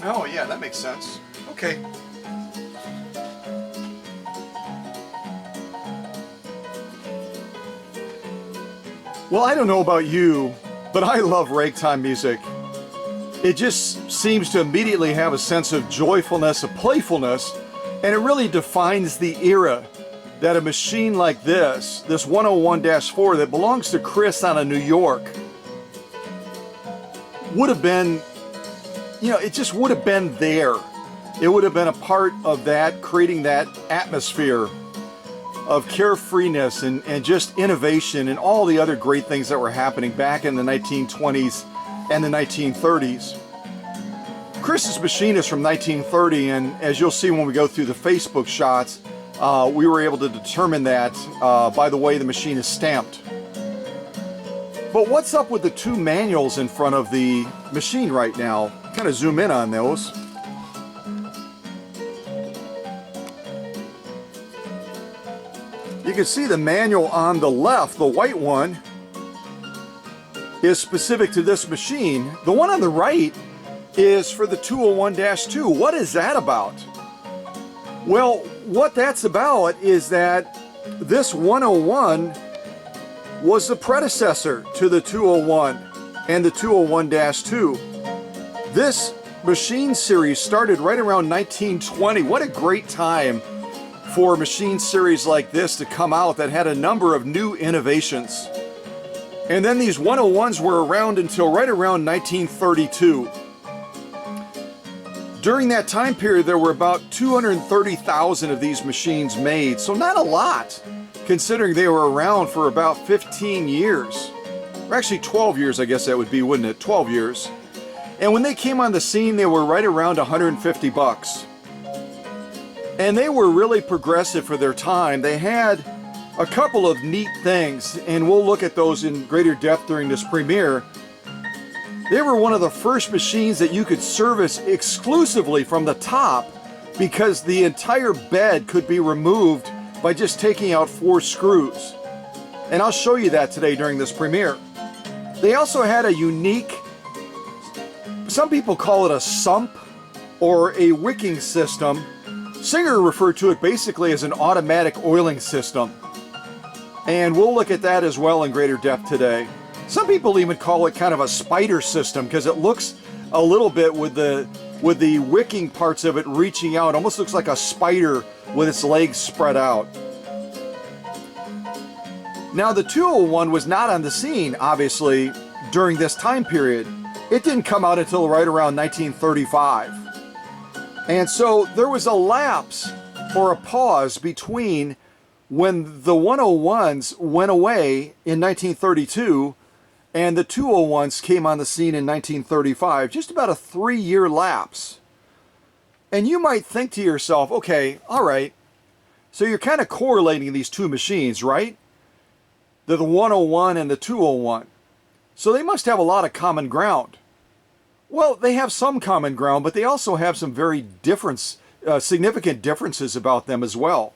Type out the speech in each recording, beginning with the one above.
Oh yeah, that makes sense. Okay. Well, I don't know about you, but I love ragtime music. It just seems to immediately have a sense of joyfulness, of playfulness, and it really defines the era that a machine like this 101-4 that belongs to Chris out of New York, would have been, you know, it just would have been there. It would have been a part of that, creating that atmosphere of carefreeness and just innovation and all the other great things that were happening back in the 1920s and the 1930s. Chris's machine is from 1930, and as you'll see when we go through the Facebook shots, we were able to determine that by the way the machine is stamped. But what's up with the two manuals in front of the machine right now? Kind of zoom in on those. You can see the manual on the left, the white one, is specific to this machine. The one on the right is for the 201-2. What is that about? Well, what that's about is that this 101 was the predecessor to the 201 and the 201-2. This machine series started right around 1920. What a great time for a machine series like this to come out that had a number of new innovations. And then these 101s were around until right around 1932. During that time period, there were about 230,000 of these machines made, so not a lot, considering they were around for about 15 years. Or actually 12 years, I guess that would be, wouldn't it? 12 years. And when they came on the scene, they were right around 150 bucks. And they were really progressive for their time. They had a couple of neat things, and we'll look at those in greater depth during this premiere. They were one of the first machines that you could service exclusively from the top because the entire bed could be removed by just taking out 4 screws. And I'll show you that today during this premiere. They also had a unique, some people call it a sump or a wicking system. Singer referred to it basically as an automatic oiling system. And we'll look at that as well in greater depth today. Some people even call it kind of a spider system because it looks a little bit with the wicking parts of it reaching out. Almost looks like a spider with its legs spread out. Now the 201 was not on the scene, obviously, during this time period. It didn't come out until right around 1935. And so there was a lapse or a pause between when the 101s went away in 1932 and the 201s came on the scene in 1935, just about a 3-year lapse. And you might think to yourself, okay, all right, so you're kind of correlating these two machines, right? The 101 and the 201. So they must have a lot of common ground. Well, they have some common ground, but they also have some very significant differences about them as well.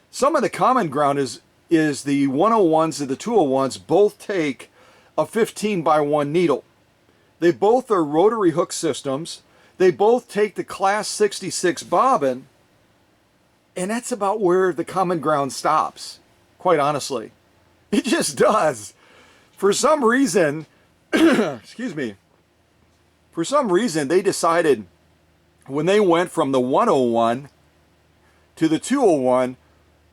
Some of the common ground is the 101s and the 201s both take a 15x1 needle. They both are rotary hook systems. They both take the class 66 bobbin, and that's about where the common ground stops, quite honestly. It just does. For some reason, excuse me, for some reason they decided when they went from the 101 to the 201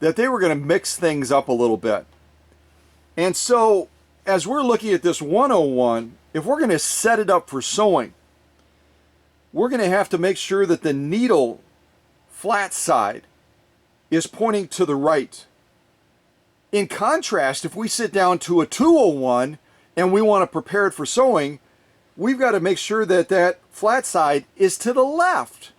that they were going to mix things up a little bit. And so as we're looking at this 101, if we're going to set it up for sewing, we're going to have to make sure that the needle flat side is pointing to the right. In contrast, if we sit down to a 201 and we want to prepare it for sewing, we've got to make sure that that flat side is to the left.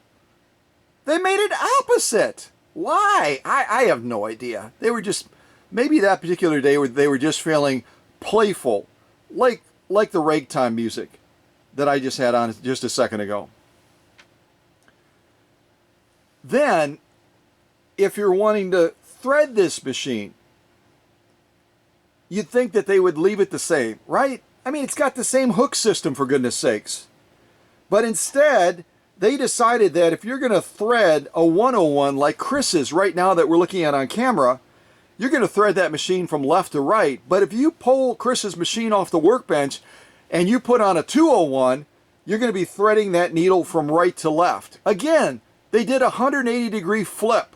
They made it opposite. Why? I have no idea. They were just, maybe that particular day they were just feeling playful, like the ragtime music that I just had on just a second ago. Then, if you're wanting to thread this machine, you'd think that they would leave it the same, right? I mean, it's got the same hook system, for goodness sakes. But instead, they decided that if you're going to thread a 101 like Chris's right now that we're looking at on camera, you're going to thread that machine from left to right. But if you pull Chris's machine off the workbench and you put on a 201, you're going to be threading that needle from right to left. Again, they did a 180-degree flip.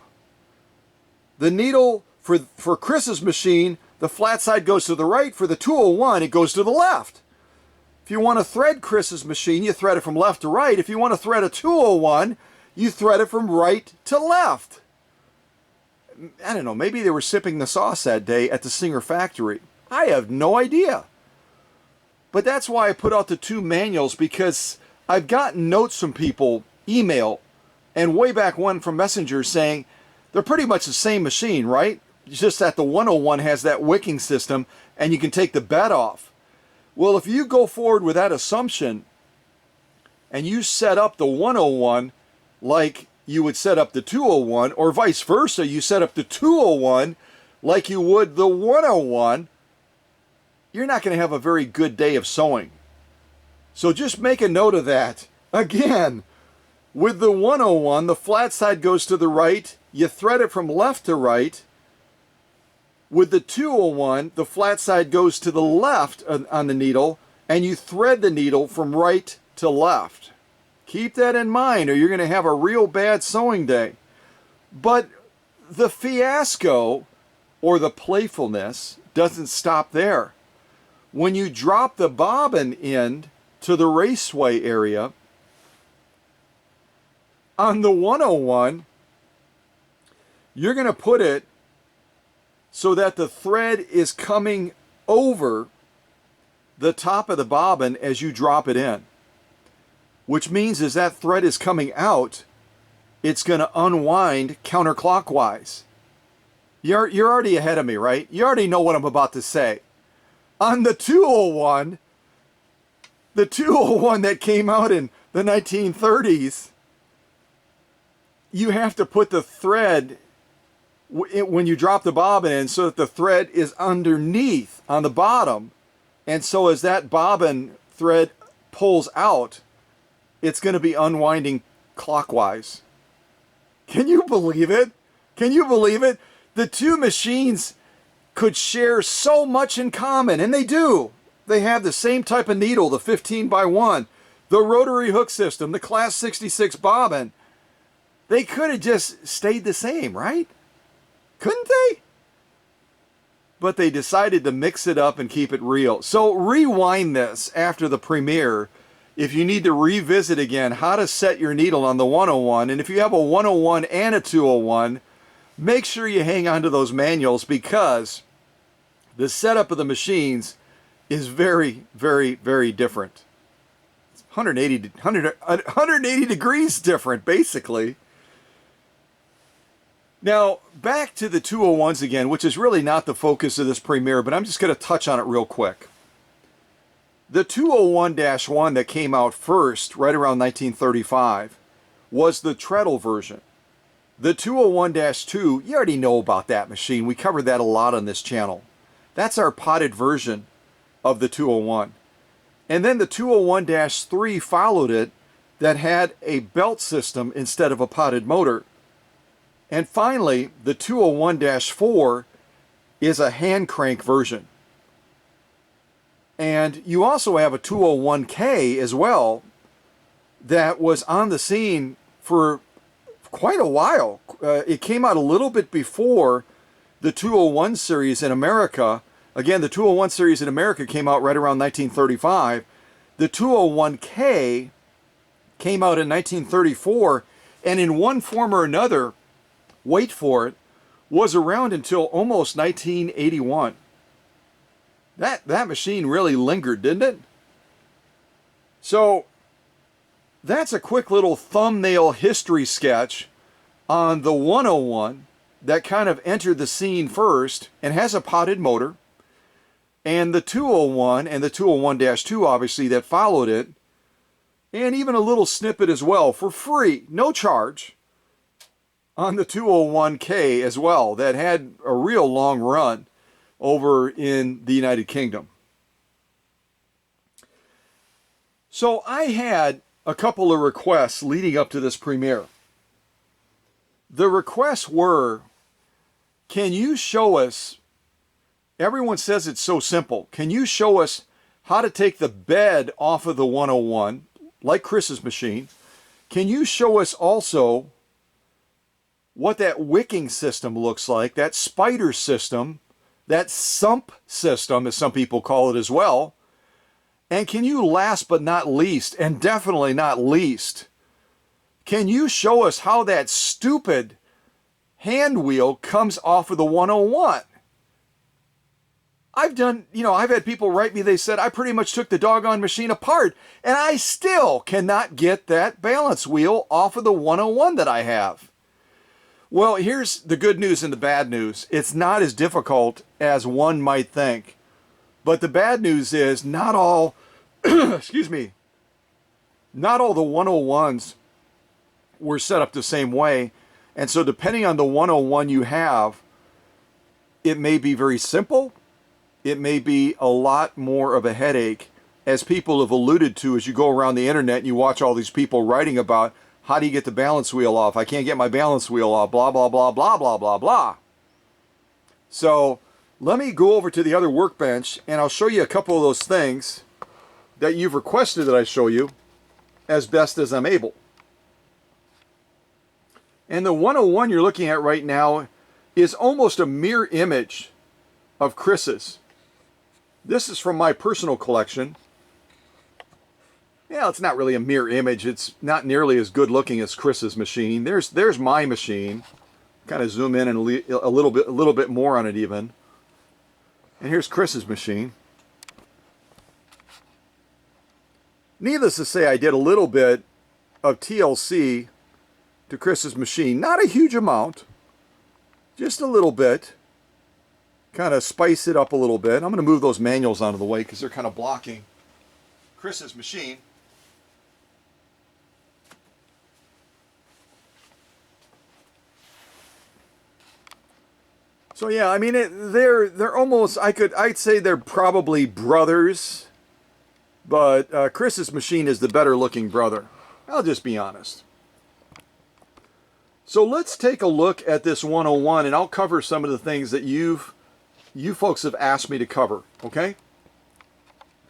The needle for Chris's machine, the flat side goes to the right. For the 201, it goes to the left. If you want to thread Chris's machine, you thread it from left to right. If you want to thread a 201, you thread it from right to left. I don't know, maybe they were sipping the sauce that day at the Singer factory. I have no idea. But that's why I put out the two manuals, because I've gotten notes from people, email, and way back when from Messenger saying they're pretty much the same machine, right? It's just that the 101 has that wicking system and you can take the bed off. Well, if you go forward with that assumption and you set up the 101 like you would set up the 201, or vice versa, you set up the 201 like you would the 101, you're not going to have a very good day of sewing. So just make a note of that. Again, with the 101, the flat side goes to the right, you thread it from left to right. With the 201, the flat side goes to the left on the needle, and you thread the needle from right to left. Keep that in mind, or you're going to have a real bad sewing day. But the fiasco, or the playfulness, doesn't stop there. When you drop the bobbin end to the raceway area, on the 101, you're going to put it so that the thread is coming over the top of the bobbin as you drop it in. Which means as that thread is coming out, it's going to unwind counterclockwise. You're already ahead of me, right? You already know what I'm about to say. On the 201, the 201 that came out in the 1930s, you have to put the thread when you drop the bobbin in so that the thread is underneath on the bottom. And so as that bobbin thread pulls out, it's going to be unwinding clockwise. Can you believe it? Can you believe it? The two machines could share so much in common, and they do. They have the same type of needle, the 15x1, the rotary hook system, the Class 66 bobbin. They could have just stayed the same, right? Couldn't they? But they decided to mix it up and keep it real. So rewind this after the premiere if you need to revisit again how to set your needle on the 101. And if you have a 101 and a 201, make sure you hang on to those manuals, because the setup of the machines is very, very, very different. It's 180 degrees different, basically. Now, back to the 201s again, which is really not the focus of this premiere, but I'm just going to touch on it real quick. The 201-1 that came out first, right around 1935, was the treadle version. The 201-2, you already know about that machine. We covered that a lot on this channel. That's our potted version of the 201. And then the 201-3 followed it, that had a belt system instead of a potted motor. And finally, the 201-4 is a hand crank version. And you also have a 201K as well that was on the scene for quite a while. It came out a little bit before the 201 series in America. Again, the 201 series in America came out right around 1935. The 201K came out in 1934, and in one form or another, wait for it, was around until almost 1981. That machine really lingered, didn't it? So that's a quick little thumbnail history sketch on the 101 that kind of entered the scene first and has a potted motor, and the 201 and the 201-2 obviously that followed it, and even a little snippet as well for free, no charge, on the 201K as well, that had a real long run over in the United Kingdom. So I had a couple of requests leading up to this premiere. The requests were, can you show us, everyone says it's so simple, can you show us how to take the bed off of the 101, like Chris's machine? Can you show us also what that wicking system looks like, that spider system, that sump system, as some people call it as well? And can you, last but not least, and definitely not least, can you show us how that stupid hand wheel comes off of the 101? I've had people write me, they said, I pretty much took the doggone machine apart, and I still cannot get that balance wheel off of the 101 that I have. Well, here's the good news and the bad news. It's not as difficult as one might think. But the bad news is not all, excuse me, not all the 101s were set up the same way. And so depending on the 101 you have, it may be very simple. It may be a lot more of a headache, as people have alluded to as you go around the internet and you watch all these people writing about, how do you get the balance wheel off? I can't get my balance wheel off, blah, blah, blah, blah, blah, blah, blah. So let me go over to the other workbench and I'll show you a couple of those things that you've requested that I show you as best as I'm able. And the 101 you're looking at right now is almost a mirror image of Chris's. This is from my personal collection. Yeah, it's not really a mirror image. It's not nearly as good looking as Chris's machine. There's my machine. Kind of zoom in and a little bit more on it even. And here's Chris's machine. Needless to say, I did a little bit of TLC to Chris's machine. Not a huge amount, just a little bit. Kind of spice it up a little bit. I'm going to move those manuals out of the way because they're kind of blocking Chris's machine. So yeah, I mean, they're almost, I'd say they're probably brothers, but Chris's machine is the better looking brother. I'll just be honest. So let's take a look at this 101, and I'll cover some of the things that you folks have asked me to cover, okay?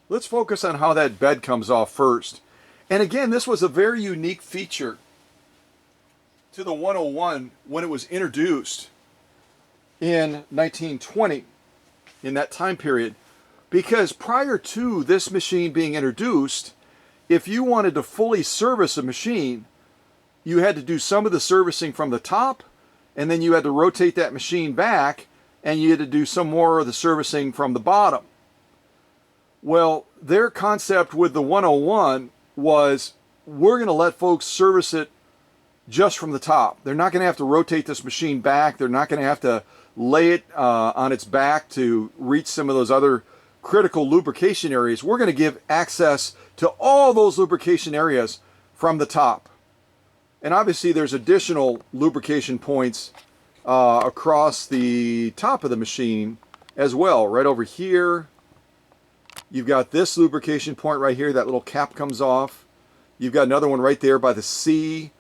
Let's focus on how that bed comes off first. And again, this was a very unique feature to the 101 when it was introduced in 1920, in that time period. Because prior to this machine being introduced, if you wanted to fully service a machine, you had to do some of the servicing from the top, and then you had to rotate that machine back, and you had to do some more of the servicing from the bottom. Well, their concept with the 101 was, we're going to let folks service it just from the top. They're not going to have to rotate this machine back. They're not going to have to lay it on its back to reach some of those other critical lubrication areas. We're going to give access to all those lubrication areas from the top. And obviously there's additional lubrication points across the top of the machine as well. Right over here, you've got this lubrication point right here. That little cap comes off. You've got another one right there by the C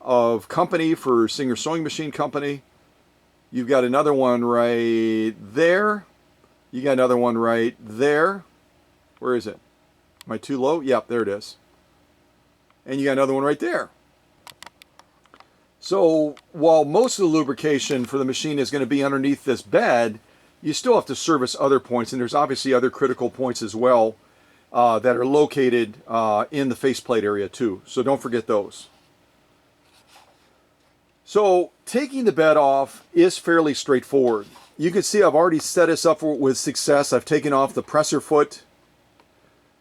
of company for Singer Sewing Machine Company. You've got another one right there. You got another one right there. Where is it? Am I too low? Yep, there it is. And you got another one right there. So while most of the lubrication for the machine is going to be underneath this bed, you still have to service other points, and there's obviously other critical points as well that are located in the faceplate area too. So don't forget those. So taking the bed off is fairly straightforward. You can see I've already set this up with success. I've taken off the presser foot,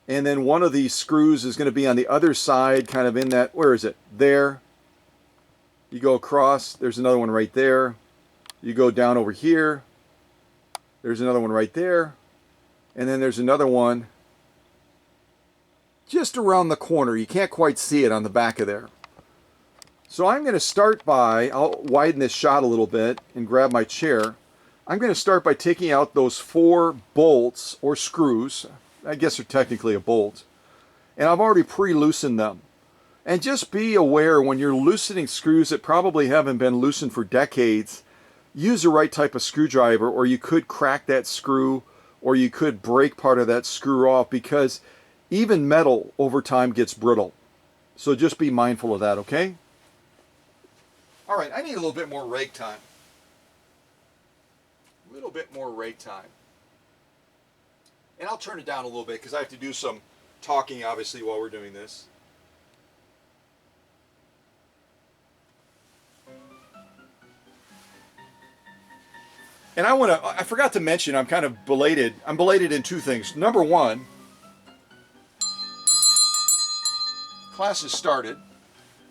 and then one of these screws is going to be on the other side, kind of in that, where is it? There. You go across, there's another one right there. You go down over here, there's another one right there, and then there's another one just around the corner. You can't quite see it on the back of there. So I'm going to start by, I'll widen this shot a little bit and grab my chair. I'm going to start by taking out those 4 bolts or screws. I guess they're technically a bolt. And I've already pre-loosened them. And just be aware when you're loosening screws that probably haven't been loosened for decades, use the right type of screwdriver, or you could crack that screw, or you could break part of that screw off, because even metal over time gets brittle. So just be mindful of that, okay? All right, I need a little bit more rake time. A little bit more rake time. And I'll turn it down a little bit because I have to do some talking, obviously, while we're doing this. And I forgot to mention, I'm kind of belated. I'm belated in two things. Number one, class has started.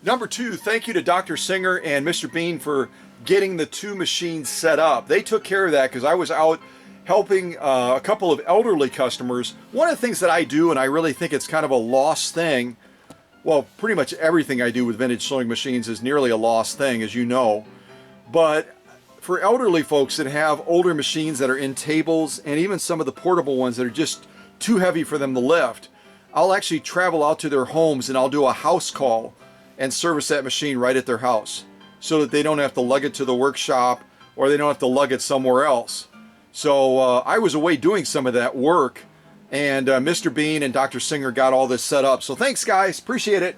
Number two, thank you to Dr. Singer and Mr. Bean for getting the two machines set up. They took care of that because I was out helping a couple of elderly customers. One of the things that I do, and I really think it's kind of a lost thing, well, pretty much everything I do with vintage sewing machines is nearly a lost thing, as you know. But for elderly folks that have older machines that are in tables, and even some of the portable ones that are just too heavy for them to lift, I'll actually travel out to their homes and I'll do a house call and service that machine right at their house so that they don't have to lug it to the workshop or they don't have to lug it somewhere else. So I was away doing some of that work, and Mr. Bean and Dr. Singer got all this set up. So thanks, guys. Appreciate it.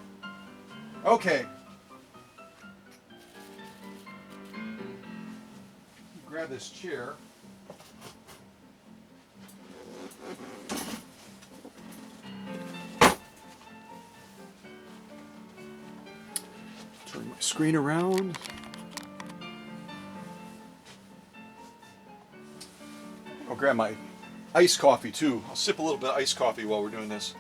Okay. Grab this chair. Turn my screen around. I'll grab my iced coffee too. I'll sip a little bit of iced coffee while we're doing this.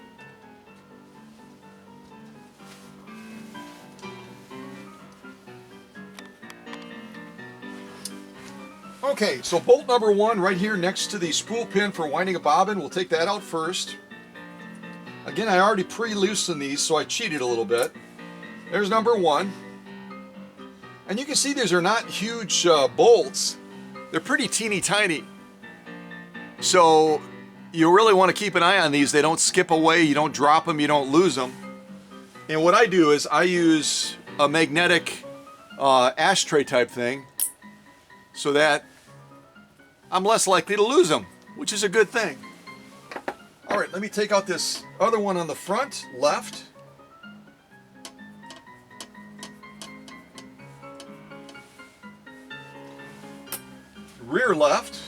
Okay, so bolt number one right here next to the spool pin for winding a bobbin. We'll take that out first. Again, I already pre-loosened these, so I cheated a little bit. There's number one. And you can see these are not huge bolts. They're pretty teeny tiny. So you really want to keep an eye on these. They don't skip away, you don't drop them, you don't lose them. And what I do is I use a magnetic ashtray type thing so that I'm less likely to lose them, which is a good thing. All right, let me take out this other one on the front, left. Rear left.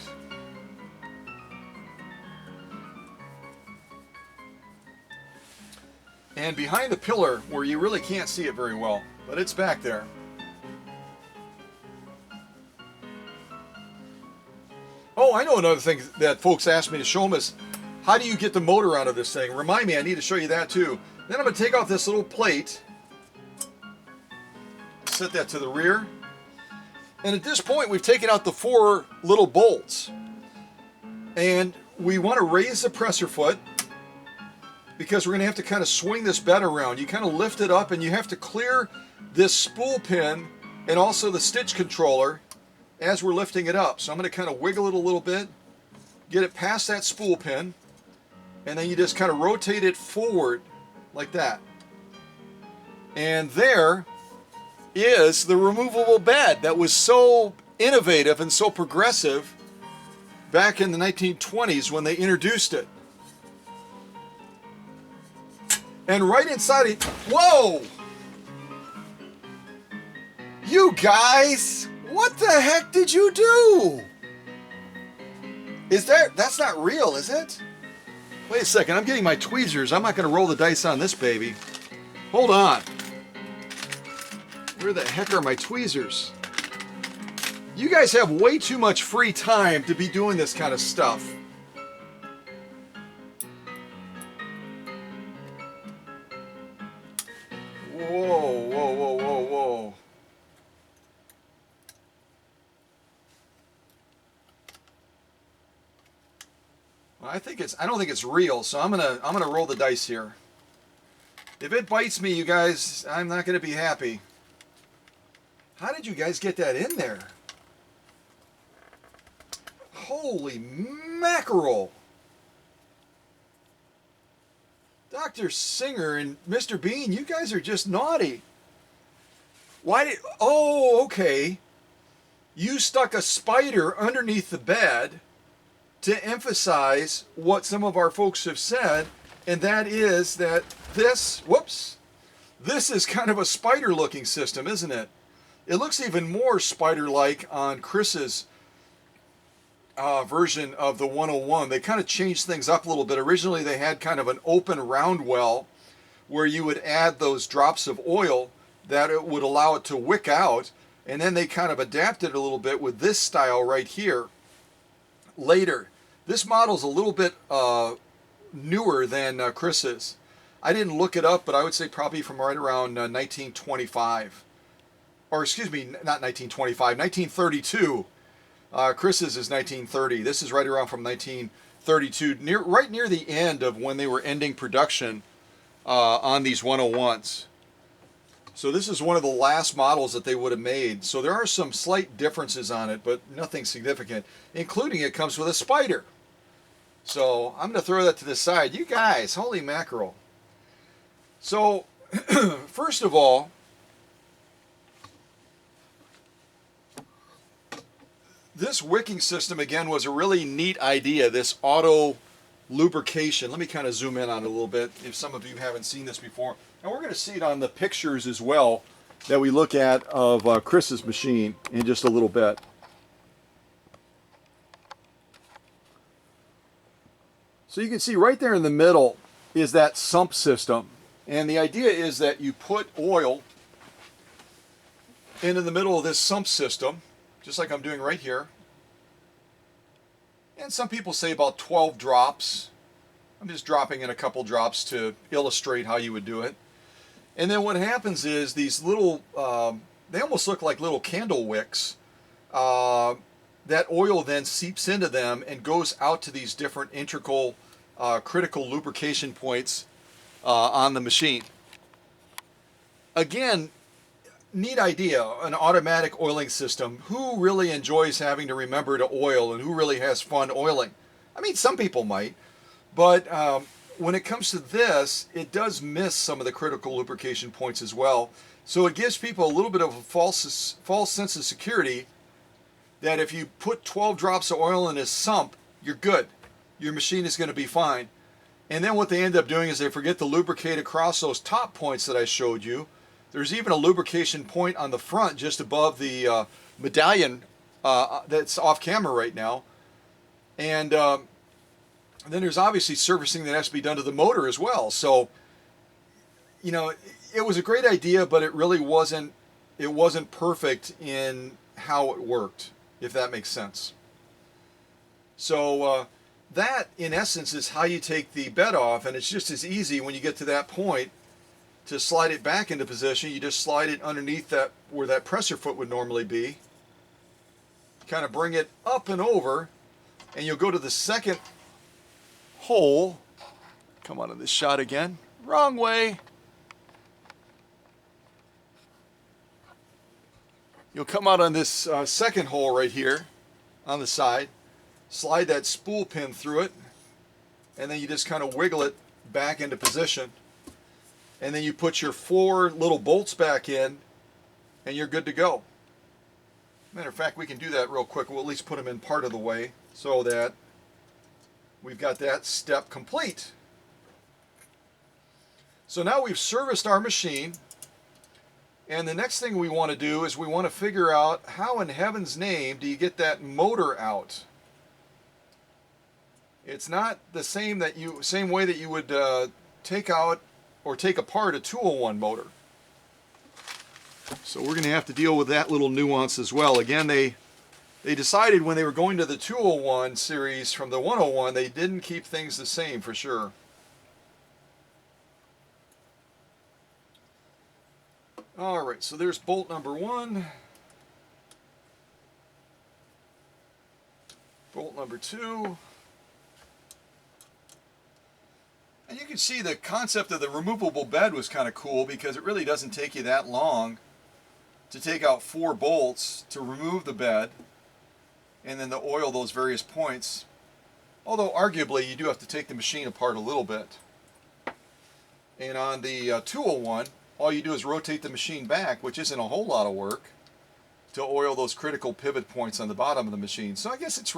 And behind the pillar where you really can't see it very well, but it's back there. Oh, I know another thing that folks ask me to show them is, how do you get the motor out of this thing? Remind me, I need to show you that too. Then I'm going to take off this little plate, set that to the rear. And at this point, we've taken out the four little bolts. And we want to raise the presser foot because we're going to have to kind of swing this bed around. You kind of lift it up and you have to clear this spool pin and also the stitch controller as we're lifting it up. So I'm going to kind of wiggle it a little bit, get it past that spool pin, and then you just kind of rotate it forward like that. And there is the removable bed that was so innovative and so progressive back in the 1920s when they introduced it. And right inside it, whoa! You guys, what the heck did you do? That's not real, is it? Wait a second, I'm getting my tweezers. I'm not going to roll the dice on this baby. Hold on. Where the heck are my tweezers? You guys have way too much free time to be doing this kind of stuff. Whoa, whoa, whoa, whoa, whoa. Well, I don't think it's real, so I'm gonna roll the dice here. If it bites me, you guys, I'm not gonna be happy. How did you guys get that in there? Holy mackerel! Dr. Singer and Mr. Bean, you guys are just naughty. Why did... Oh, okay. You stuck a spider underneath the bed to emphasize what some of our folks have said, and that is that this... Whoops. This is kind of a spider-looking system, isn't it? It looks even more spider-like on Chris's version of the 101. They kind of changed things up a little bit. Originally, they had kind of an open round well where you would add those drops of oil that it would allow it to wick out, and then they kind of adapted it a little bit with this style right here later. This model's a little bit newer than Chris's. I didn't look it up, but I would say probably from right around 1925. Or excuse me, not 1925, 1932. Chris's is 1930. This is right around from 1932, right near the end of when they were ending production on these 101s. So this is one of the last models that they would have made. So there are some slight differences on it, but nothing significant, including it comes with a spider. So I'm going to throw that to the side. You guys, holy mackerel. So first of all, this wicking system, again, was a really neat idea, this auto lubrication. Let me kind of zoom in on it a little bit if some of you haven't seen this before. And we're going to see it on the pictures as well that we look at of Chris's machine in just a little bit. So you can see right there in the middle is that sump system. And the idea is that you put oil into the middle of this sump system, just like I'm doing right here. And some people say about 12 drops. I'm just dropping in a couple drops to illustrate how you would do it. And then what happens is these little, they almost look like little candle wicks. That oil then seeps into them and goes out to these different integral, critical lubrication points on the machine. Again, neat idea, an automatic oiling system. Who really enjoys having to remember to oil, and who really has fun oiling? I mean, some people might, but when it comes to this, it does miss some of the critical lubrication points as well. So it gives people a little bit of a false sense of security that if you put 12 drops of oil in a sump, you're good. Your machine is going to be fine. And then what they end up doing is they forget to lubricate across those top points that I showed you. There's even a lubrication point on the front just above the medallion that's off camera right now. And then there's obviously servicing that has to be done to the motor as well. So, you know, it was a great idea, but it really wasn't perfect in how it worked, if that makes sense. So that, in essence, is how you take the bed off, and it's just as easy when you get to that point to slide it back into position. You just slide it underneath that where that presser foot would normally be. Kind of bring it up and over, and you'll go to the second hole. Come on in this shot again. Wrong way. You'll come out on this second hole right here on the side. Slide that spool pin through it, and then you just kind of wiggle it back into position. And then you put your 4 little bolts back in, and you're good to go. Matter of fact, we can do that real quick. We'll at least put them in part of the way so that we've got that step complete. So now we've serviced our machine, and the next thing we want to do is we want to figure out how in heaven's name do you get that motor out. It's not the same way that you would take out or take apart a 201 motor. So we're going to have to deal with that little nuance as well. Again, they decided when they were going to the 201 series from the 101, they didn't keep things the same for sure. All right, so there's bolt number 1. Bolt number 2. And you can see the concept of the removable bed was kind of cool because it really doesn't take you that long to take out 4 bolts to remove the bed and then to oil those various points. Although arguably you do have to take the machine apart a little bit. And on the 201, all you do is rotate the machine back, which isn't a whole lot of work, to oil those critical pivot points on the bottom of the machine. So I guess it's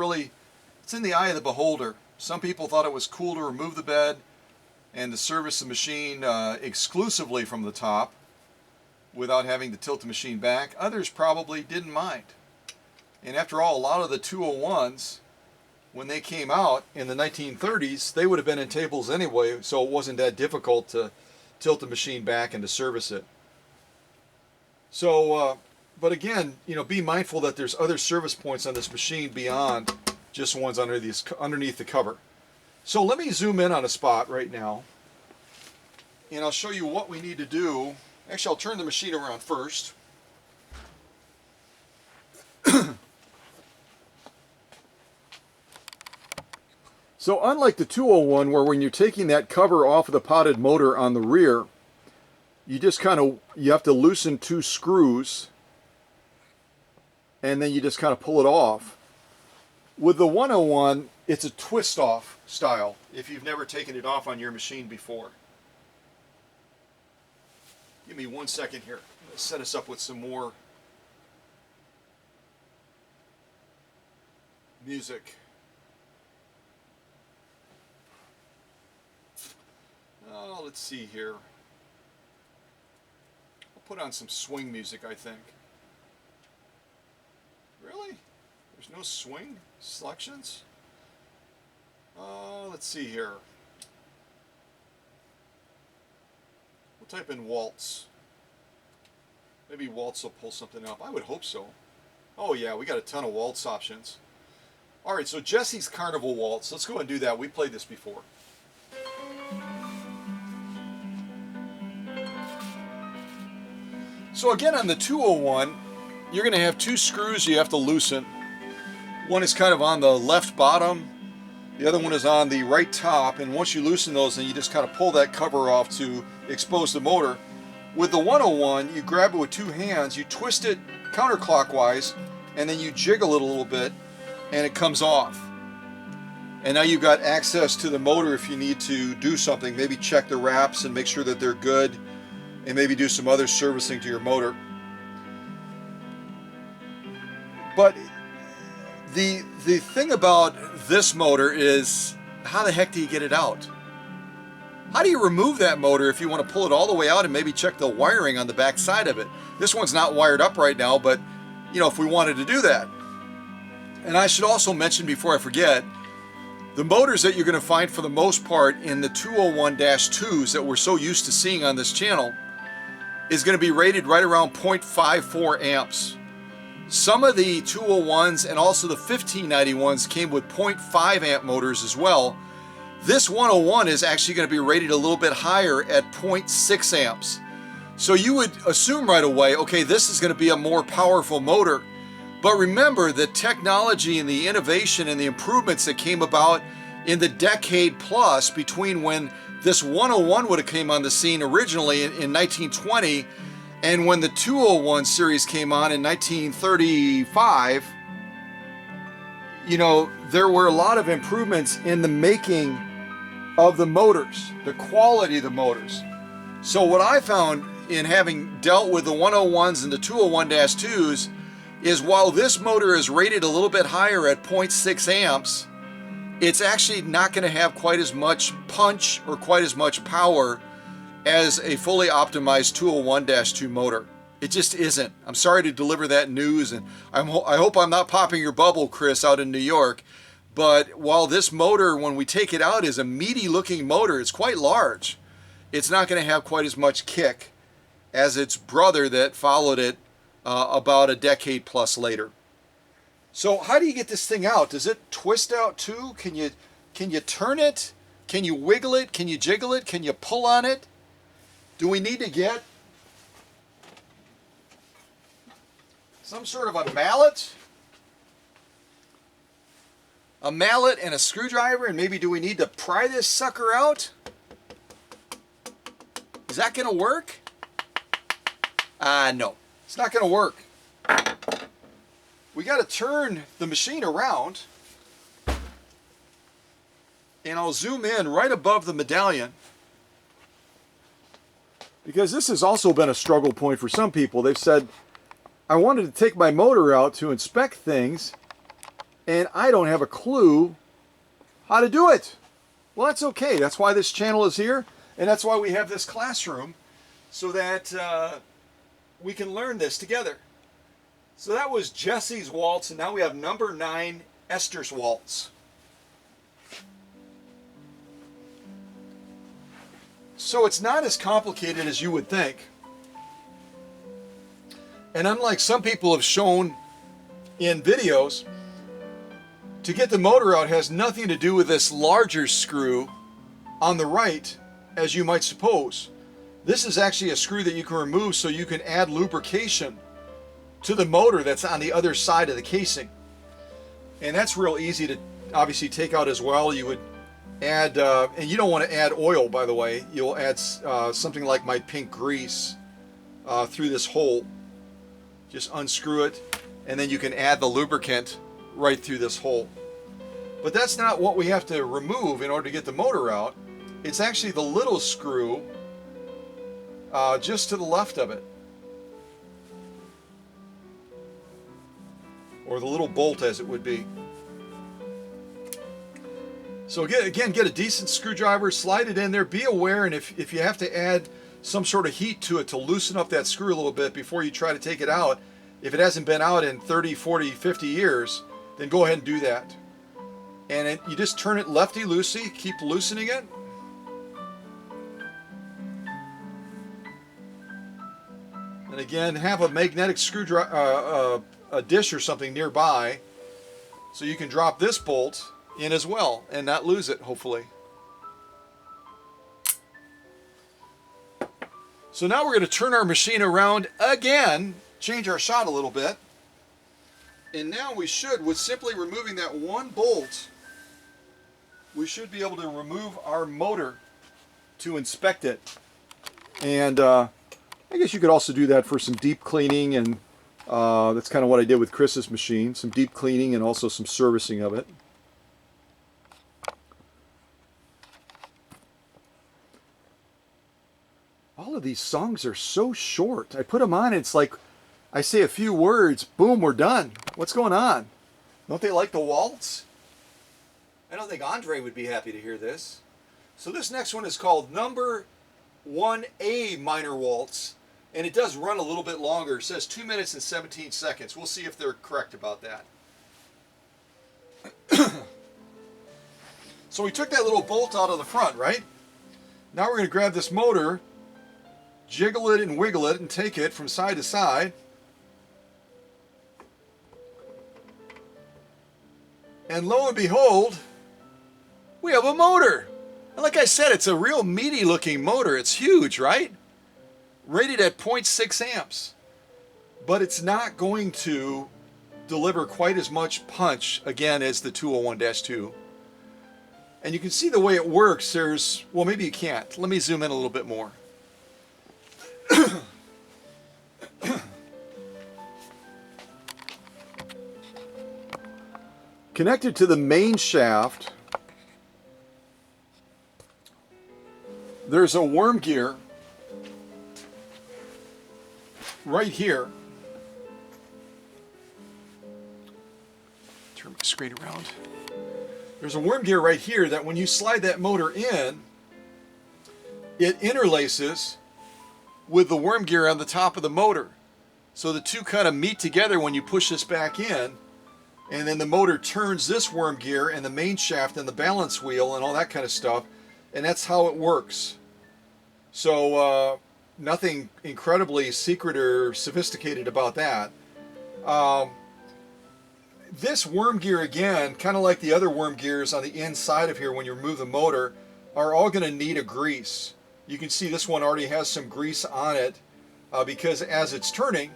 in the eye of the beholder. Some people thought it was cool to remove the bed and to service the machine exclusively from the top without having to tilt the machine back. Others probably didn't mind. And after all, a lot of the 201s, when they came out in the 1930s, they would have been in tables anyway, so it wasn't that difficult to tilt the machine back and to service it. So, but again, you know, be mindful that there's other service points on this machine beyond just ones underneath the cover. So let me zoom in on a spot right now, and I'll show you what we need to do. Actually, I'll turn the machine around first. So unlike the 201, where when you're taking that cover off of the potted motor on the rear, you just you have to loosen 2 screws, and then you just kind of pull it off. With the 101, it's a twist off style, if you've never taken it off on your machine before. Give me 1 second here. I'm going to set us up with some more music. Oh, let's see here. I'll put on some swing music, I think. Really? There's no swing selections? Let's see here. We'll type in waltz. Maybe waltz will pull something up. I would hope so. Oh yeah, we got a ton of waltz options. Alright, so Jesse's Carnival Waltz. Let's go and do that. We played this before. So again, on the 201, you're going to have 2 screws you have to loosen. One is kind of on the left bottom, the other one is on the right top, and once you loosen those, then you just kind of pull that cover off to expose the motor. With the 101, you grab it with 2 hands, you twist it counterclockwise, and then you jiggle it a little bit, and it comes off. And now you've got access to the motor if you need to do something, maybe check the wraps and make sure that they're good, and maybe do some other servicing to your motor. But the thing about this motor is, how the heck do you get it out? How do you remove that motor if you want to pull it all the way out and maybe check the wiring on the back side of it? This one's not wired up right now, but you know, if we wanted to do that. And I should also mention before I forget, the motors that you're going to find for the most part in the 201-2s that we're so used to seeing on this channel is going to be rated right around 0.54 amps. Some of the 201s and also the 1591s came with 0.5 amp motors as well. This 101 is actually going to be rated a little bit higher at 0.6 amps. So you would assume right away, okay, this is going to be a more powerful motor. But remember, the technology and the innovation and the improvements that came about in the decade plus between when this 101 would have came on the scene originally in 1920 and when the 201 series came on in 1935, you know, there were a lot of improvements in the making of the motors, the quality of the motors. So what I found in having dealt with the 101s and the 201-2s is while this motor is rated a little bit higher at 0.6 amps, it's actually not going to have quite as much punch or quite as much power as a fully optimized 201-2 motor. It just isn't. I'm sorry to deliver that news, and I hope I'm not popping your bubble, Chris, out in New York. But while this motor, when we take it out, is a meaty looking motor, it's quite large. It's not going to have quite as much kick as its brother that followed it about a decade plus later. So how do you get this thing out? Does it twist out too? Can you turn it? Can you wiggle it? Can you jiggle it? Can you pull on it? Do we need to get some sort of a mallet? A mallet and a screwdriver, and maybe do we need to pry this sucker out? Is that going to work? No, it's not going to work. We got to turn the machine around, and I'll zoom in right above the medallion. because this has also been a struggle point for some people. They've said, I wanted to take my motor out to inspect things, and I don't have a clue how to do it. Well, that's okay. That's why this channel is here, and that's why we have this classroom, so that we can learn this together. So that was Jesse's waltz, and now we have number 9, Esther's waltz. So it's not as complicated as you would think. And unlike some people have shown in videos, to get the motor out has nothing to do with this larger screw on the right, as you might suppose. This is actually a screw that you can remove so you can add lubrication to the motor that's on the other side of the casing. And that's real easy to obviously take out as well. You would add, and you don't want to add oil, by the way. You'll add something like my pink grease through this hole. Just unscrew it, and then you can add the lubricant right through this hole. But that's not what we have to remove in order to get the motor out. It's actually the little screw just to the left of it. Or the little bolt, as it would be. So again, get a decent screwdriver, slide it in there, be aware, and if you have to add some sort of heat to it to loosen up that screw a little bit before you try to take it out, if it hasn't been out in 30, 40, 50 years, then go ahead and do that. And you just turn it lefty-loosey, keep loosening it. And again, have a magnetic screwdriver, a dish or something nearby, so you can drop this bolt in as well and not lose it, hopefully. So now we're going to turn our machine around again, change our shot a little bit, and now we should, with simply removing that one bolt, we should be able to remove our motor to inspect it. And I guess you could also do that for some deep cleaning, and that's kind of what I did with Chris's machine, some deep cleaning and also some servicing of it. All of these songs are so short. I put them on, it's like I say a few words, boom, we're done. What's going on? Don't they like the waltz? I don't think Andre would be happy to hear this. So this next one is called number 1A minor waltz, and it does run a little bit longer. It says 2 minutes and 17 seconds. We'll see if they're correct about that. So we took that little bolt out of the front, right? Now we're going to grab this motor, jiggle it and wiggle it and take it from side to side. And lo and behold, we have a motor. And like I said, it's a real meaty looking motor. It's huge, right? Rated at 0.6 amps. But it's not going to deliver quite as much punch, again, as the 201-2. And you can see the way it works. There's, well, maybe you can't. Let me zoom in a little bit more. Connected to the main shaft, there's a worm gear right here. Turn my screen around. There's a worm gear right here that when you slide that motor in, it interlaces with the worm gear on the top of the motor. So the two kind of meet together when you push this back in, and then the motor turns this worm gear and the main shaft and the balance wheel and all that kind of stuff, and that's how it works. So nothing incredibly secret or sophisticated about that. This worm gear, again, kind of like the other worm gears on the inside of here when you remove the motor, are all going to need a grease. You can see this one already has some grease on it because as it's turning,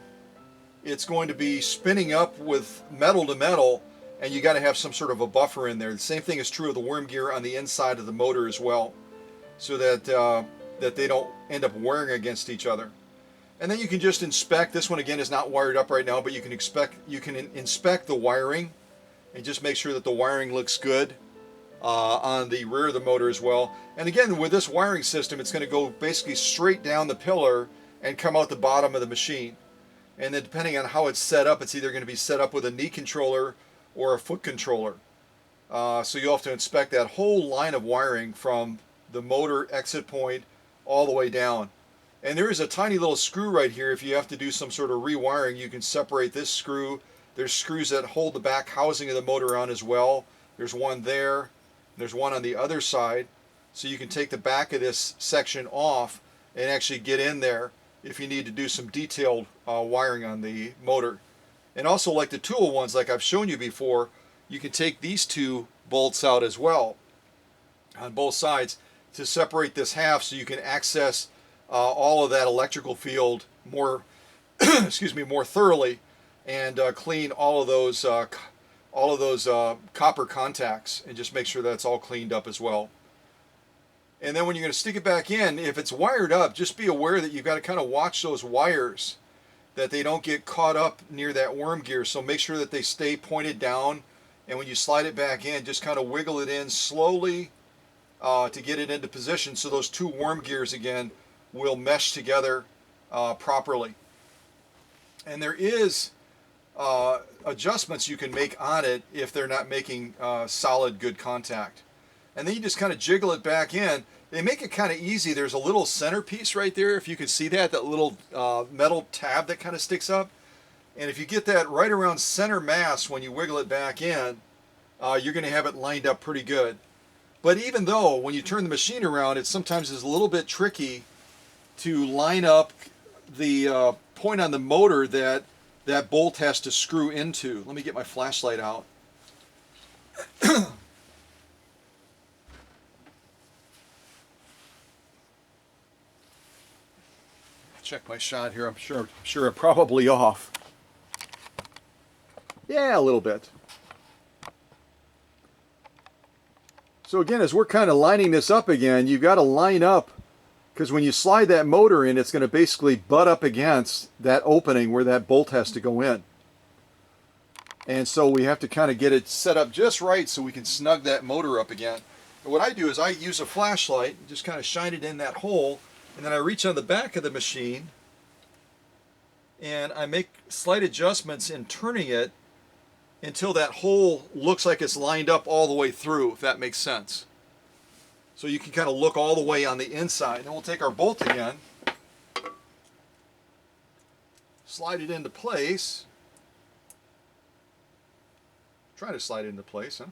it's going to be spinning up with metal to metal, and you got to have some sort of a buffer in there. The same thing is true of the worm gear on the inside of the motor as well, so that that they don't end up wearing against each other. And then you can just inspect. This one again is not wired up right now, but you can inspect the wiring and just make sure that the wiring looks good. on the rear of the motor as well. And again, with this wiring system, it's going to go basically straight down the pillar and come out the bottom of the machine. And then depending on how it's set up, it's either going to be set up with a knee controller or a foot controller. So you'll have to inspect that whole line of wiring from the motor exit point all the way down. And there is a tiny little screw right here. If you have to do some sort of rewiring, you can separate this screw. There's screws that hold the back housing of the motor on as well. There's one there. There's one on the other side. So you can take the back of this section off and actually get in there if you need to do some detailed wiring on the motor. And also, like the tool ones, like I've shown you before, you can take these two bolts out as well on both sides to separate this half so you can access all of that electrical field more excuse me, more thoroughly, and clean all of those copper contacts and just make sure that's all cleaned up as well. And then when you're going to stick it back in, if it's wired up, just be aware that you've got to kind of watch those wires, that they don't get caught up near that worm gear. So make sure that they stay pointed down, and when you slide it back in, just kind of wiggle it in slowly to get it into position so those two worm gears again will mesh together properly. And there is adjustments you can make on it if they're not making solid good contact. And then you just kind of jiggle it back in. They make it kind of easy. There's a little centerpiece right there, if you can see that little metal tab that kind of sticks up. And if you get that right around center mass when you wiggle it back in, you're going to have it lined up pretty good. But even though when you turn the machine around, it sometimes is a little bit tricky to line up the point on the motor that that bolt has to screw into. Let me get my flashlight out. Check my shot here. I'm sure I'm probably off. Yeah, a little bit. So again, as we're kind of lining this up again, you've got to line up, because when you slide that motor in, it's going to basically butt up against that opening where that bolt has to go in. And so we have to kind of get it set up just right so we can snug that motor up again. And what I do is I use a flashlight, just kind of shine it in that hole, and then I reach on the back of the machine and I make slight adjustments in turning it until that hole looks like it's lined up all the way through, if that makes sense. So you can kind of look all the way on the inside. Then we'll take our bolt again, slide it into place. Try to slide it into place, huh?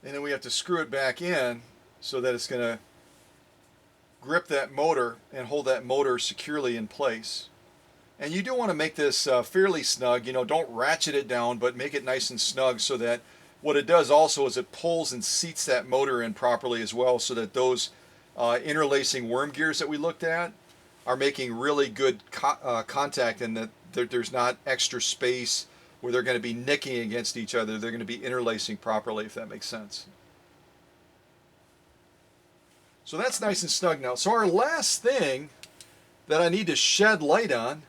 And then we have to screw it back in so that it's going to grip that motor and hold that motor securely in place. And you do want to make this fairly snug. You know, don't ratchet it down, but make it nice and snug so that what it does also is it pulls and seats that motor in properly as well, so that those interlacing worm gears that we looked at are making really good contact, and that there's not extra space where they're going to be nicking against each other. They're going to be interlacing properly, if that makes sense. So that's nice and snug now. So our last thing that I need to shed light on,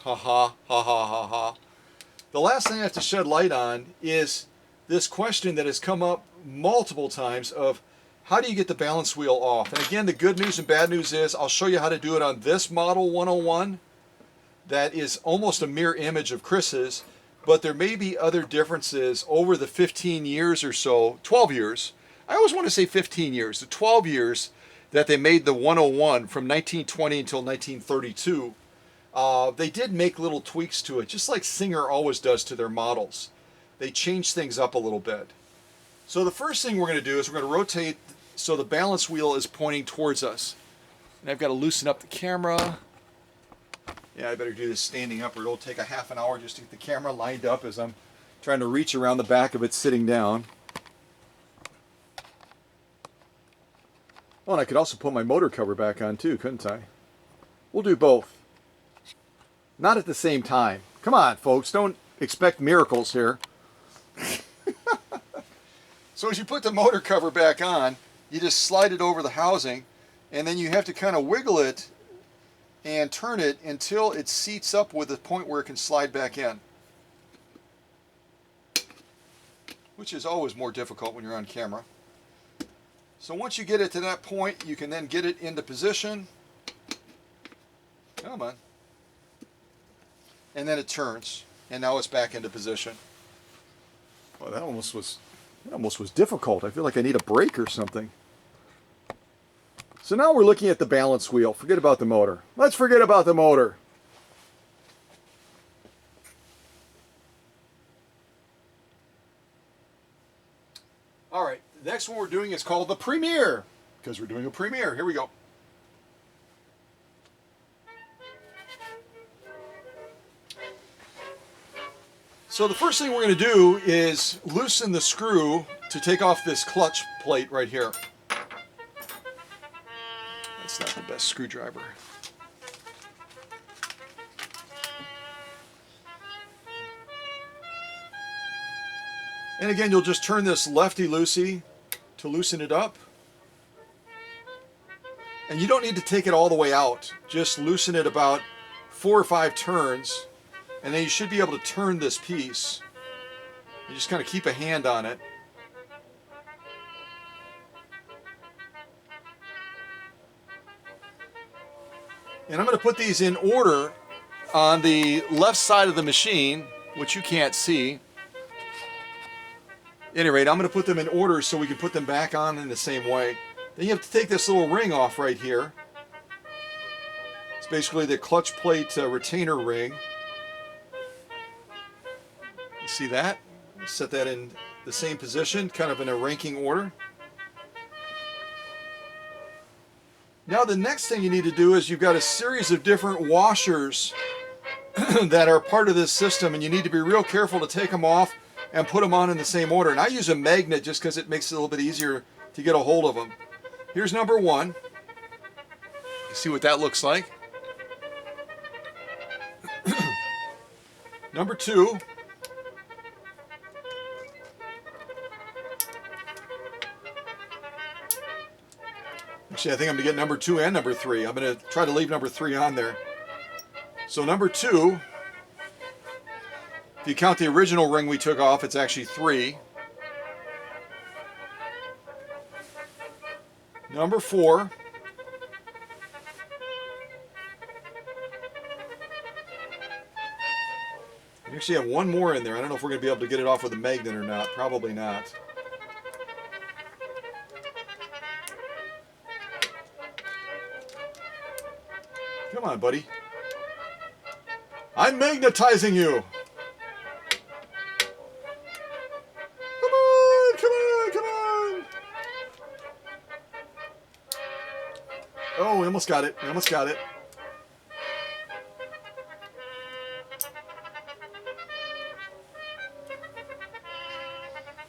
ha ha ha ha ha ha, the last thing I have to shed light on is this question that has come up multiple times of how do you get the balance wheel off? And again, the good news and bad news is I'll show you how to do it on this model 101 that is almost a mirror image of Chris's, but there may be other differences over the 15 years or so, 12 years. I always want to say 15 years, the 12 years that they made the 101 from 1920 until 1932. They did make little tweaks to it, just like Singer always does to their models. They change things up a little bit. So the first thing we're going to do is we're going to rotate so the balance wheel is pointing towards us. And I've got to loosen up the camera. Yeah, I better do this standing up or it'll take a half an hour just to get the camera lined up as I'm trying to reach around the back of it sitting down. Oh, and I could also put my motor cover back on too, couldn't I? We'll do both. Not at the same time. Come on, folks, don't expect miracles here. So as you put the motor cover back on, you just slide it over the housing, and then you have to kind of wiggle it and turn it until it seats up with a point where it can slide back in. which is always more difficult when you're on camera. So once you get it to that point, you can then get it into position. Come on. And then it turns, and now it's back into position. Well, that almost was difficult. I feel like I need a break or something. So now we're looking at the balance wheel. Forget about the motor. Let's forget about the motor. All right, the next one we're doing is called the premiere, because we're doing a premiere. Here we go. So the first thing we're going to do is loosen the screw to take off this clutch plate right here. That's not the best screwdriver. And again, you'll just turn this lefty-loosey to loosen it up. And you don't need to take it all the way out. Just loosen it about 4 or 5 turns, and then you should be able to turn this piece. You just kind of keep a hand on it. And I'm going to put these in order on the left side of the machine, which you can't see. At any rate, I'm going to put them in order so we can put them back on in the same way. Then you have to take this little ring off right here. It's basically the clutch plate retainer ring. You see that? Set that in the same position, kind of in a ranking order. Now the next thing you need to do is you've got a series of different washers that are part of this system, and you need to be real careful to take them off and put them on in the same order. And I use a magnet just because it makes it a little bit easier to get a hold of them. Here's number 1. You see what that looks like. Number 2. Actually, I think I'm going to get number 2 and number 3. I'm going to try to leave number 3 on there. So number 2, if you count the original ring we took off, it's actually 3. Number 4. You actually have one more in there. I don't know if we're going to be able to get it off with a magnet or not. Probably not. Come on, buddy. I'm magnetizing you. Come on, come on, come on. Oh, we almost got it. We almost got it.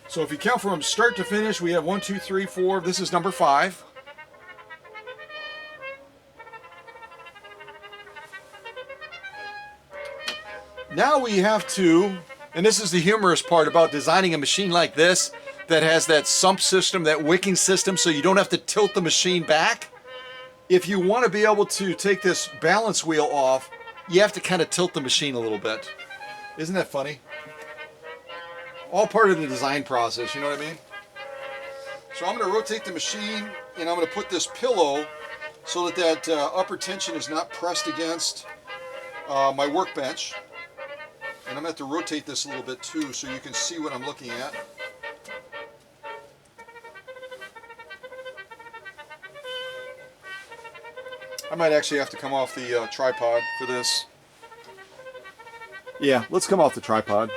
So if you count from start to finish, we have 1, 2, 3, 4. This is number 5. Now we have to, and this is the humorous part about designing a machine like this that has that sump system, that wicking system, so you don't have to tilt the machine back. If you want to be able to take this balance wheel off, you have to kind of tilt the machine a little bit. Isn't that funny? All part of the design process, you know what I mean? So I'm going to rotate the machine, and I'm going to put this pillow so that upper tension is not pressed against my workbench. And I'm going to have to rotate this a little bit too so you can see what I'm looking at. I might actually have to come off the tripod for this. Yeah, let's come off the tripod.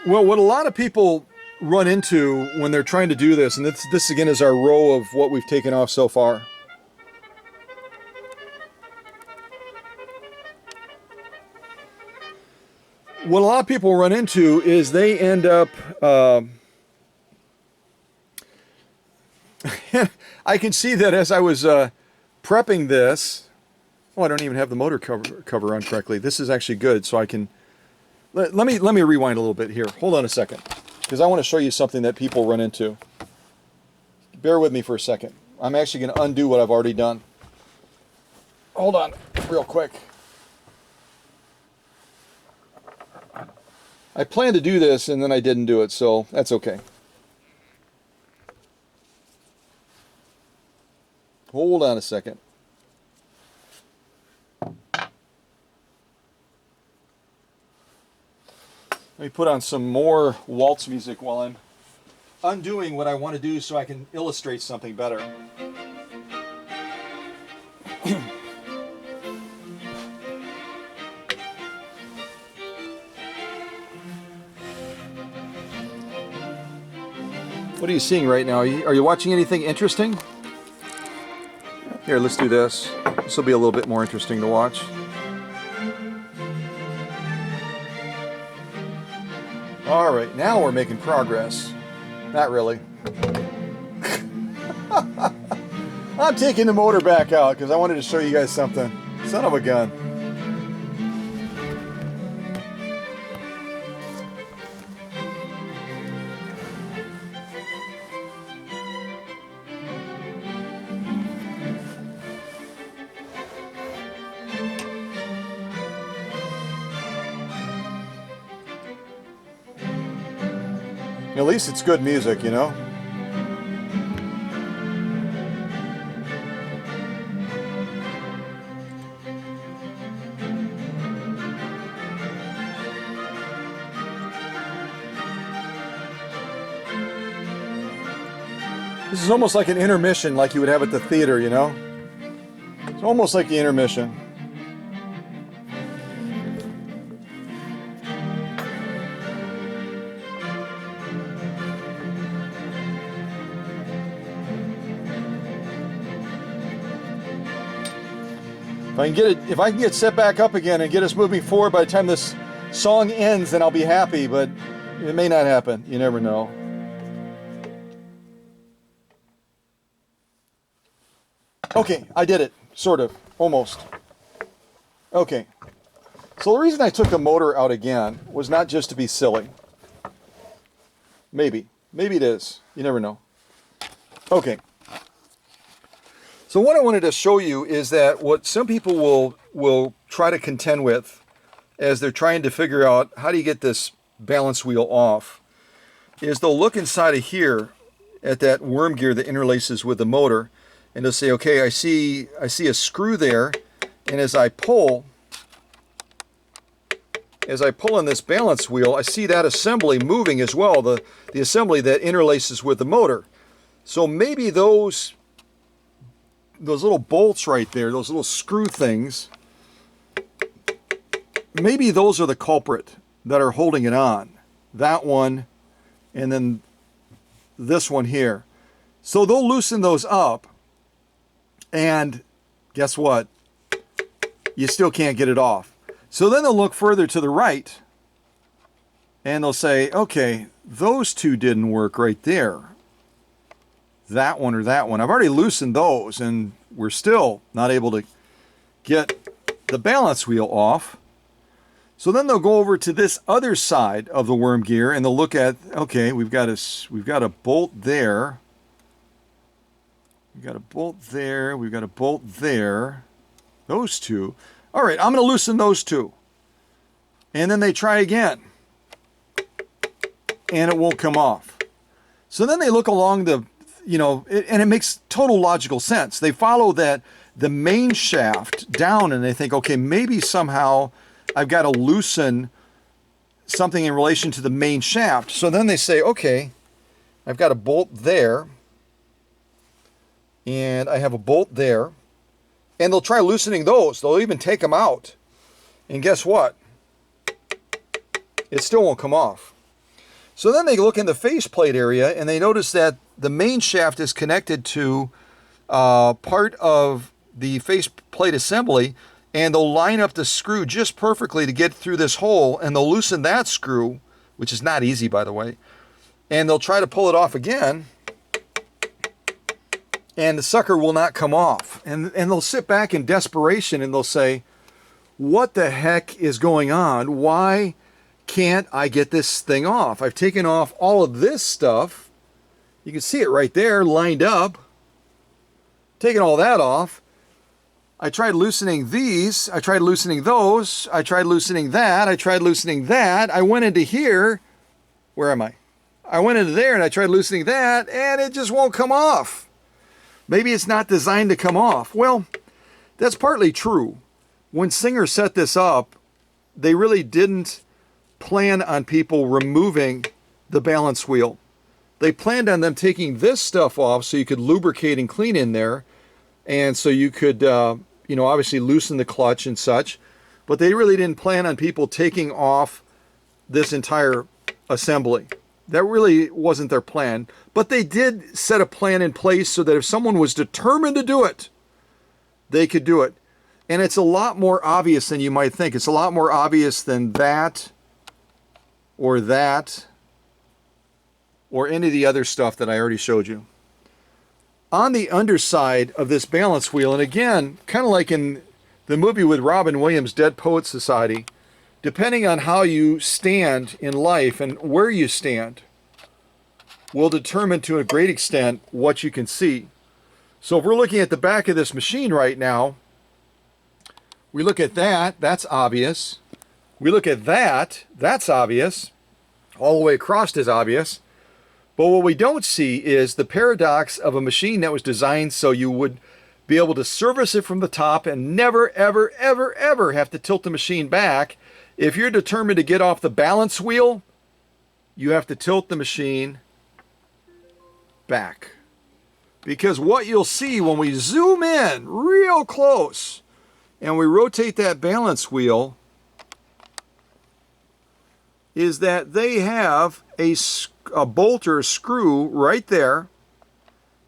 Well, what a lot of people run into when they're trying to do this, and this again is our row of what we've taken off so far. What a lot of people run into is they end up, I can see that as I was prepping this. Oh, I don't even have the motor cover on correctly. This is actually good, so I can. Let me rewind a little bit here. Hold on a second, because I want to show you something that people run into. bear with me for a second. I'm actually going to undo what I've already done. Hold on real quick. I planned to do this and then I didn't do it, so that's okay. Hold on a second. Let me put on some more waltz music while I'm undoing what I want to do so I can illustrate something better. What are you seeing right now? Are you watching anything interesting? Here, let's do this. This will be a little bit more interesting to watch. All right, now we're making progress. Not really. I'm taking the motor back out because I wanted to show you guys something. Son of a gun. At least it's good music, you know? This is almost like an intermission like you would have at the theater, you know? It's almost like the intermission. If I can get set back up again and get us moving forward by the time this song ends, then I'll be happy, but it may not happen. You never know. Okay, I did it. Sort of. Almost. Okay. So the reason I took the motor out again was not just to be silly. Maybe. Maybe it is. You never know. Okay. So what I wanted to show you is that what some people will try to contend with as they're trying to figure out how do you get this balance wheel off is they'll look inside of here at that worm gear that interlaces with the motor and they'll say, okay, I see a screw there, and as I pull on this balance wheel, I see that assembly moving as well, the assembly that interlaces with the motor. So maybe those little bolts right there, those little screw things, maybe those are the culprit that are holding it on. That one, and then this one here. So they'll loosen those up, and guess what? You still can't get it off. So then they'll look further to the right, and they'll say, okay, those two didn't work right there. That one or that one. I've already loosened those and we're still not able to get the balance wheel off. So then they'll go over to this other side of the worm gear and they'll look at, okay, we've got a bolt there. We've got a bolt there. We've got a bolt there. Those two. All right, I'm going to loosen those two. And then they try again. And it won't come off. So then they look along the and it makes total logical sense. They follow the main shaft down and they think, okay, maybe somehow I've got to loosen something in relation to the main shaft. So then they say, okay, I've got a bolt there and I have a bolt there, and they'll try loosening those. They'll even take them out. And guess what? It still won't come off. So then they look in the faceplate area and they notice that the main shaft is connected to part of the faceplate assembly, and they'll line up the screw just perfectly to get through this hole, and they'll loosen that screw, which is not easy, by the way, and they'll try to pull it off again, and the sucker will not come off. And they'll sit back in desperation and they'll say, what the heck is going on? Why can't I get this thing off? I've taken off all of this stuff You can see it right there lined up. Taking all that off. I tried loosening these. I tried loosening those. I tried loosening that. I tried loosening that. I went into here. Where am I? I went into there and I tried loosening that, and it just won't come off. Maybe it's not designed to come off. Well, that's partly true. When Singer set this up, they really didn't plan on people removing the balance wheel. They planned on them taking this stuff off so you could lubricate and clean in there, and so you could, obviously loosen the clutch and such. But they really didn't plan on people taking off this entire assembly. That really wasn't their plan. But they did set a plan in place so that if someone was determined to do it, they could do it. And it's a lot more obvious than you might think. It's a lot more obvious than that, or any of the other stuff that I already showed you. On the underside of this balance wheel, and again, kind of like in the movie with Robin Williams, Dead Poets Society, depending on how you stand in life and where you stand, will determine to a great extent what you can see. So if we're looking at the back of this machine right now, we look at that, that's obvious. We look at that, that's obvious. All the way across is obvious. But what we don't see is the paradox of a machine that was designed so you would be able to service it from the top and never, ever, ever, ever have to tilt the machine back. If you're determined to get off the balance wheel, you have to tilt the machine back. Because what you'll see when we zoom in real close and we rotate that balance wheel is that they have a bolt or a screw right there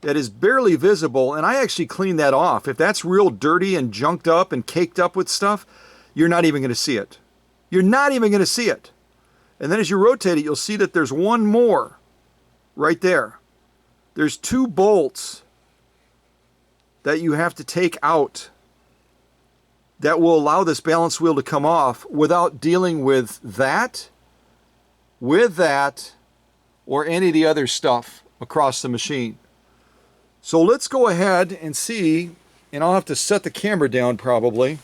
that is barely visible, and I actually cleaned that off. If that's real dirty and junked up and caked up with stuff, you're not even going to see it. You're not even going to see it. And then as you rotate it, you'll see that there's one more right there. There's two bolts that you have to take out that will allow this balance wheel to come off without dealing with that, or any of the other stuff across the machine. So let's go ahead and see, and I'll have to set the camera down probably,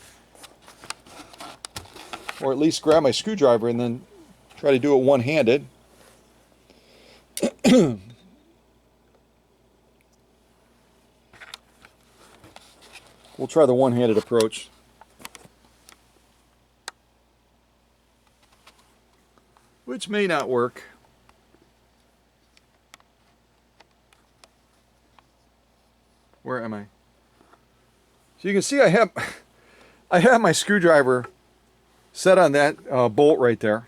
or at least grab my screwdriver and then try to do it one-handed. We'll try the one-handed approach. Which may not work. Where am I? So you can see I have my screwdriver set on that bolt right there.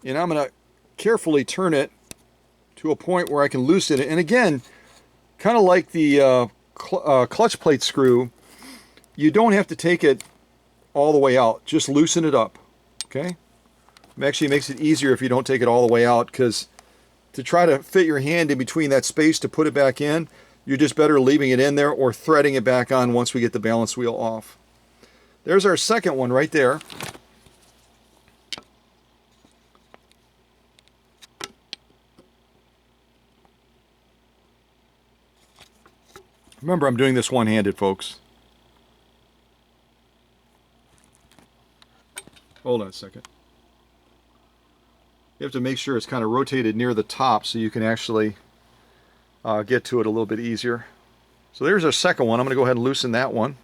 And I'm going to carefully turn it to a point where I can loosen it. And again, kind of like the clutch plate screw, you don't have to take it all the way out. Just loosen it up. Okay? It actually makes it easier if you don't take it all the way out, because to try to fit your hand in between that space to put it back in, you're just better leaving it in there or threading it back on once we get the balance wheel off. There's our second one right there. Remember, I'm doing this one-handed, folks. Hold on a second. You have to make sure it's kind of rotated near the top so you can actually get to it a little bit easier. So there's our second one. I'm going to go ahead and loosen that one.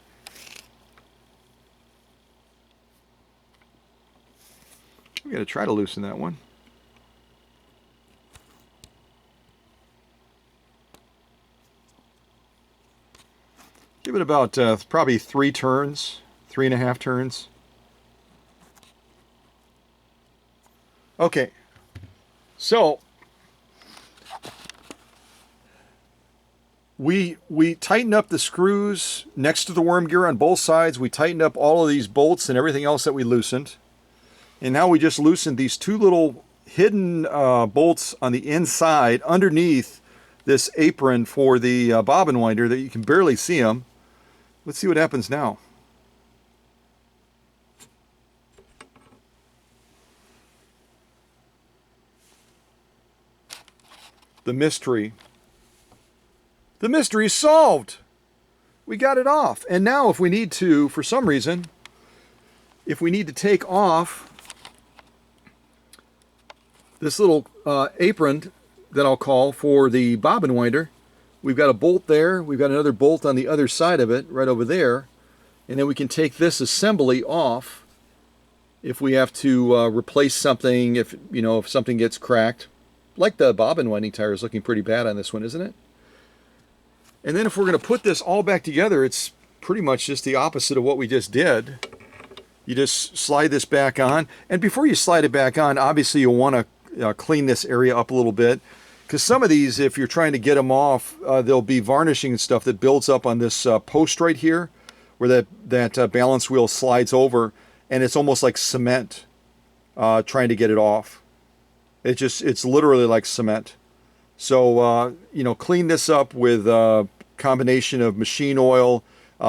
We're going to try to loosen that one. Give it about probably 3 turns, 3.5 turns. Okay, so we tightened up the screws next to the worm gear on both sides. We tightened up all of these bolts and everything else that we loosened. And now we just loosened these 2 little hidden bolts on the inside underneath this apron for the bobbin winder that you can barely see them. Let's see what happens now. the mystery. The mystery is solved. We got it off. And now if we need to, for some reason, if we need to take off this little apron that I'll call for the bobbin winder, we've got a bolt there. We've got another bolt on the other side of it, right over there. And then we can take this assembly off if we have to replace something, if something gets cracked. Like the bobbin winding tire is looking pretty bad on this one, isn't it? And then if we're going to put this all back together, it's pretty much just the opposite of what we just did. You just slide this back on. And before you slide it back on, obviously you'll want to clean this area up a little bit. Because some of these, if you're trying to get them off, there'll be varnishing and stuff that builds up on this post right here, where that balance wheel slides over, and it's almost like cement trying to get it off. It's literally like cement. So, clean this up with a combination of machine oil,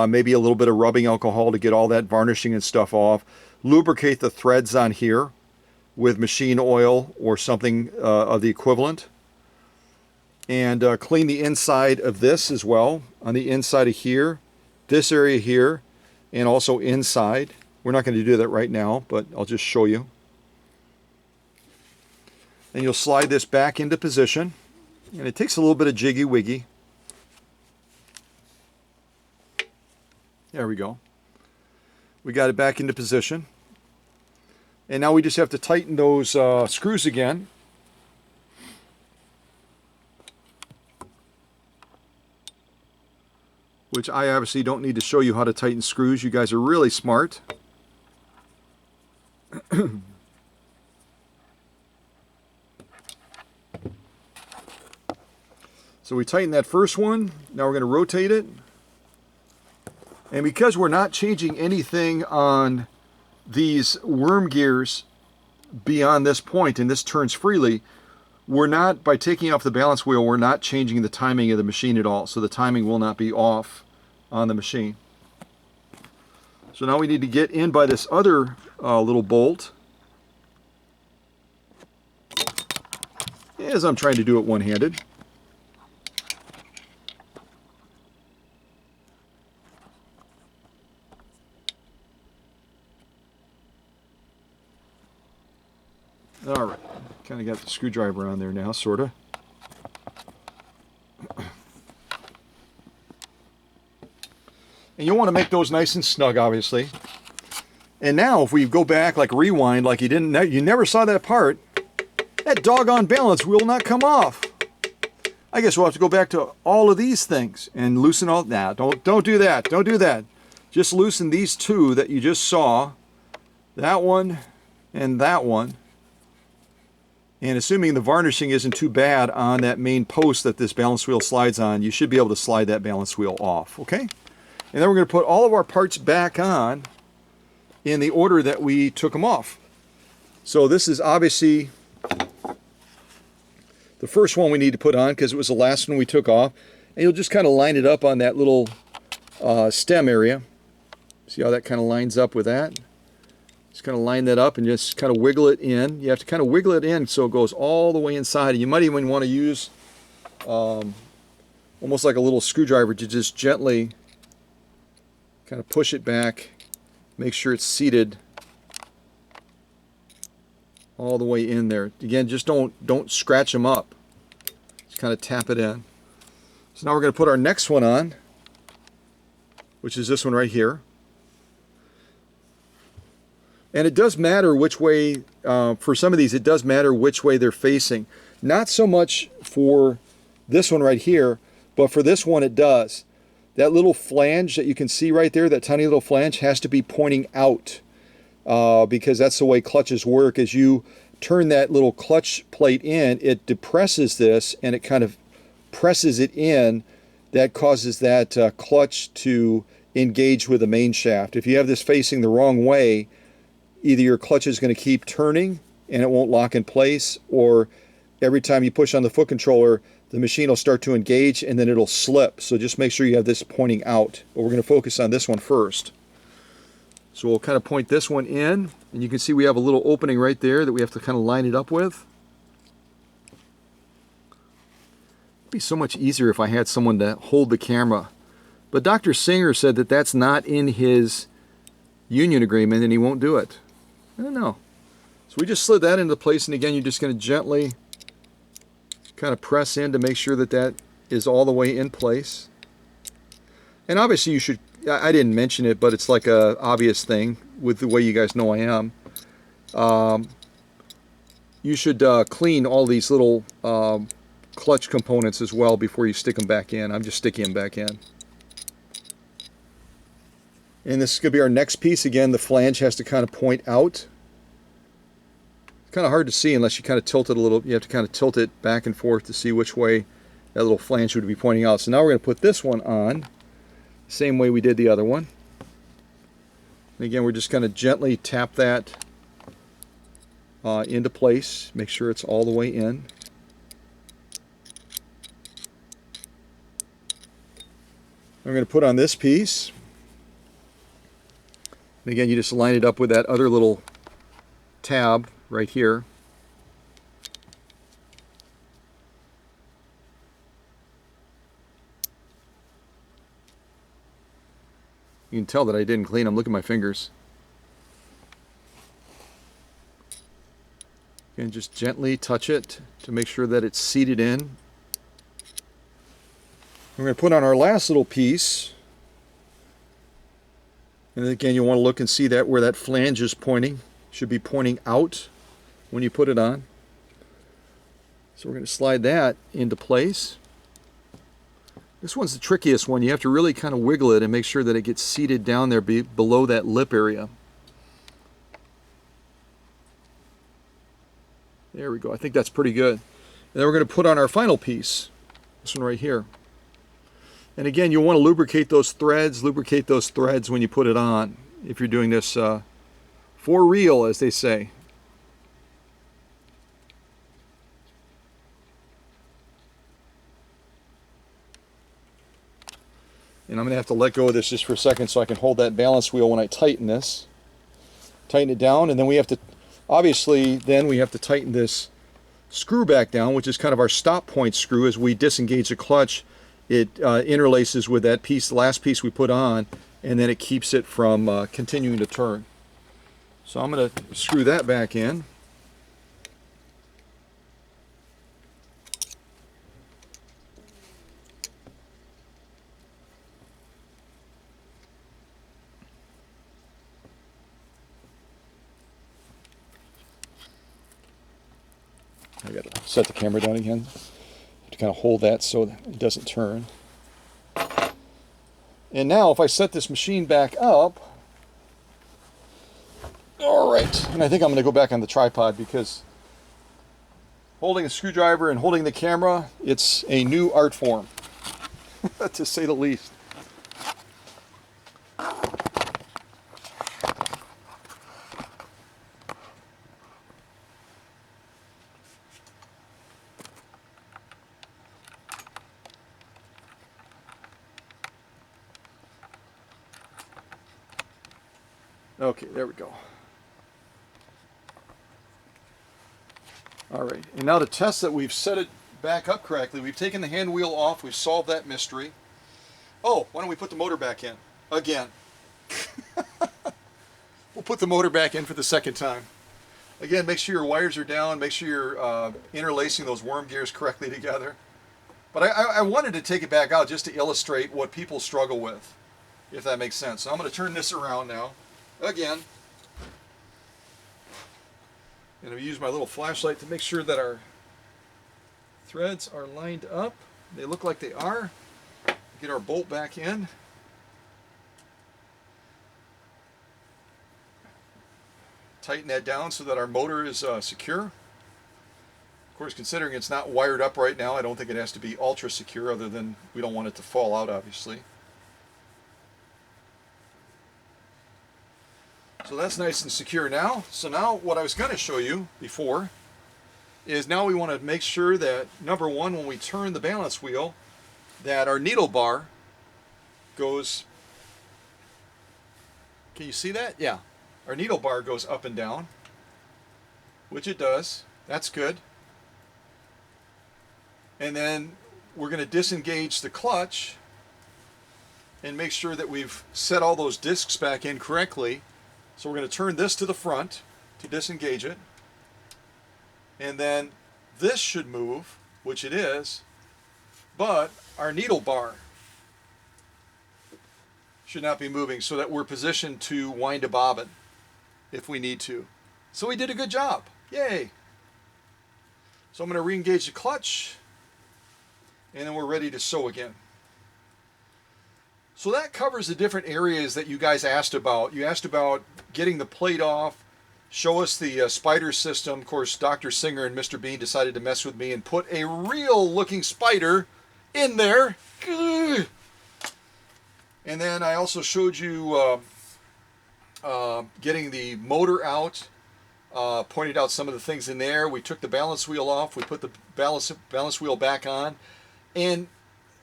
maybe a little bit of rubbing alcohol to get all that varnishing and stuff off. Lubricate the threads on here with machine oil or something of the equivalent. And clean the inside of this as well, on the inside of here, this area here, and also inside. We're not going to do that right now, but I'll just show you. And you'll slide this back into position. And it takes a little bit of jiggy-wiggy. There we go. We got it back into position. And now we just have to tighten those screws again. Which I obviously don't need to show you how to tighten screws. You guys are really smart. So we tighten that first one. Now we're going to rotate it. And because we're not changing anything on these worm gears beyond this point, and this turns freely, we're not, by taking off the balance wheel, we're not changing the timing of the machine at all. So the timing will not be off on the machine. So now we need to get in by this other little bolt. As I'm trying to do it one-handed. All right, kind of got the screwdriver on there now, sort of. And you'll want to make those nice and snug, obviously. And now, if we go back, like rewind, like you never saw that part, that doggone balance will not come off. I guess we'll have to go back to all of these things and loosen all. Nah, don't do that. Don't do that. Just loosen these two that you just saw, that one and that one. And assuming the varnishing isn't too bad on that main post that this balance wheel slides on, you should be able to slide that balance wheel off, okay? And then we're going to put all of our parts back on in the order that we took them off. So this is obviously the first one we need to put on because it was the last one we took off. And you'll just kind of line it up on that little stem area. See how that kind of lines up with that? Just kind of line that up and just kind of wiggle it in. You have to kind of wiggle it in so it goes all the way inside. And you might even want to use almost like a little screwdriver to just gently kind of push it back, make sure it's seated all the way in there. Again, just don't scratch them up. Just kind of tap it in. So now we're going to put our next one on, which is this one right here. And it does matter which way, for some of these, it does matter which way they're facing. Not so much for this one right here, but for this one it does. That little flange that you can see right there, that tiny little flange, has to be pointing out because that's the way clutches work. As you turn that little clutch plate in, it depresses this and it kind of presses it in. That causes that clutch to engage with the main shaft. If you have this facing the wrong way, either your clutch is going to keep turning and it won't lock in place, or every time you push on the foot controller, the machine will start to engage and then it'll slip. So just make sure you have this pointing out. But we're going to focus on this one first. So we'll kind of point this one in, and you can see we have a little opening right there that we have to kind of line it up with. be so much easier if I had someone to hold the camera. But Dr. Singer said that that's not in his union agreement and he won't do it. I don't know. So we just slid that into place, and again, you're just going to gently kind of press in to make sure that that is all the way in place. And obviously you should, I didn't mention it, but it's like a obvious thing with the way you guys know I am. You should clean all these little clutch components as well before you stick them back in. I'm just sticking them back in. And this is going to be our next piece. Again, the flange has to kind of point out. It's kind of hard to see unless you kind of tilt it a little. You have to kind of tilt it back and forth to see which way that little flange would be pointing out. So now we're going to put this one on, same way we did the other one. And again, we're just going to gently tap that into place. Make sure it's all the way in. I'm going to put on this piece. And again, you just line it up with that other little tab right here. You can tell that I didn't clean them. Look at my fingers. And just gently touch it to make sure that it's seated in. We're going to put on our last little piece. And again, you want to look and see that where that flange is pointing. Should be pointing out when you put it on. So we're going to slide that into place. This one's the trickiest one. You have to really kind of wiggle it and make sure that it gets seated down there below that lip area. There we go. I think that's pretty good. And then we're going to put on our final piece. This one right here. And again, you'll want to lubricate those threads when you put it on, if you're doing this for real, as they say. And I'm going to have to let go of this just for a second so I can hold that balance wheel when I tighten this. Tighten it down, and then we have to, obviously, then we have to tighten this screw back down, which is kind of our stop point screw. As we disengage the clutch, it interlaces with that piece, the last piece we put on, and then it keeps it from continuing to turn. So I'm going to screw that back in. I got to set the camera down again to kind of hold that so that it doesn't turn. And now if I set this machine back up, all right, and I think I'm going to go back on the tripod because holding a screwdriver and holding the camera, it's a new art form, to say the least. Okay, there we go. All right, and now to test that we've set it back up correctly, we've taken the hand wheel off, we've solved that mystery. Oh, why don't we put the motor back in? Again. We'll put the motor back in for the second time. Again, make sure your wires are down, make sure you're interlacing those worm gears correctly together. But I wanted to take it back out just to illustrate what people struggle with, if that makes sense. So I'm going to turn this around now. Again, and I'll use my little flashlight to make sure that our threads are lined up. They look like they are. Get our bolt back in. Tighten that down so that our motor is secure. Of course, considering it's not wired up right now, I don't think it has to be ultra secure, other than we don't want it to fall out, obviously. So that's nice and secure now. So now what I was going to show you before is now we want to make sure that, number one, when we turn the balance wheel, that our needle bar goes, can you see that? Yeah. Our needle bar goes up and down, which it does. That's good. And then we're going to disengage the clutch and make sure that we've set all those discs back in correctly. So we're going to turn this to the front to disengage it. And then this should move, which it is, but our needle bar should not be moving, so that we're positioned to wind a bobbin if we need to. So we did a good job. Yay! So I'm going to re-engage the clutch, and then we're ready to sew again. So that covers the different areas that you guys asked about. You asked about getting the plate off, show us the spider system. Of course, Dr. Singer and Mr. Bean decided to mess with me and put a real looking spider in there. And then I also showed you getting the motor out, pointed out some of the things in there. We took the balance wheel off, we put the balance wheel back on. And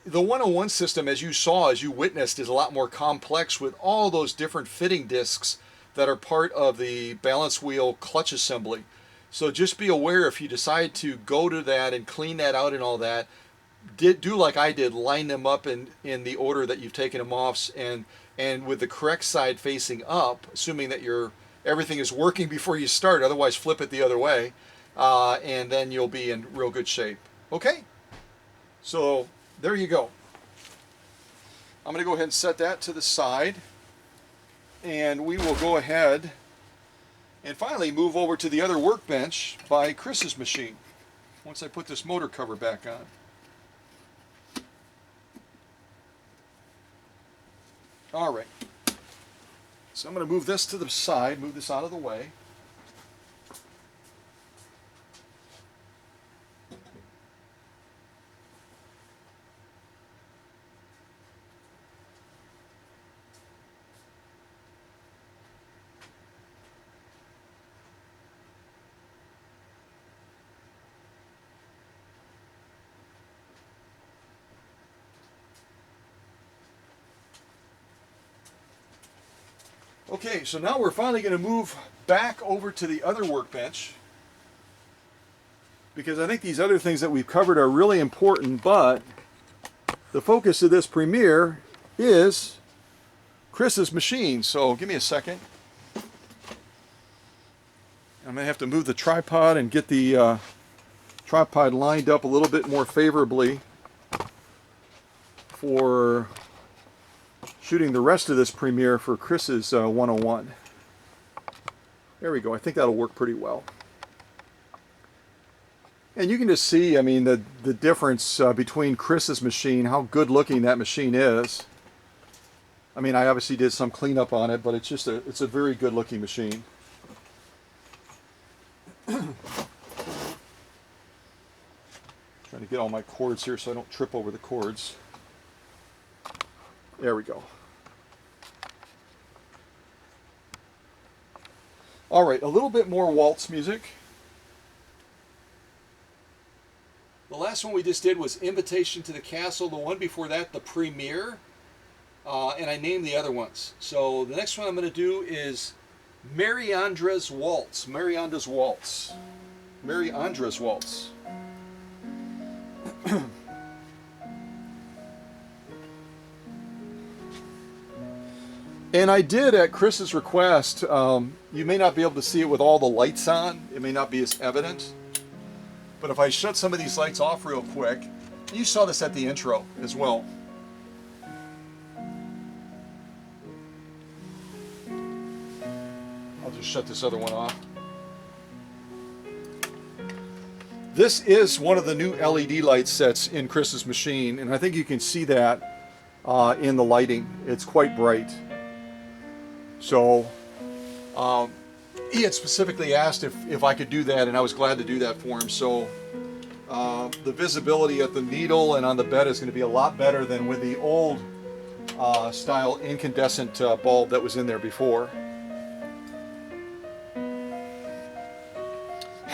the 101 system, as you saw, as you witnessed, is a lot more complex with all those different fitting discs that are part of the balance wheel clutch assembly. So just be aware, if you decide to go to that and clean that out and all that, do like I did, line them up in the order that you've taken them off, and with the correct side facing up, assuming that everything is working before you start. Otherwise, flip it the other way, and then you'll be in real good shape. Okay, so there you go. I'm going to go ahead and set that to the side, and we will go ahead and finally move over to the other workbench by Chris's machine once I put this motor cover back on. All right, so I'm going to move this to the side, move this out of the way. Okay, so now we're finally going to move back over to the other workbench, because I think these other things that we've covered are really important, but the focus of this premiere is Chris's machine. So give me a second. I'm going to have to move the tripod and get the tripod lined up a little bit more favorably for shooting the rest of this premiere for Chris's 101. There we go. I think that'll work pretty well. And you can just see, I mean, the difference between Chris's machine, how good looking that machine is. I mean, I obviously did some cleanup on it, but it's a very good looking machine. Trying to get all my cords here so I don't trip over the cords. There we go. All right, a little bit more waltz music. The last one we just did was Invitation to the Castle. The one before that, the Premiere. And I named the other ones. So the next one I'm going to do is Mariandra's Waltz. Mariandra's Waltz. Mariandra's Waltz. And I did, at Chris's request, you may not be able to see it with all the lights on. It may not be as evident. But if I shut some of these lights off real quick, you saw this at the intro as well. I'll just shut this other one off. This is one of the new LED light sets in Chris's machine, and I think you can see that in the lighting. It's quite bright. So he had specifically asked if I could do that, and I was glad to do that for him. So the visibility at the needle and on the bed is going to be a lot better than with the old style incandescent bulb that was in there before.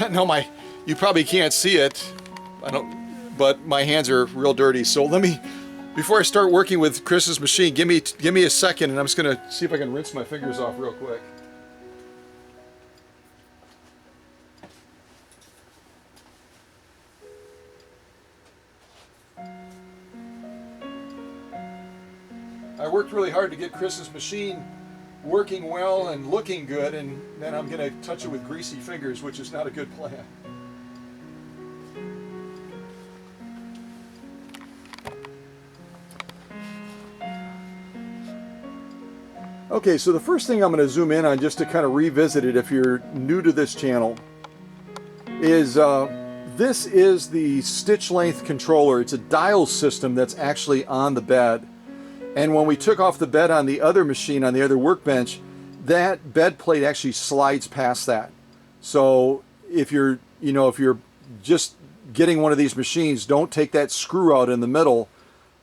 No, you probably can't see it. But my hands are real dirty. So let me, before I start working with Chris's machine, give me a second, and I'm just going to see if I can rinse my fingers off real quick. I worked really hard to get Chris's machine working well and looking good, and then I'm going to touch it with greasy fingers, which is not a good plan. Okay, so the first thing I'm going to zoom in on, just to kind of revisit it if you're new to this channel, is this is the stitch length controller. It's a dial system that's actually on the bed. And when we took off the bed on the other machine, on the other workbench, that bed plate actually slides past that. So if you're just getting one of these machines, don't take that screw out in the middle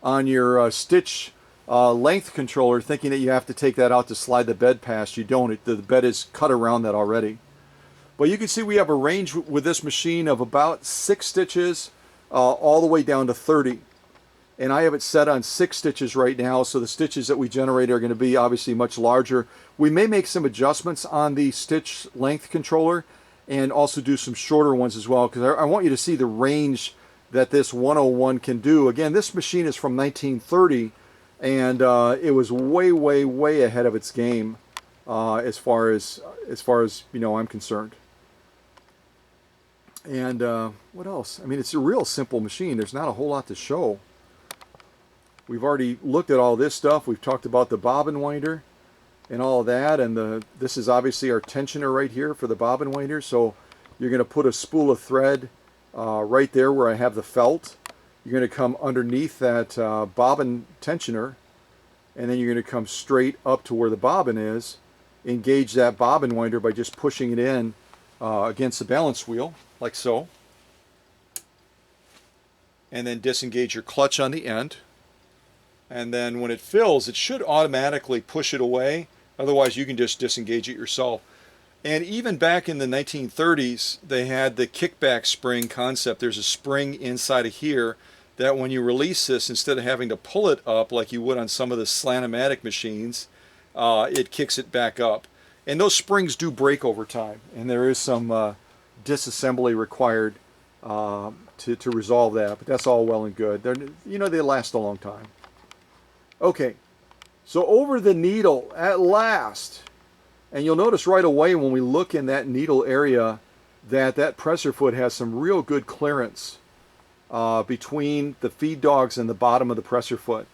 on your stitch length controller thinking that you have to take that out to slide the bed past. You don't. The bed is cut around that already. But you can see we have a range with this machine of about 6 stitches all the way down to 30. And I have it set on 6 stitches right now, so the stitches that we generate are going to be obviously much larger. We may make some adjustments on the stitch length controller and also do some shorter ones as well, because I want you to see the range that this 101 can do. Again, this machine is from 1930, and it was way, way, way ahead of its game as far as I'm concerned. And what else? I mean, it's a real simple machine. There's not a whole lot to show. We've already looked at all this stuff. We've talked about the bobbin winder and all of that, and this is obviously our tensioner right here for the bobbin winder. So you're going to put a spool of thread right there where I have the felt. You're going to come underneath that bobbin tensioner, and then you're going to come straight up to where the bobbin is. Engage that bobbin winder by just pushing it in against the balance wheel, like so. And then disengage your clutch on the end. And then when it fills, it should automatically push it away. Otherwise, you can just disengage it yourself. And even back in the 1930s, they had the kickback spring concept. There's a spring inside of here that when you release this, instead of having to pull it up like you would on some of the Slant-O-Matic machines, it kicks it back up. And those springs do break over time. And there is some disassembly required to resolve that. But that's all well and good. They last a long time. Okay, so over the needle at last, and you'll notice right away when we look in that needle area that presser foot has some real good clearance between the feed dogs and the bottom of the presser foot.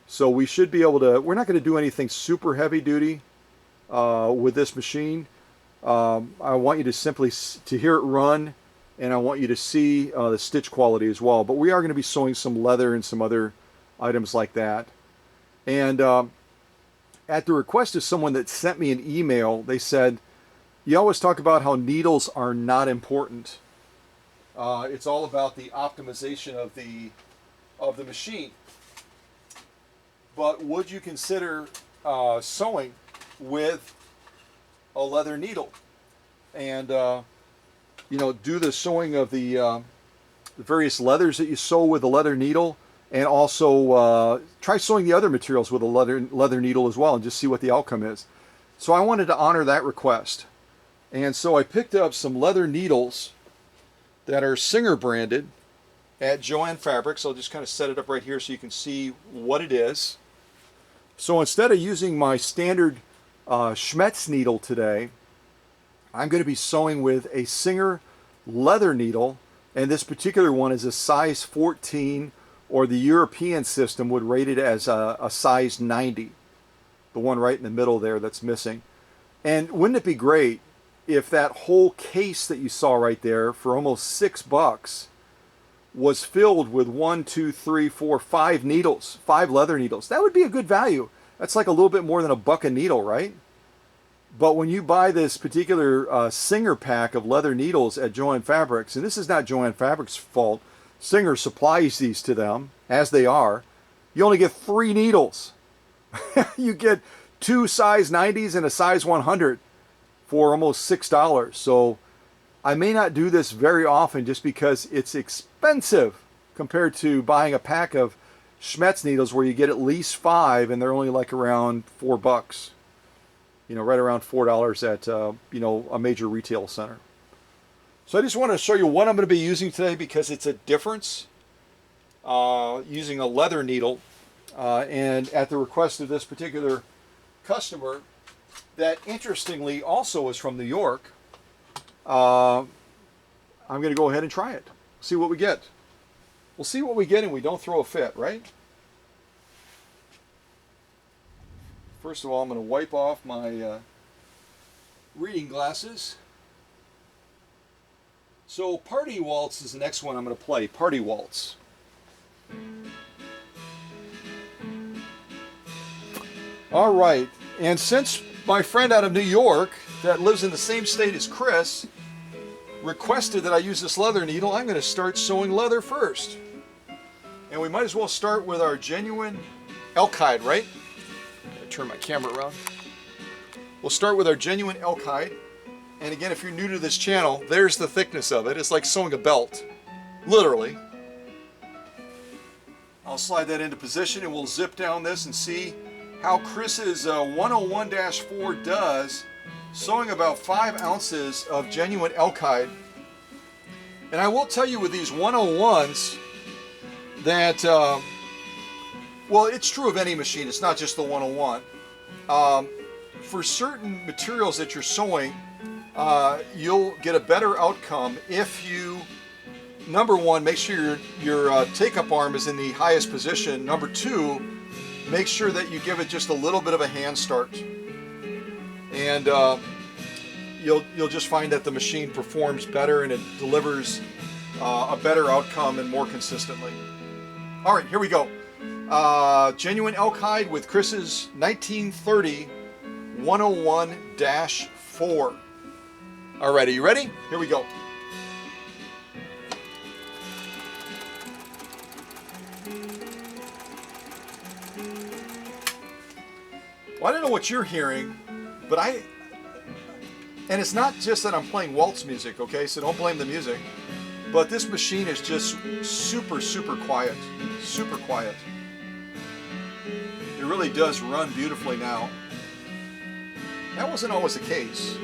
So we should be able to, we're not going to do anything super heavy duty with this machine. I want you to simply to hear it run, and I want you to see the stitch quality as well. But we are going to be sewing some leather and some other items like that. And at the request of someone that sent me an email, they said, you always talk about how needles are not important. It's all about the optimization of the machine. But would you consider sewing with a leather needle? And do the sewing of the various leathers that you sew with a leather needle, and also try sewing the other materials with a leather needle as well, and just see what the outcome is. So I wanted to honor that request. And so I picked up some leather needles that are Singer branded at Joann Fabrics. I'll just kind of set it up right here so you can see what it is. So instead of using my standard Schmetz needle today, I'm going to be sewing with a Singer leather needle, and this particular one is a size 14, or the European system would rate it as a size 90. The one right in the middle there that's missing. And wouldn't it be great if that whole case that you saw right there for almost $6 was filled with 1, 2, 3, 4, 5 needles, 5 leather needles? That would be a good value. That's like a little bit more than $1 a needle, right? But when you buy this particular Singer pack of leather needles at Joann Fabrics, and this is not Joann Fabrics' fault, Singer supplies these to them as they are, you only get 3 needles. You get 2 size 90s and a size 100 for almost $6. So I may not do this very often just because it's expensive compared to buying a pack of Schmetz needles where you get at least 5 and they're only like around $4. Right around $4 at a major retail center. So I just want to show you what I'm going to be using today, because it's a difference using a leather needle and at the request of this particular customer, that interestingly also is from New York, I'm going to go ahead and try it. See what we get. We'll see what we get and we don't throw a fit, right? First of all, I'm going to wipe off my reading glasses. So Party Waltz is the next one I'm going to play. Party Waltz. All right, and since my friend out of New York that lives in the same state as Chris requested that I use this leather needle, I'm going to start sewing leather first. And we might as well start with our genuine elk hide, right? I'm going to turn my camera around. We'll start with our genuine elk hide. And again, if you're new to this channel, there's the thickness of it. It's like sewing a belt, literally. I'll slide that into position and we'll zip down this and see how Chris's 101-4 does, sewing about 5 ounces of genuine elk hide. And I will tell you with these 101s that, well, it's true of any machine, it's not just the 101. For certain materials that you're sewing, you'll get a better outcome if you, number one, make sure your take-up arm is in the highest position. Number two, make sure that you give it just a little bit of a hand start. And you'll just find that the machine performs better and it delivers a better outcome and more consistently. All right, here we go. Genuine elk hide with Chris's 1930 101-4. All right, are you ready? Here we go. Well, I don't know what you're hearing, but and it's not just that I'm playing waltz music, okay, so don't blame the music, but this machine is just super, super quiet, super quiet. It really does run beautifully now. That wasn't always the case.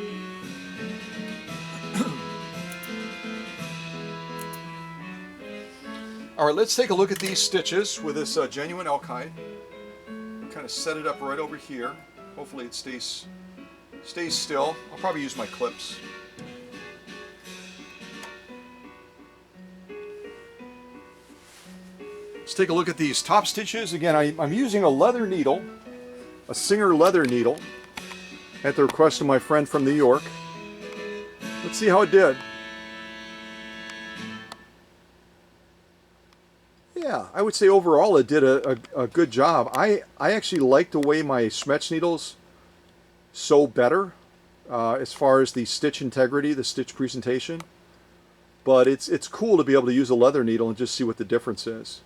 All right, let's take a look at these stitches with this genuine elk hide. Kind of set it up right over here. Hopefully it stays still. I'll probably use my clips. Let's take a look at these top stitches. Again, I'm using a leather needle, a Singer leather needle, at the request of my friend from New York. Let's see how it did. Yeah, I would say overall it did a good job. I actually like the way my Schmetz needles sew better as far as the stitch integrity, the stitch presentation. But it's cool to be able to use a leather needle and just see what the difference is.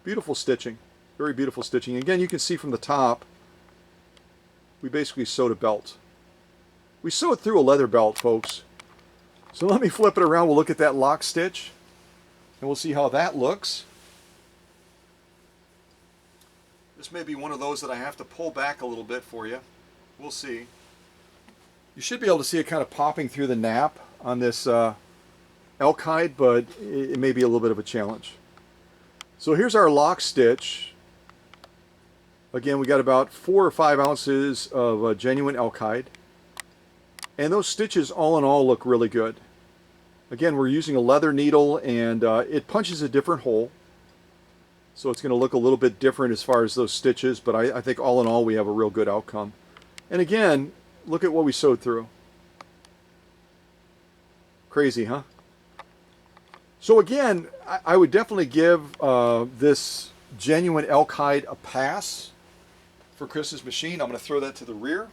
Beautiful stitching, very beautiful stitching. Again, you can see from the top, we basically sewed a belt. We sewed through a leather belt, folks. So let me flip it around. We'll look at that lock stitch. And we'll see how that looks. This may be one of those that I have to pull back a little bit for you. We'll see. You should be able to see it kind of popping through the nap on this elk hide, but it may be a little bit of a challenge. So here's our lock stitch. Again, we got about 4 or 5 ounces of genuine elk hide. And those stitches all in all look really good. Again, we're using a leather needle and it punches a different hole. So it's going to look a little bit different as far as those stitches, but I think all in all we have a real good outcome. And again, look at what we sewed through. Crazy, huh? So again, I would definitely give this genuine elk hide a pass for Chris's machine. I'm going to throw that to the rear.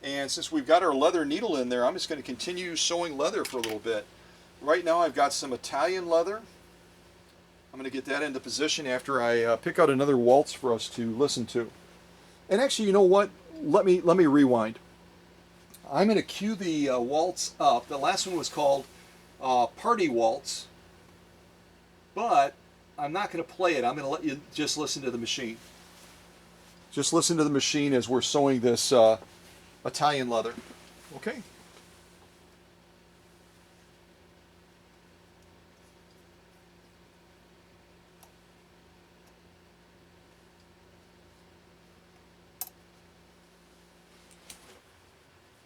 And since we've got our leather needle in there, I'm just going to continue sewing leather for a little bit. Right now I've got some Italian leather. I'm going to get that into position after I pick out another waltz for us to listen to. And actually, you know what? Let me rewind. I'm going to cue the waltz up. The last one was called Party Waltz. But I'm not going to play it. I'm going to let you just listen to the machine. Just listen to the machine as we're sewing this Italian leather. Okay.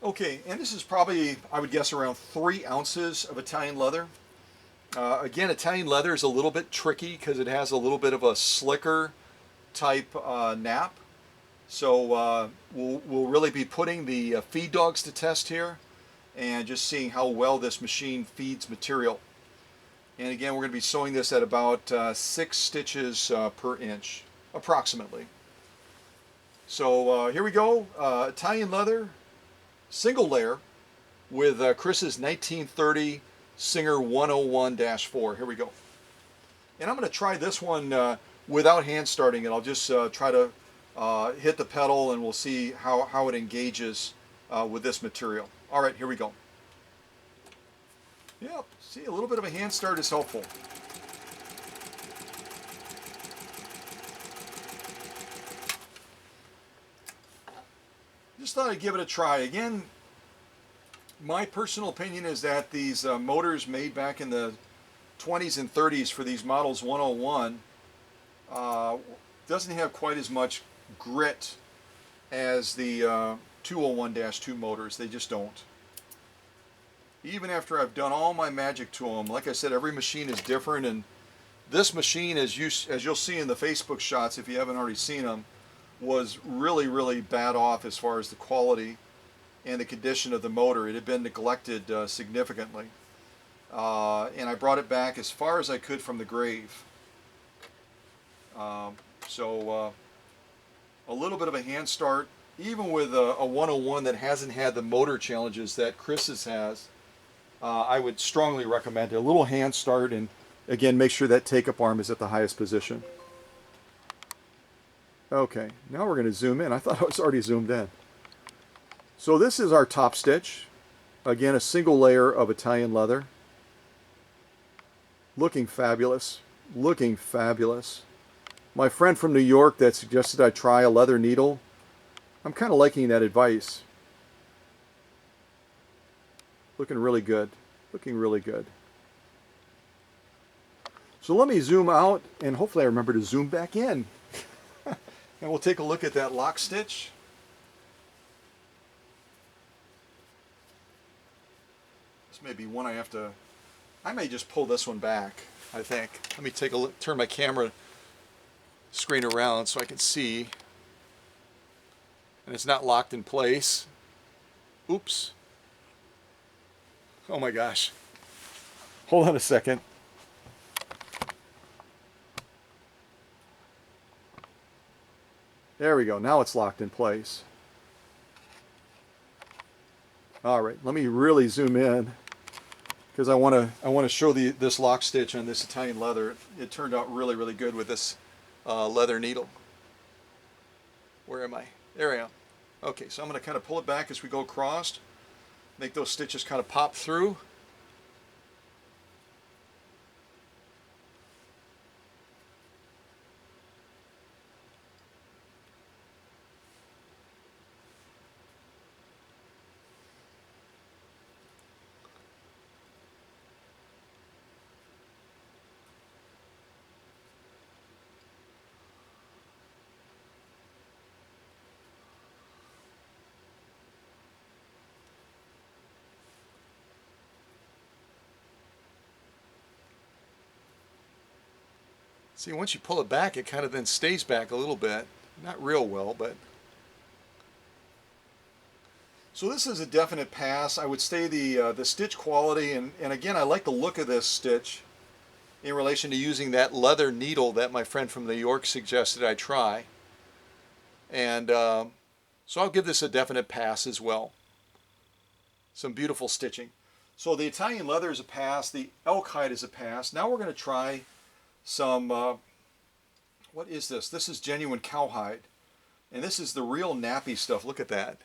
Okay, and this is probably, I would guess, around 3 ounces of Italian leather. Again, Italian leather is a little bit tricky because it has a little bit of a slicker type nap. So we'll really be putting the feed dogs to test here and just seeing how well this machine feeds material. And again, we're going to be sewing this at about 6 stitches per inch, approximately. So here we go, Italian leather, single layer with Chris's 1930 Singer 101-4. Here we go. And I'm going to try this one without hand starting it. I'll just try to hit the pedal and we'll see how it engages with this material. All right, here we go. Yep, see, a little bit of a hand start is helpful. Just thought I'd give it a try. Again, my personal opinion is that these motors made back in the 20s and 30s for these models 101 doesn't have quite as much grit as the 201-2 motors. They just don't. Even after I've done all my magic to them, like I said, every machine is different, and this machine, as you'll see in the Facebook shots, if you haven't already seen them, was really bad off as far as the quality and the condition of the motor. It had been neglected significantly. And I brought it back as far as I could from the grave. So a little bit of a hand start, even with a 101 that hasn't had the motor challenges that Chris's has, I would strongly recommend it. A little hand start, and again, make sure that take-up arm is at the highest position. Okay, now we're going to zoom in. I thought I was already zoomed in. So this is our top stitch. Again, a single layer of Italian leather. Looking fabulous. Looking fabulous. My friend from New York that suggested I try a leather needle, I'm kind of liking that advice. Looking really good. Looking really good. So let me zoom out, and hopefully I remember to zoom back in. And we'll take a look at that lock stitch. This may be one I may just pull this one back, I think. Let me take a look, turn my camera screen around so I can see. And it's not locked in place. Oops. Oh my gosh. Hold on a second. There we go. Now it's locked in place. All right, let me really zoom in because I want to show this lock stitch on this Italian leather. It turned out really good with this leather needle. Where am I? There I am. Okay, so I'm going to kind of pull it back as we go across, make those stitches kind of pop through. See, once you pull it back, it kind of then stays back a little bit. Not real well, but... So this is a definite pass. I would say the stitch quality, and again, I like the look of this stitch in relation to using that leather needle that my friend from New York suggested I try. And so I'll give this a definite pass as well. Some beautiful stitching. So the Italian leather is a pass, the elk hide is a pass. Now we're going to try some, what is this? This is genuine cowhide. And this is the real nappy stuff. Look at that.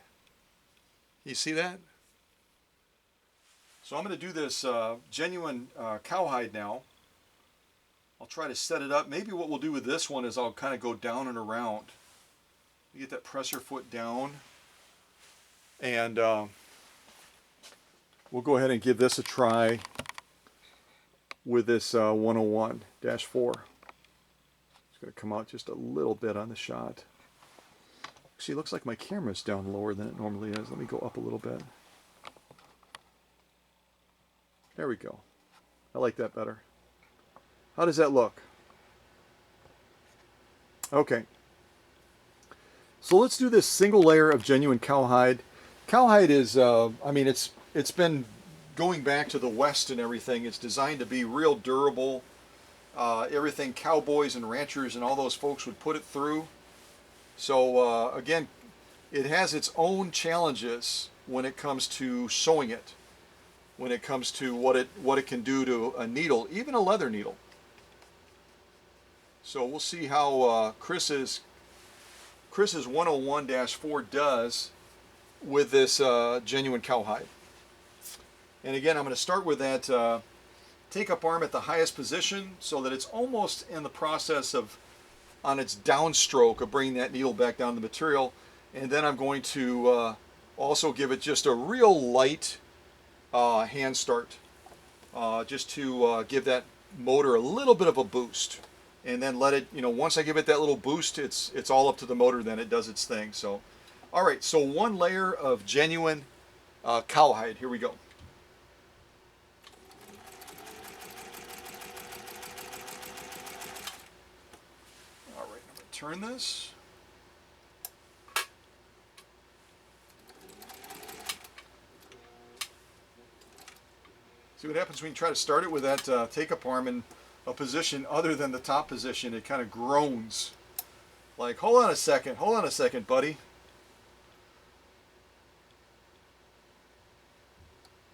You see that? So I'm going to do this genuine cowhide now. I'll try to set it up. Maybe what we'll do with this one is I'll kind of go down and around. You get that presser foot down. And we'll go ahead and give this a try with this 101-4. It's going to come out just a little bit on the shot. Actually, it looks like my camera's down lower than it normally is. Let me go up a little bit. There we go. I like that better. How does that look? Okay. So let's do this single layer of genuine cowhide. Cowhide is, I mean, it's been going back to the West and everything. It's designed to be real durable. Everything cowboys and ranchers and all those folks would put it through. So again, it has its own challenges when it comes to sewing it, when it comes to what it can do to a needle, even a leather needle. So we'll see how Chris's 101-4 does with this genuine cowhide. And again, I'm going to start with that take-up arm at the highest position so that it's almost in the process of, on its downstroke, of bringing that needle back down to the material. And then I'm going to also give it just a real light hand start, just to give that motor a little bit of a boost. And then let it, once I give it that little boost, it's all up to the motor, then it does its thing. So, all right, so one layer of genuine cowhide. Here we go. All right, I'm going to turn this. See what happens when you try to start it with that take-up arm in a position other than the top position. It kind of groans. Like, hold on a second, buddy.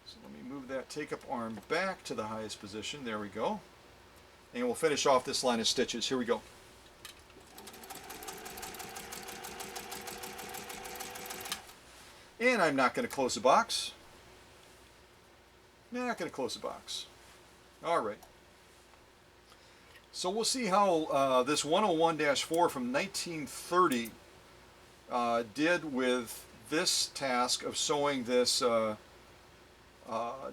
So let me move that take-up arm back to the highest position. There we go. And we'll finish off this line of stitches. Here we go. And I'm not going to close the box. Not going to close the box. All right. So we'll see how this 101-4 from 1930 did with this task of sewing this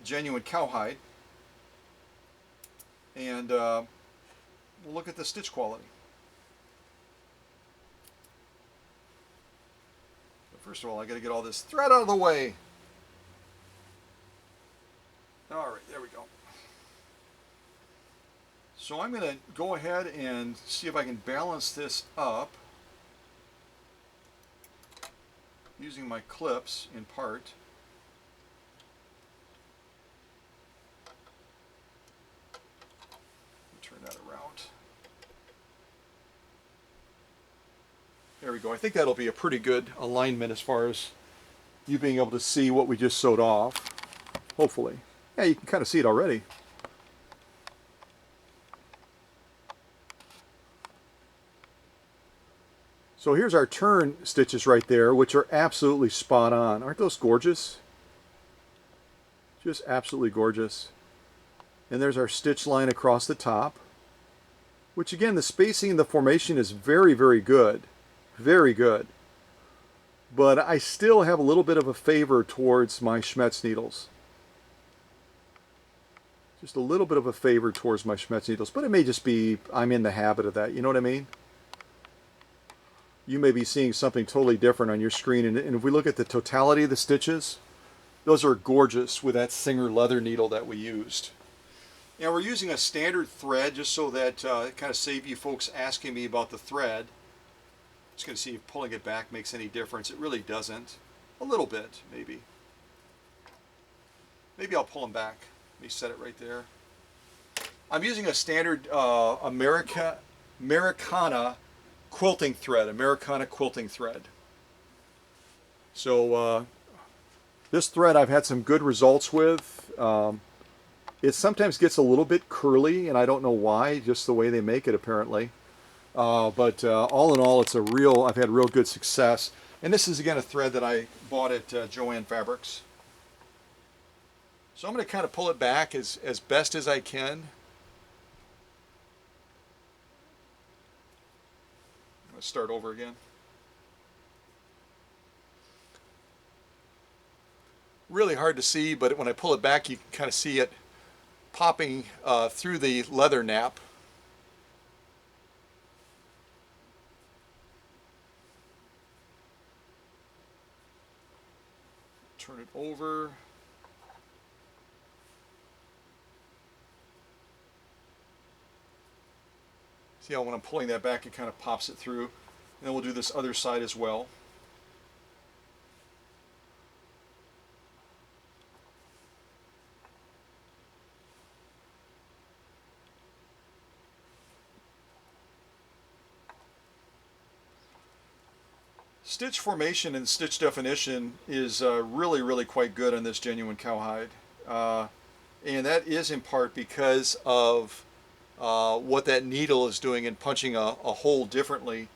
genuine cowhide. And we'll look at the stitch quality. But first of all, I got to get all this thread out of the way. All right, there we go. So I'm going to go ahead and see if I can balance this up using my clips in part. Turn that around. There we go. I think that'll be a pretty good alignment as far as you being able to see what we just sewed off. Hopefully. Yeah, you can kind of see it already. So here's our turn stitches right there, which are absolutely spot on. Aren't those gorgeous? Just absolutely gorgeous. And there's our stitch line across the top, which again, the spacing and the formation is very, very good. Very good. But I still have a little bit of a favor towards my Schmetz needles. Just a little bit of a favor towards my Schmetz needles. But it may just be I'm in the habit of that. You know what I mean? You may be seeing something totally different on your screen. And if we look at the totality of the stitches, those are gorgeous with that Singer leather needle that we used. Now we're using a standard thread just so that it kind of save you folks asking me about the thread. Just going to see if pulling it back makes any difference. It really doesn't. A little bit, maybe. Maybe I'll pull them back. Let me set it right there. I'm using a standard Americana quilting thread, Americana quilting thread. So this thread I've had some good results with. It sometimes gets a little bit curly, and I don't know why, just the way they make it apparently. But all in all, I've had real good success. And this is again a thread that I bought at Joann Fabrics. So I'm going to kind of pull it back as best as I can. Let's start over again. Really hard to see, but when I pull it back, you can kind of see it popping through the leather nap. over. See how when I'm pulling that back, it kind of pops it through. And then we'll do this other side as well. Stitch formation and stitch definition is really quite good on this genuine cowhide. And that is in part because of what that needle is doing and punching a hole differently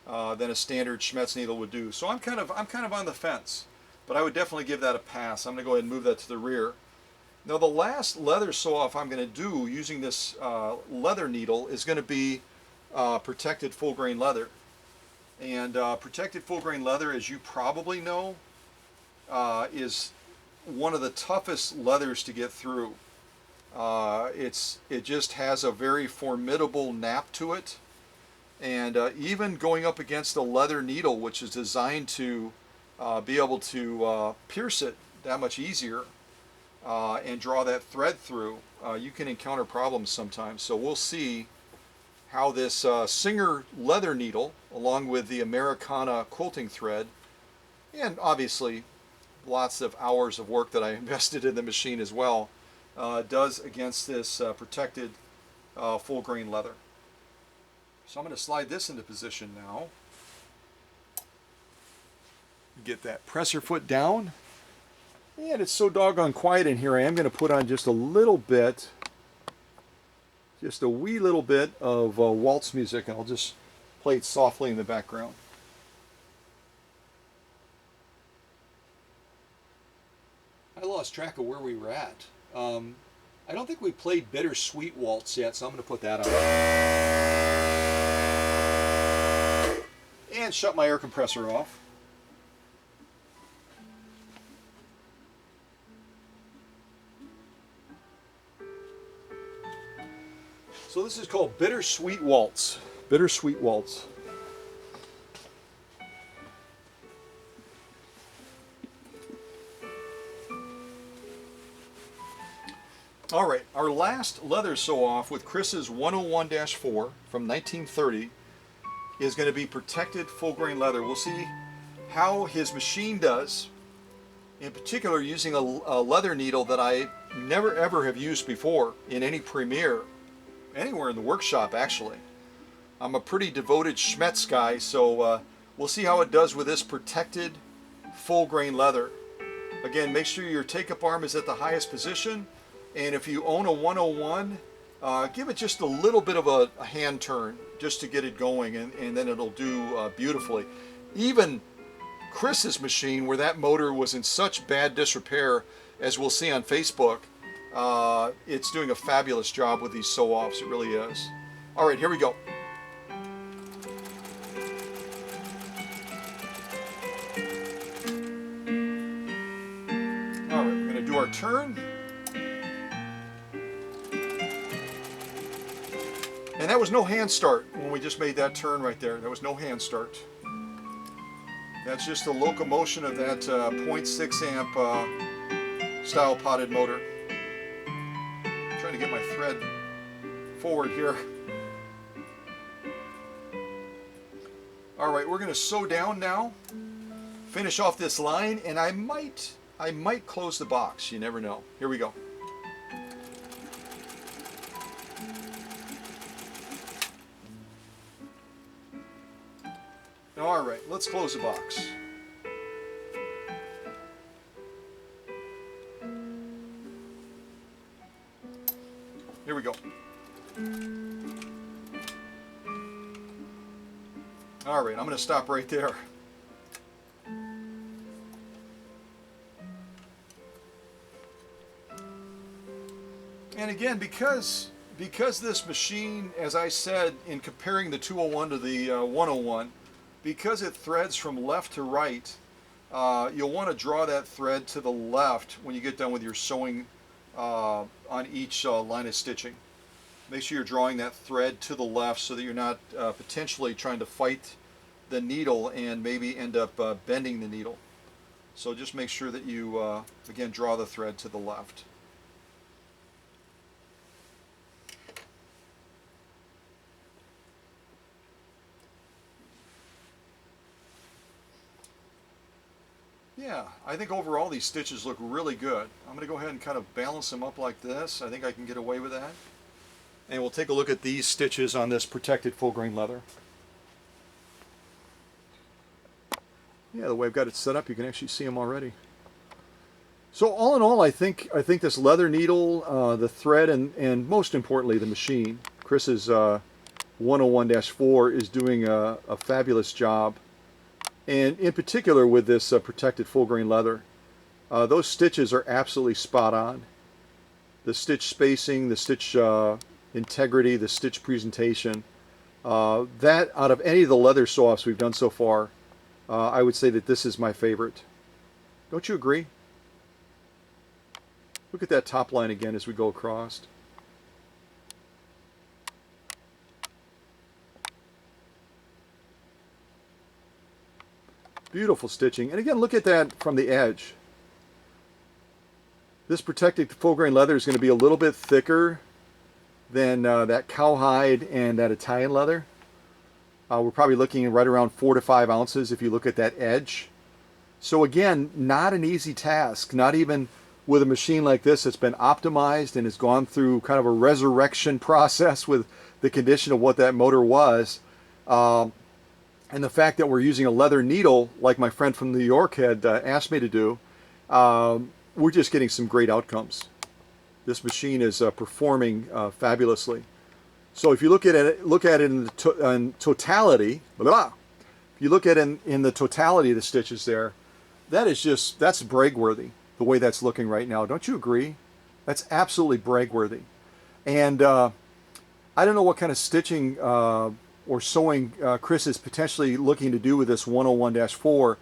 than a standard Schmetz needle would do. So I'm kind of on the fence, but I would definitely give that a pass. I'm going to go ahead and move that to the rear. Now the last leather sew-off I'm going to do using this leather needle is going to be protected full grain leather. And protected full grain leather, as you probably know, is one of the toughest leathers to get through. It just has a very formidable nap to it, and even going up against a leather needle, which is designed to be able to pierce it that much easier and draw that thread through, you can encounter problems sometimes. So we'll see how this Singer leather needle, along with the Americana quilting thread, and obviously lots of hours of work that I invested in the machine as well, does against this protected full grain leather. So I'm going to slide this into position now. Get that presser foot down. And it's so doggone quiet in here, I am going to put on just a little bit, just a wee little bit of waltz music, and I'll just play it softly in the background. I lost track of where we were at. I don't think we played Bittersweet Waltz yet, so I'm going to put that on. And shut my air compressor off. So this is called Bittersweet Waltz. Bittersweet Waltz. All right, our last leather sew-off with Chris's 101-4 from 1930 is going to be protected full grain leather. We'll see how his machine does, in particular using a leather needle that I never ever have used before in any premiere, anywhere in the workshop actually. I'm a pretty devoted Schmetz guy, so we'll see how it does with this protected full grain leather. Again, make sure your take-up arm is at the highest position. And if you own a 101, give it just a little bit of a hand turn just to get it going, and then it'll do beautifully. Even Chris's machine, where that motor was in such bad disrepair, as we'll see on Facebook, it's doing a fabulous job with these sew-offs. It really is. All right, here we go. All right, we're going to do our turn. And that was no hand start when we just made that turn right there. There was no hand start. That's just the locomotion of that 0.6 amp style potted motor. I'm trying to get my thread forward here. All right, we're going to sew down now, finish off this line, and I might close the box. You never know. Here we go. All right, let's close the box. Here we go. All right, I'm going to stop right there. And again, because this machine, as I said, in comparing the 201 to the 101, because it threads from left to right, you'll want to draw that thread to the left when you get done with your sewing on each line of stitching. Make sure you're drawing that thread to the left so that you're not potentially trying to fight the needle and maybe end up bending the needle. So just make sure that you, again, draw the thread to the left. Yeah, I think overall these stitches look really good. I'm going to go ahead and kind of balance them up like this. I think I can get away with that. And we'll take a look at these stitches on this protected full grain leather. Yeah, the way I've got it set up, you can actually see them already. So all in all, I think this leather needle, the thread, and most importantly, the machine, Chris's 101-4 is doing a fabulous job. And in particular with this protected full grain leather, those stitches are absolutely spot on. The stitch spacing, the stitch integrity, the stitch presentation, that out of any of the leather softs we've done so far, I would say that this is my favorite. Don't you agree? Look at that top line again as we go across. Beautiful stitching. And again, look at that from the edge. This protected full grain leather is going to be a little bit thicker than that cowhide and that Italian leather. We're probably looking at right around 4 to 5 ounces if you look at that edge. So again, not an easy task, not even with a machine like this that's been optimized and has gone through kind of a resurrection process with the condition of what that motor was. And the fact that we're using a leather needle, like my friend from New York had asked me to do, we're just getting some great outcomes. This machine is performing fabulously. So if you look at it in totality, blah, if you look at it in the totality of the stitches there, that's brag-worthy, the way that's looking right now. Don't you agree? That's absolutely brag-worthy. And I don't know what kind of stitching or sewing Chris is potentially looking to do with this 101-4,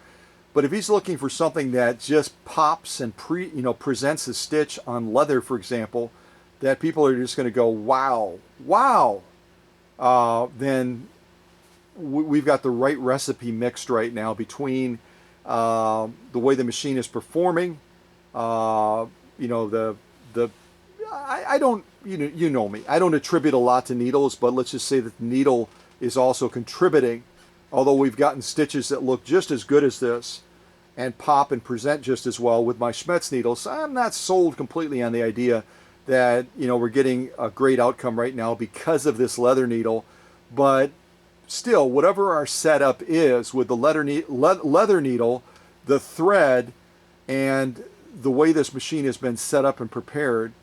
but if he's looking for something that just pops and presents a stitch on leather, for example, that people are just going to go, wow, wow, then we've got the right recipe mixed right now between the way the machine is performing, I don't, you know me, I don't attribute a lot to needles, but let's just say that the needle is also contributing, although we've gotten stitches that look just as good as this and pop and present just as well with my Schmetz needles. I'm not sold completely on the idea that we're getting a great outcome right now because of this leather needle, but still, whatever our setup is with the leather needle, the thread, and the way this machine has been set up and prepared,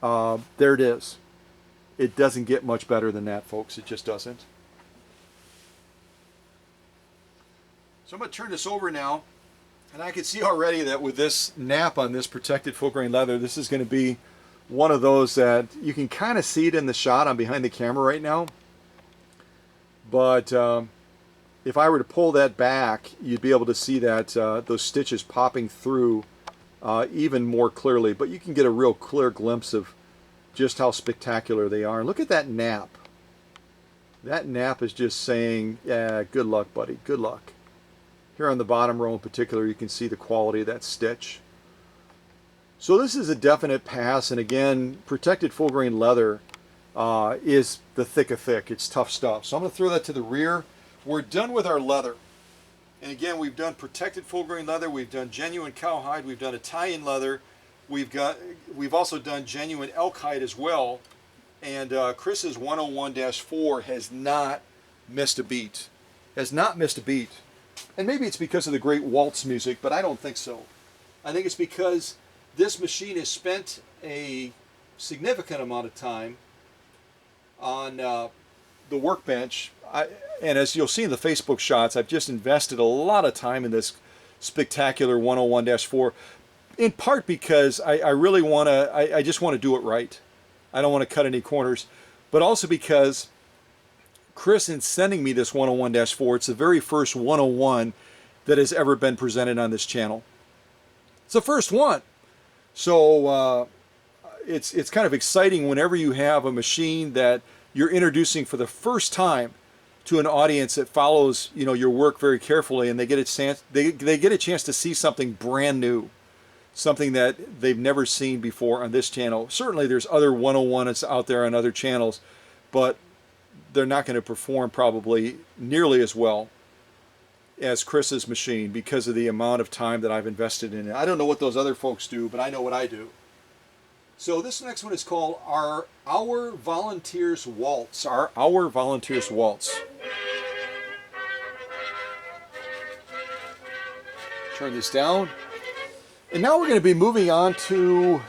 there it is. It doesn't get much better than that, folks. It just doesn't. So I'm going to turn this over now, and I can see already that with this nap on this protected full grain leather, this is going to be one of those that you can kind of see it in the shot. I'm behind the camera right now, but if I were to pull that back, you'd be able to see that those stitches popping through even more clearly, but you can get a real clear glimpse of just how spectacular they are. And look at that nap. That nap is just saying, yeah, good luck, buddy, good luck. Here on the bottom row in particular, you can see the quality of that stitch. So this is a definite pass, and again, protected full grain leather is the thick of thick. It's tough stuff. So I'm going to throw that to the rear. We're done with our leather. And again, we've done protected full grain leather, we've done genuine cowhide, we've done Italian leather, we've also done genuine elk hide as well. And Chris's 101-4 has not missed a beat. Has not missed a beat. And maybe it's because of the great waltz music, but I don't think so. I think it's because this machine has spent a significant amount of time on the workbench. And as you'll see in the Facebook shots, I've just invested a lot of time in this spectacular 101-4, in part because I really want to, I just want to do it right. I don't want to cut any corners, but also because Chris, in sending me this 101-4, it's the very first 101 that has ever been presented on this channel. It's the first one. So it's kind of exciting whenever you have a machine that you're introducing for the first time to an audience that follows, you know, your work very carefully, and they get a chance, they get a chance to see something brand new, something that they've never seen before on this channel. Certainly there's other 101s out there on other channels, but they're not going to perform probably nearly as well as Chris's machine because of the amount of time that I've invested in it. I don't know what those other folks do, but I know what I do. So this next one is called Our Volunteers Waltz. Our Volunteers Waltz. Turn this down. And now we're going to be moving on to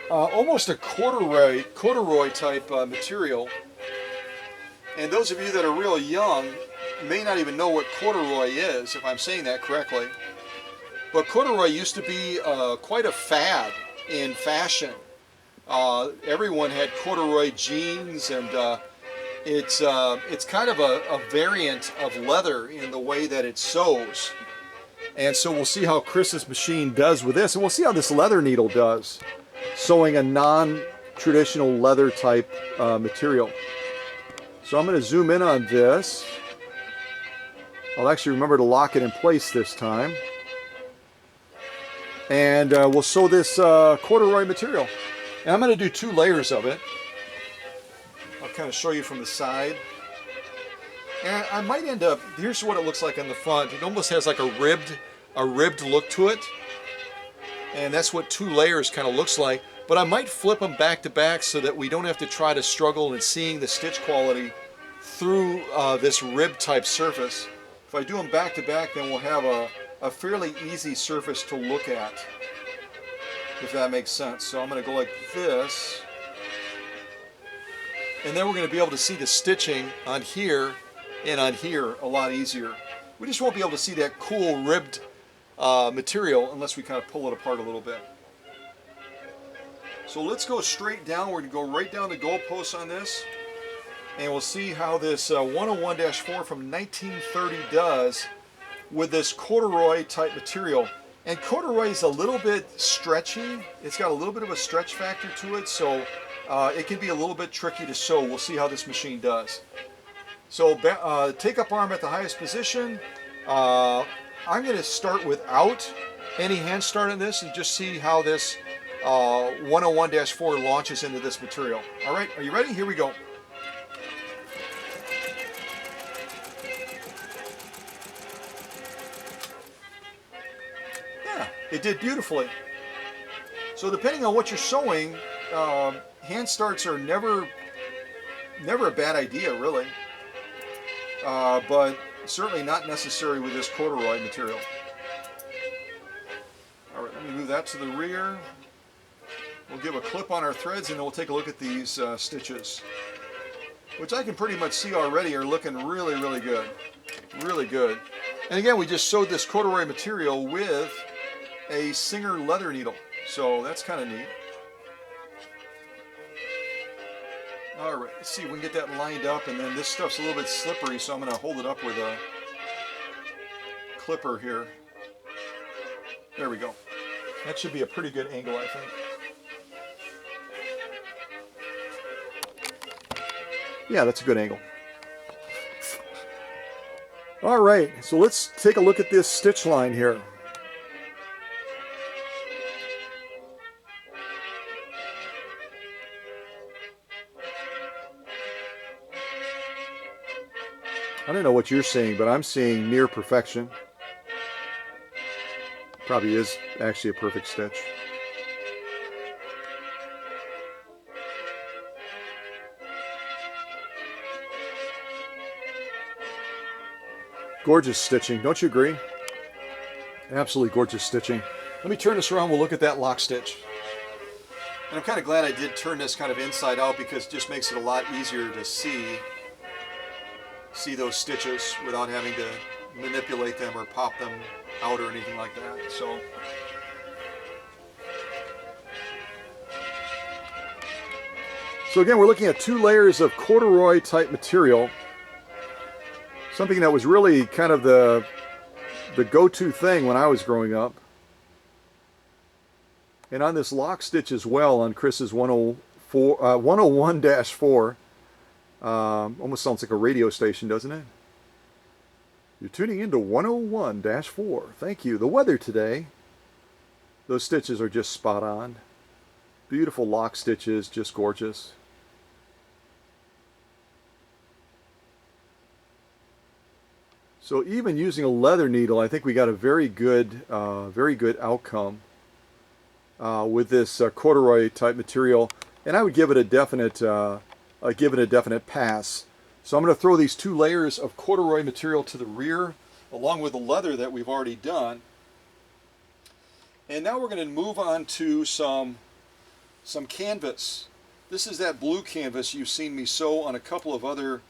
almost a corduroy type material. And those of you that are real young may not even know what corduroy is, if I'm saying that correctly. But corduroy used to be quite a fad in fashion. Everyone had corduroy jeans, and it's kind of a variant of leather in the way that it sews. And so we'll see how Chris's machine does with this, and we'll see how this leather needle does, sewing a non-traditional leather type material. So I'm going to zoom in on this. I'll actually remember to lock it in place this time. And we'll sew this corduroy material. And I'm going to do 2 layers of it. I'll kind of show you from the side. And I might end up, here's what it looks like on the front. It almost has like a ribbed look to it. And that's what 2 layers kind of looks like. But I might flip them back to back so that we don't have to try to struggle in seeing the stitch quality through this rib type surface. If I do them back to back, then we'll have a fairly easy surface to look at, if that makes sense. So I'm going to go like this, and then we're going to be able to see the stitching on here and on here a lot easier. We just won't be able to see that cool ribbed material unless we kind of pull it apart a little bit. So let's go straight down. We're going to go right down the goalposts on this, and we'll see how this 101-4 from 1930 does with this corduroy type material. And corduroy is a little bit stretchy. It's got a little bit of a stretch factor to it, so it can be a little bit tricky to sew. We'll see how this machine does. So take up arm at the highest position. I'm going to start without any hand start on this and just see how this 101-4 launches into this material. All right, are you ready? Here we go. It did beautifully. So depending on what you're sewing, hand starts are never a bad idea, really. But certainly not necessary with this corduroy material. All right, let me move that to the rear. We'll give a clip on our threads, and then we'll take a look at these stitches, which I can pretty much see already are looking really, really good. Really good. And again, we just sewed this corduroy material with a Singer leather needle, so that's kind of neat. All right, let's see if we can get that lined up, and then this stuff's a little bit slippery, so I'm going to hold it up with a clipper here. There we go. That should be a pretty good angle, I think. Yeah, that's a good angle. All right, so let's take a look at this stitch line here. I don't know what you're seeing, but I'm seeing near perfection. Probably is actually a perfect stitch. Gorgeous stitching, don't you agree? Absolutely gorgeous stitching. Let me turn this around, we'll look at that lock stitch. And I'm kind of glad I did turn this kind of inside out because it just makes it a lot easier to see those stitches without having to manipulate them or pop them out or anything like that. So again, we're looking at 2 layers of corduroy type material. Something that was really kind of the go-to thing when I was growing up. And on this lock stitch as well on Chris's 101-4, Almost sounds like a radio station, doesn't it? You're tuning into 101-4. Thank you. The weather today, those stitches are just spot on. Beautiful lock stitches, just gorgeous. So even using a leather needle, I think we got a very good outcome with this corduroy type material, and I would give it a definite pass. So I'm going to throw these 2 layers of corduroy material to the rear, along with the leather that we've already done. And now we're going to move on to some canvas. This is that blue canvas you've seen me sew on a couple of other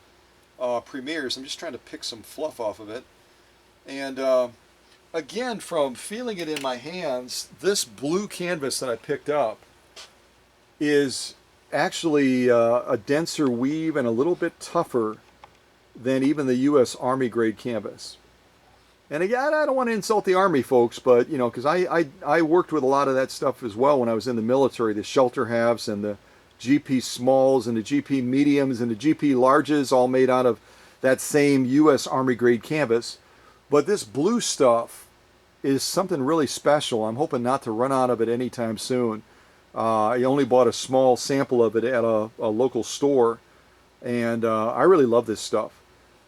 premieres. I'm just trying to pick some fluff off of it. And again, from feeling it in my hands, this blue canvas that I picked up is actually a denser weave and a little bit tougher than even the U.S. Army grade canvas. And again, I don't want to insult the Army folks, but you know, because I worked with a lot of that stuff as well when I was in the military, the shelter halves and the GP smalls and the GP mediums and the GP larges, all made out of that same U.S. Army grade canvas. But this blue stuff is something really special. I'm hoping not to run out of it anytime soon. I only bought a small sample of it at a local store, and I really love this stuff.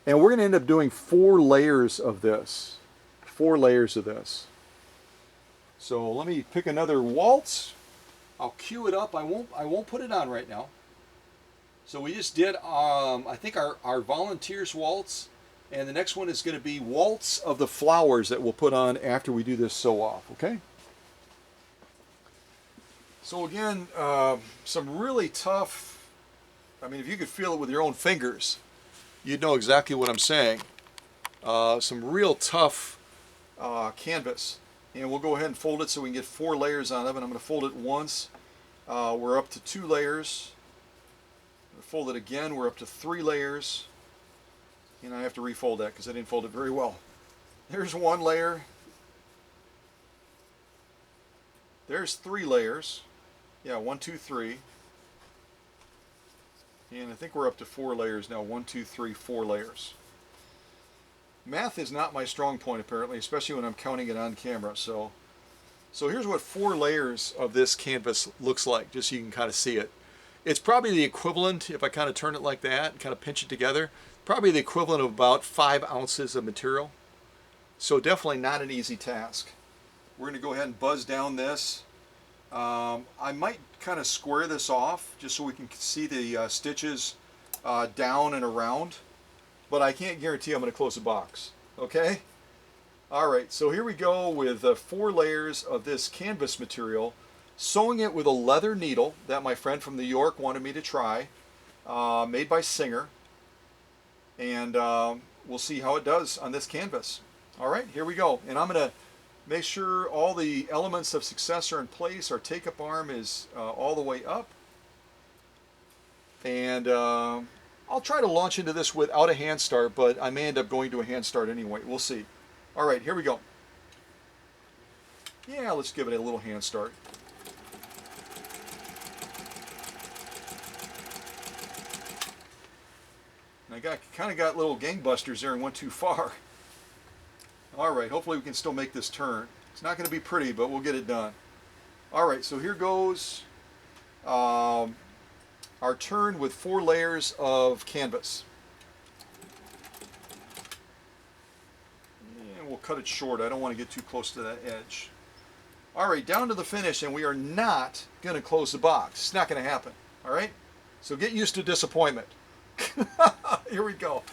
And we're going to end up doing 4 layers of this. 4 layers of this. So let me pick another waltz. I'll cue it up. I won't put it on right now. So we just did I think our volunteers waltz, and the next one is going to be waltz of the flowers that we'll put on after we do this sew off. Okay. So again, some really tough. I mean, if you could feel it with your own fingers, you'd know exactly what I'm saying. Some real tough canvas. And we'll go ahead and fold it so we can get 4 layers on it. And I'm going to fold it once. We're up to 2 layers. Fold it again. We're up to 3 layers. And I have to refold that because I didn't fold it very well. There's 1 layer. There's 3 layers. Yeah, 1, 2, 3. And I think we're up to 4 layers now. 1, 2, 3, 4 layers. Math is not my strong point, apparently, especially when I'm counting it on camera. So here's what 4 layers of this canvas looks like, just so you can kind of see it. It's probably the equivalent, if I kind of turn it like that and kind of pinch it together, probably the equivalent of about 5 ounces of material. So definitely not an easy task. We're going to go ahead and buzz down this. I might kind of square this off just so we can see the stitches down and around, but I can't guarantee I'm going to close the box. Okay? Alright, so here we go with 4 layers of this canvas material, sewing it with a leather needle that my friend from New York wanted me to try, made by Singer, and we'll see how it does on this canvas. Alright, here we go, and I'm going to make sure all the elements of success are in place. Our take-up arm is all the way up. And I'll try to launch into this without a hand start, but I may end up going to a hand start anyway. We'll see. All right, here we go. Yeah, let's give it a little hand start. And I kind of got little gangbusters there and went too far. Alright, hopefully we can still make this turn. It's not going to be pretty, but we'll get it done. Alright, so here goes our turn with 4 layers of canvas. And we'll cut it short. I don't want to get too close to that edge. Alright, down to the finish, and we are not going to close the box. It's not going to happen. Alright? So get used to disappointment. Here we go.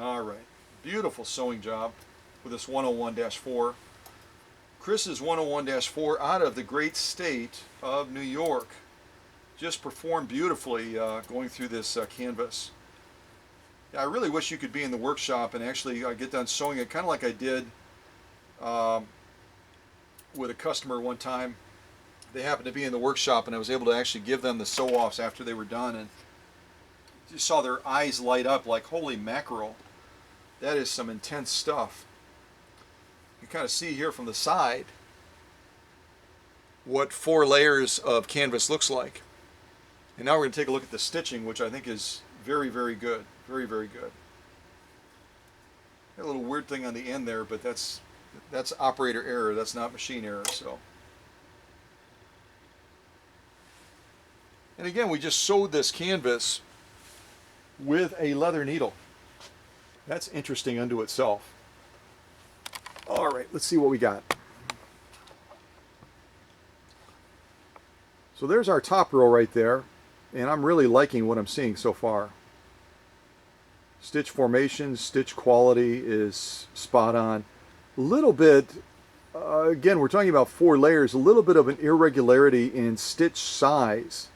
Alright, beautiful sewing job with this 101-4. Chris's 101-4 out of the great state of New York. Just performed beautifully going through this canvas. Yeah, I really wish you could be in the workshop and actually get done sewing it, kind of like I did with a customer one time. They happened to be in the workshop and I was able to actually give them the sew-offs after they were done, and you saw their eyes light up like, holy mackerel, that is some intense stuff. You kind of see here from the side what 4 layers of canvas looks like. And now we're going to take a look at the stitching, which I think is very, very good. Very, very good. Got a little weird thing on the end there, but that's operator error. That's not machine error. So, and again, we just sewed this canvas with a leather needle. That's interesting unto itself. All right, let's see what we got. So there's our top row right there, and I'm really liking what I'm seeing so far. Stitch formation, stitch quality is spot on. A little bit, again, we're talking about 4 layers, a little bit of an irregularity in stitch size,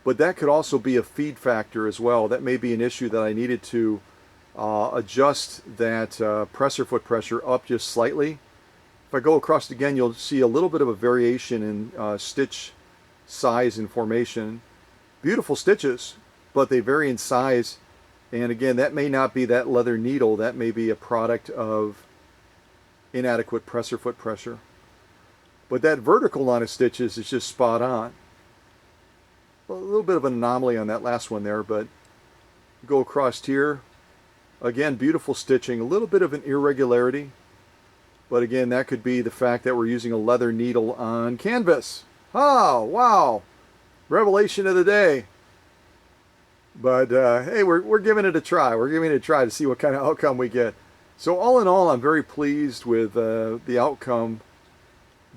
but that could also be a feed factor as well. That may be an issue that I needed to adjust that presser foot pressure up just slightly. If I go across it again, you'll see a little bit of a variation in stitch size and formation. Beautiful stitches, but they vary in size. And again, that may not be that leather needle. That may be a product of inadequate presser foot pressure. But that vertical line of stitches is just spot on. A little bit of an anomaly on that last one there, but go across here. Again, beautiful stitching, a little bit of an irregularity. But again, that could be the fact that we're using a leather needle on canvas. Oh, wow. Revelation of the day. But hey, we're giving it a try. We're giving it a try to see what kind of outcome we get. So all in all, I'm very pleased with the outcome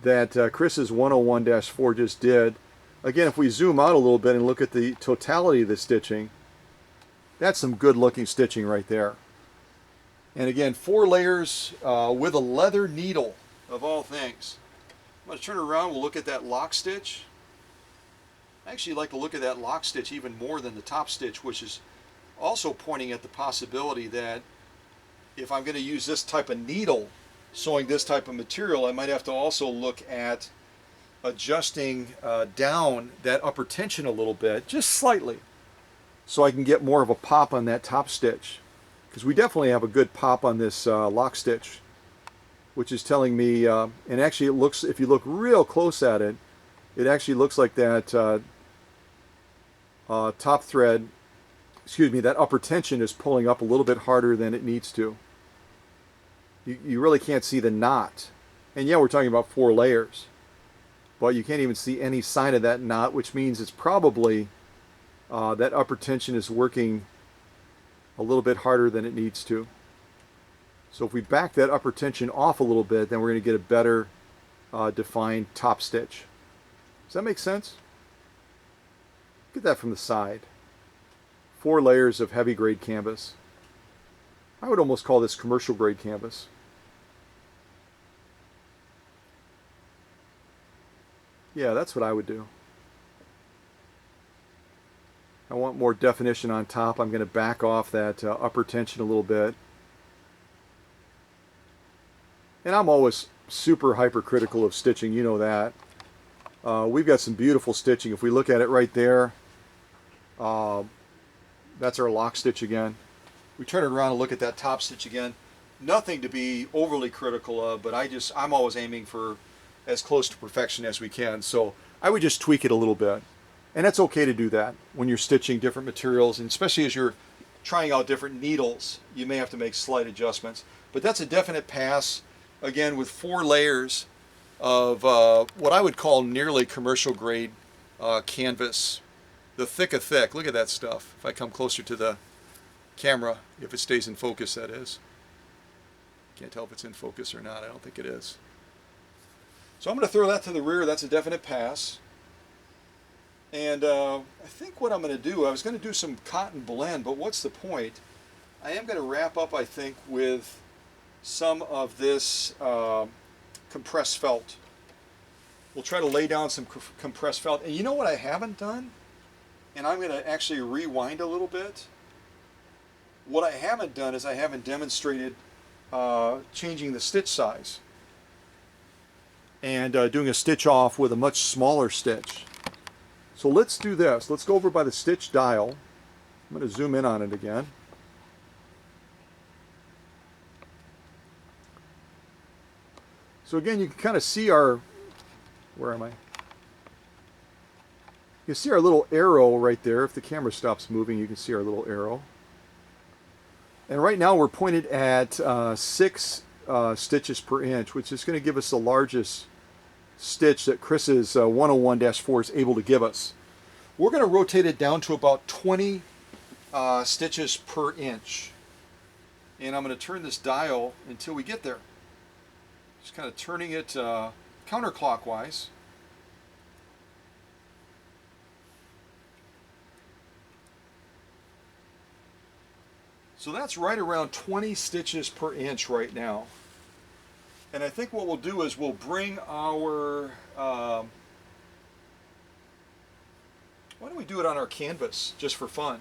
that Chris's 101-4 just did. Again, if we zoom out a little bit and look at the totality of the stitching, that's some good looking stitching right there. And again, 4 layers with a leather needle, of all things. I'm going to turn around, we'll look at that lock stitch. I actually like to look at that lock stitch even more than the top stitch, which is also pointing at the possibility that if I'm going to use this type of needle sewing this type of material, I might have to also look at adjusting down that upper tension a little bit, just slightly, so I can get more of a pop on that top stitch. Because we definitely have a good pop on this lock stitch, which is telling me, and actually it looks, if you look real close at it, it actually looks like that top thread, excuse me, that upper tension is pulling up a little bit harder than it needs to. You really can't see the knot. And yeah, we're talking about 4 layers, but you can't even see any sign of that knot, which means it's probably that upper tension is working a little bit harder than it needs to. So if we back that upper tension off a little bit, then we're going to get a better defined top stitch. Does that make sense? Look at that from the side. 4 layers of heavy grade canvas. I would almost call this commercial grade canvas. Yeah, that's what I would do. I want more definition on top. I'm going to back off that upper tension a little bit. And I'm always super hypercritical of stitching, you know that. We've got some beautiful stitching. If we look at it right there, that's our lock stitch again. We turn it around and look at that top stitch again. Nothing to be overly critical of, but I'm always aiming for as close to perfection as we can. So I would just tweak it a little bit. And that's okay to do that when you're stitching different materials, and especially as you're trying out different needles, you may have to make slight adjustments. But that's a definite pass, again, with 4 layers of what I would call nearly commercial grade canvas. The thick of thick. Look at that stuff. If I come closer to the camera, if it stays in focus, that is. Can't tell if it's in focus or not. I don't think it is. So I'm going to throw that to the rear. That's a definite pass. And I think what I'm going to do, I was going to do some cotton blend, but what's the point? I am going to wrap up, I think, with some of this compressed felt. We'll try to lay down some compressed felt. And you know what I haven't done? And I'm going to actually rewind a little bit. What I haven't done is I haven't demonstrated changing the stitch size and doing a stitch off with a much smaller stitch. So let's do this. Let's go over by the stitch dial. I'm going to zoom in on it again. So again, you can kind of see our, where am I? You see our little arrow right there. If the camera stops moving, you can see our little arrow. And right now we're pointed at 6 stitches per inch, which is going to give us the largest stitch that Chris's 101-4 is able to give us. We're going to rotate it down to about 20 stitches per inch. And I'm going to turn this dial until we get there. Just kind of turning it counterclockwise. So that's right around 20 stitches per inch right now. And I think what we'll do is we'll bring our, why don't we do it on our canvas just for fun?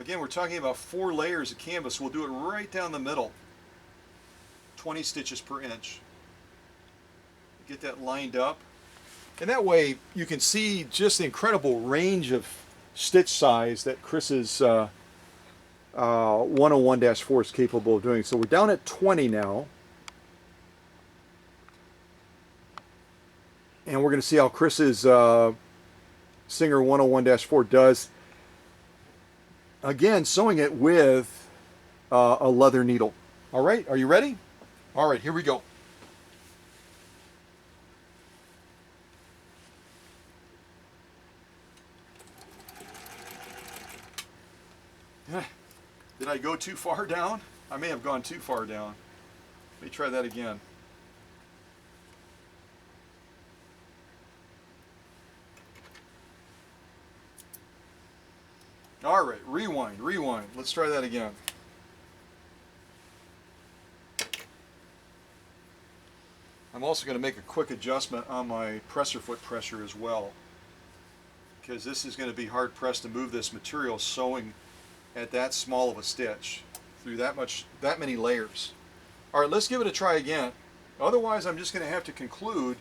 Again, we're talking about 4 layers of canvas. We'll do it right down the middle, 20 stitches per inch. Get that lined up. And that way you can see just the incredible range of stitch size that Chris's 101-4 is capable of doing. So we're down at 20 now. And we're going to see how Chris's Singer 101-4 does. Again, sewing it with a leather needle. All right, are you ready? All right, here we go. Did I go too far down? I may have gone too far down. Let me try that again. All right, rewind, rewind. Let's try that again. I'm also going to make a quick adjustment on my presser foot pressure as well, because this is going to be hard pressed to move this material sewing at that small of a stitch through that many layers. All right, let's give it a try again. Otherwise, I'm just going to have to conclude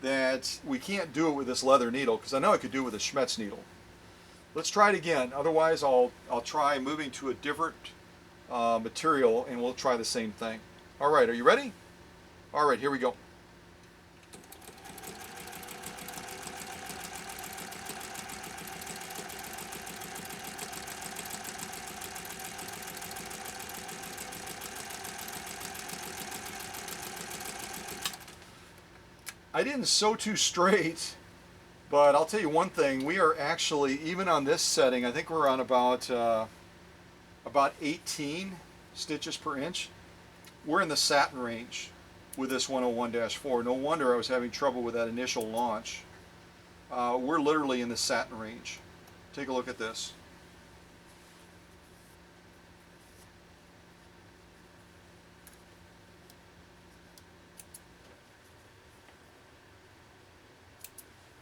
that we can't do it with this leather needle, because I know I could do it with a Schmetz needle. Let's try it again. Otherwise, I'll try moving to a different material, and we'll try the same thing. All right, are you ready? All right, here we go. I didn't sew too straight, but I'll tell you one thing, we are actually, even on this setting, I think we're on about 18 stitches per inch. We're in the satin range with this 101-4. No wonder I was having trouble with that initial launch. We're literally in the satin range. Take a look at this.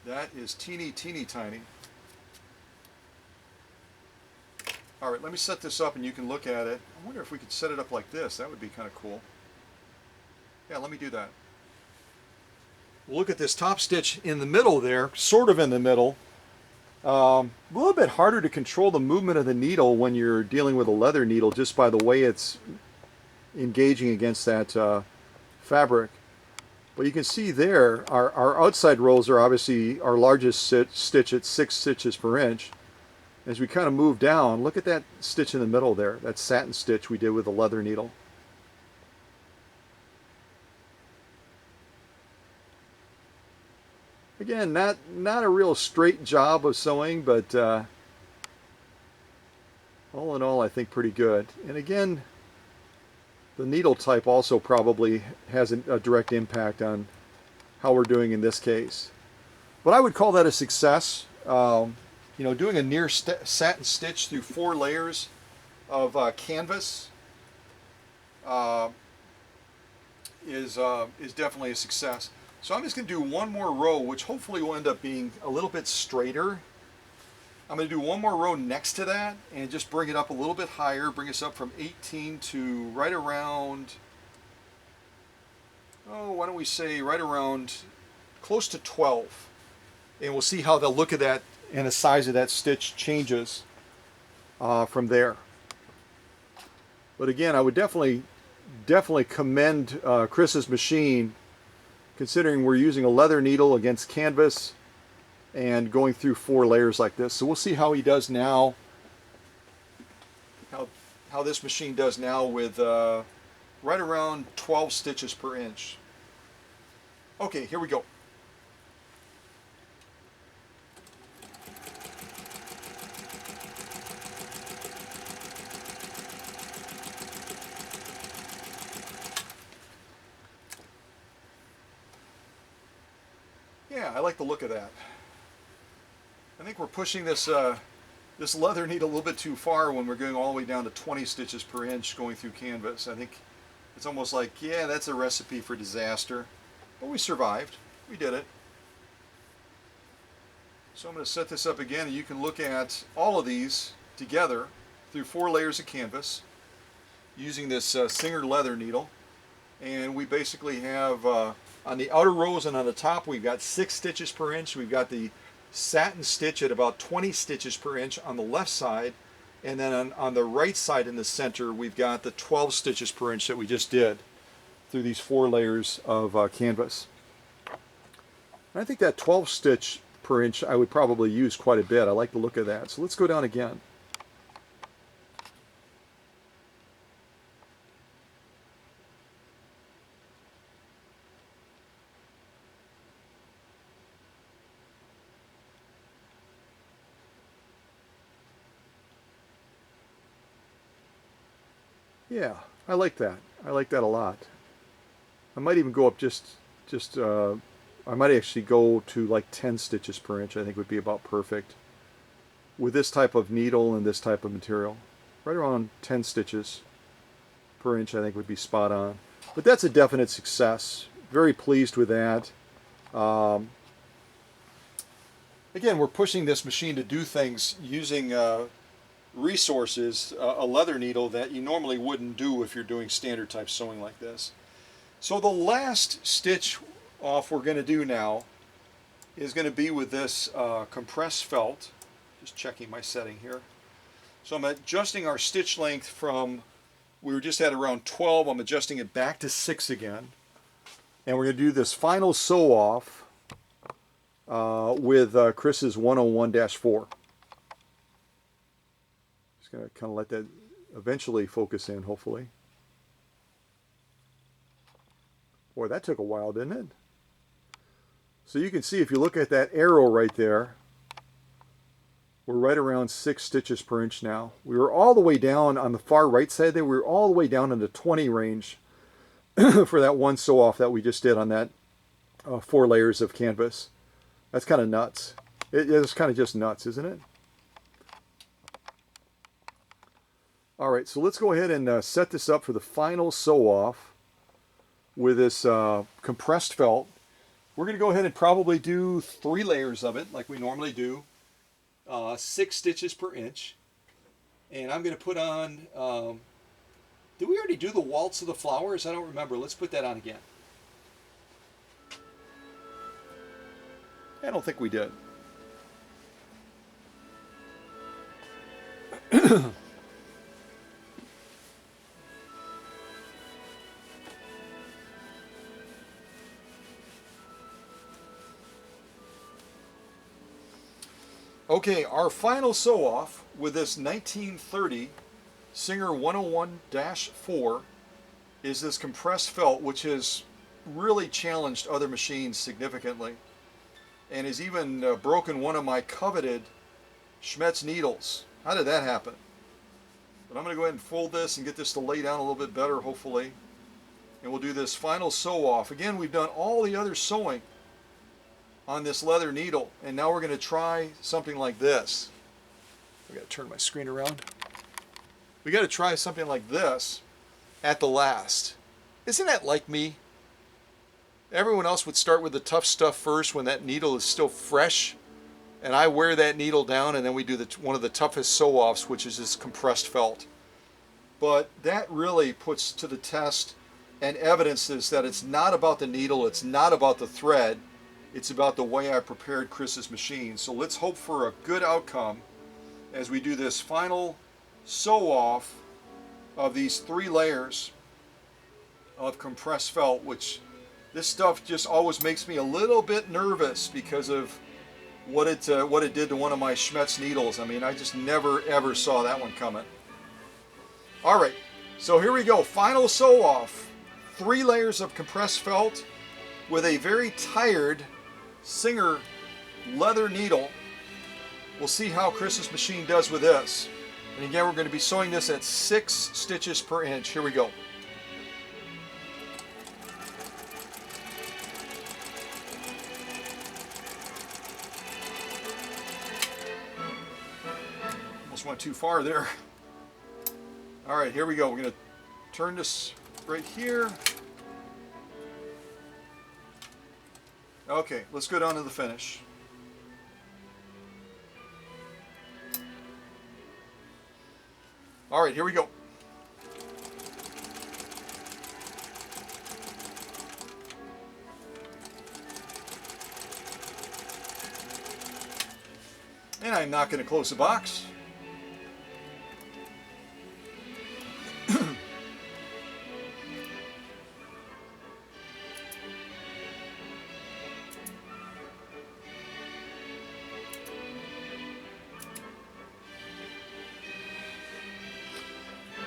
That is teeny tiny. All right, let me set this up and you can look at it. I wonder if we could set it up like this. That would be kind of cool. Yeah, let me do that. We'll look at this top stitch in the middle there, sort of in the middle. A little bit harder to control the movement of the needle when you're dealing with a leather needle just by the way it's engaging against that fabric. But you can see there, our outside rolls are obviously our largest stitch at 6 stitches per inch. As we kind of move down, look at that stitch in the middle there, that satin stitch we did with the leather needle. Again, not a real straight job of sewing, but all in all, I think pretty good. And again, the needle type also probably has a direct impact on how we're doing in this case. But I would call that a success. You know, doing a near satin stitch through 4 layers of canvas is definitely a success. So I'm just going to do one more row, which hopefully will end up being a little bit straighter. I'm going to do one more row next to that and just bring it up a little bit higher, bring us up from 18 to right around, oh, why don't we say right around close to 12. And we'll see how the look of that and the size of that stitch changes from there. But again, I would definitely commend Chris's machine, considering we're using a leather needle against canvas. and going through 4 layers like this. So we'll see how he does now, how this machine does now with right around 12 stitches per inch. Okay, here we go. Yeah, I like the look of that. I think we're pushing this this leather needle a little bit too far when we're going all the way down to 20 stitches per inch going through canvas. I think it's almost like, yeah, that's a recipe for disaster. But we survived. We did it. So I'm going to set this up again, and you can look at all of these together through 4 layers of canvas using this Singer leather needle. And we basically have on the outer rows and on the top we've got 6 stitches per inch. We've got the satin stitch at about 20 stitches per inch on the left side, and then on the right side in the center we've got the 12 stitches per inch that we just did through these 4 layers of canvas. And I think that 12 stitch per inch I would probably use quite a bit. I like the look of that. So let's go down again. Yeah, I like that. I like that a lot. I might even go up I might actually go to like 10 stitches per inch. I think would be about perfect with this type of needle and this type of material. Right around 10 stitches per inch I think would be spot on. But that's a definite success. Very pleased with that. Again, we're pushing this machine to do things using resources, a leather needle that you normally wouldn't do if you're doing standard type sewing like this. So the last stitch off we're going to do now is going to be with this compressed felt. Just checking my setting here. So I'm adjusting our stitch length from, we were just at around 12, I'm adjusting it back to 6 again. And we're going to do this final sew off with Chris's 101-4. Going to kind of let that eventually focus in, hopefully. Boy, that took a while, didn't it? So you can see if you look at that arrow right there, we're right around 6 stitches per inch now. We were all the way down on the far right side there. We were all the way down in the 20 range for that one sew off that we just did on that 4 layers of canvas. That's kind of nuts. It's kind of just nuts, isn't it? All right, so let's go ahead and set this up for the final sew-off with this compressed felt. We're going to go ahead and probably do 3 layers of it like we normally do, 6 stitches per inch. And I'm going to put on, did we already do the waltz of the flowers? I don't remember. Let's put that on again. I don't think we did. Okay, our final sew-off with this 1930 Singer 101-4 is this compressed felt, which has really challenged other machines significantly and has even broken one of my coveted Schmetz needles. How did that happen? But I'm going to go ahead and fold this and get this to lay down a little bit better, hopefully. And we'll do this final sew-off. Again, we've done all the other sewing on this leather needle, and now we're going to try something like this. I got to turn my screen around. We got to try something like this at the last. Isn't that like me? Everyone else would start with the tough stuff first when that needle is still fresh, and I wear that needle down, and then we do one of the toughest sew-offs, which is this compressed felt. But that really puts to the test and evidences that it's not about the needle, it's not about the thread, it's about the way I prepared Chris's machine. So let's hope for a good outcome as we do this final sew-off of these 3 layers of compressed felt, which this stuff just always makes me a little bit nervous because of what it did to one of my Schmetz needles. I mean, I just never ever saw that one coming. All right, so here we go. Final sew off. 3 layers of compressed felt with a very tired Singer leather needle. We'll see how Chris's machine does with this. And again, we're going to be sewing this at 6 stitches per inch. Here we go. Almost went too far there. All right, here we go. We're going to turn this right here. Okay, let's go down to the finish. All right, here we go. And I'm not going to close the box.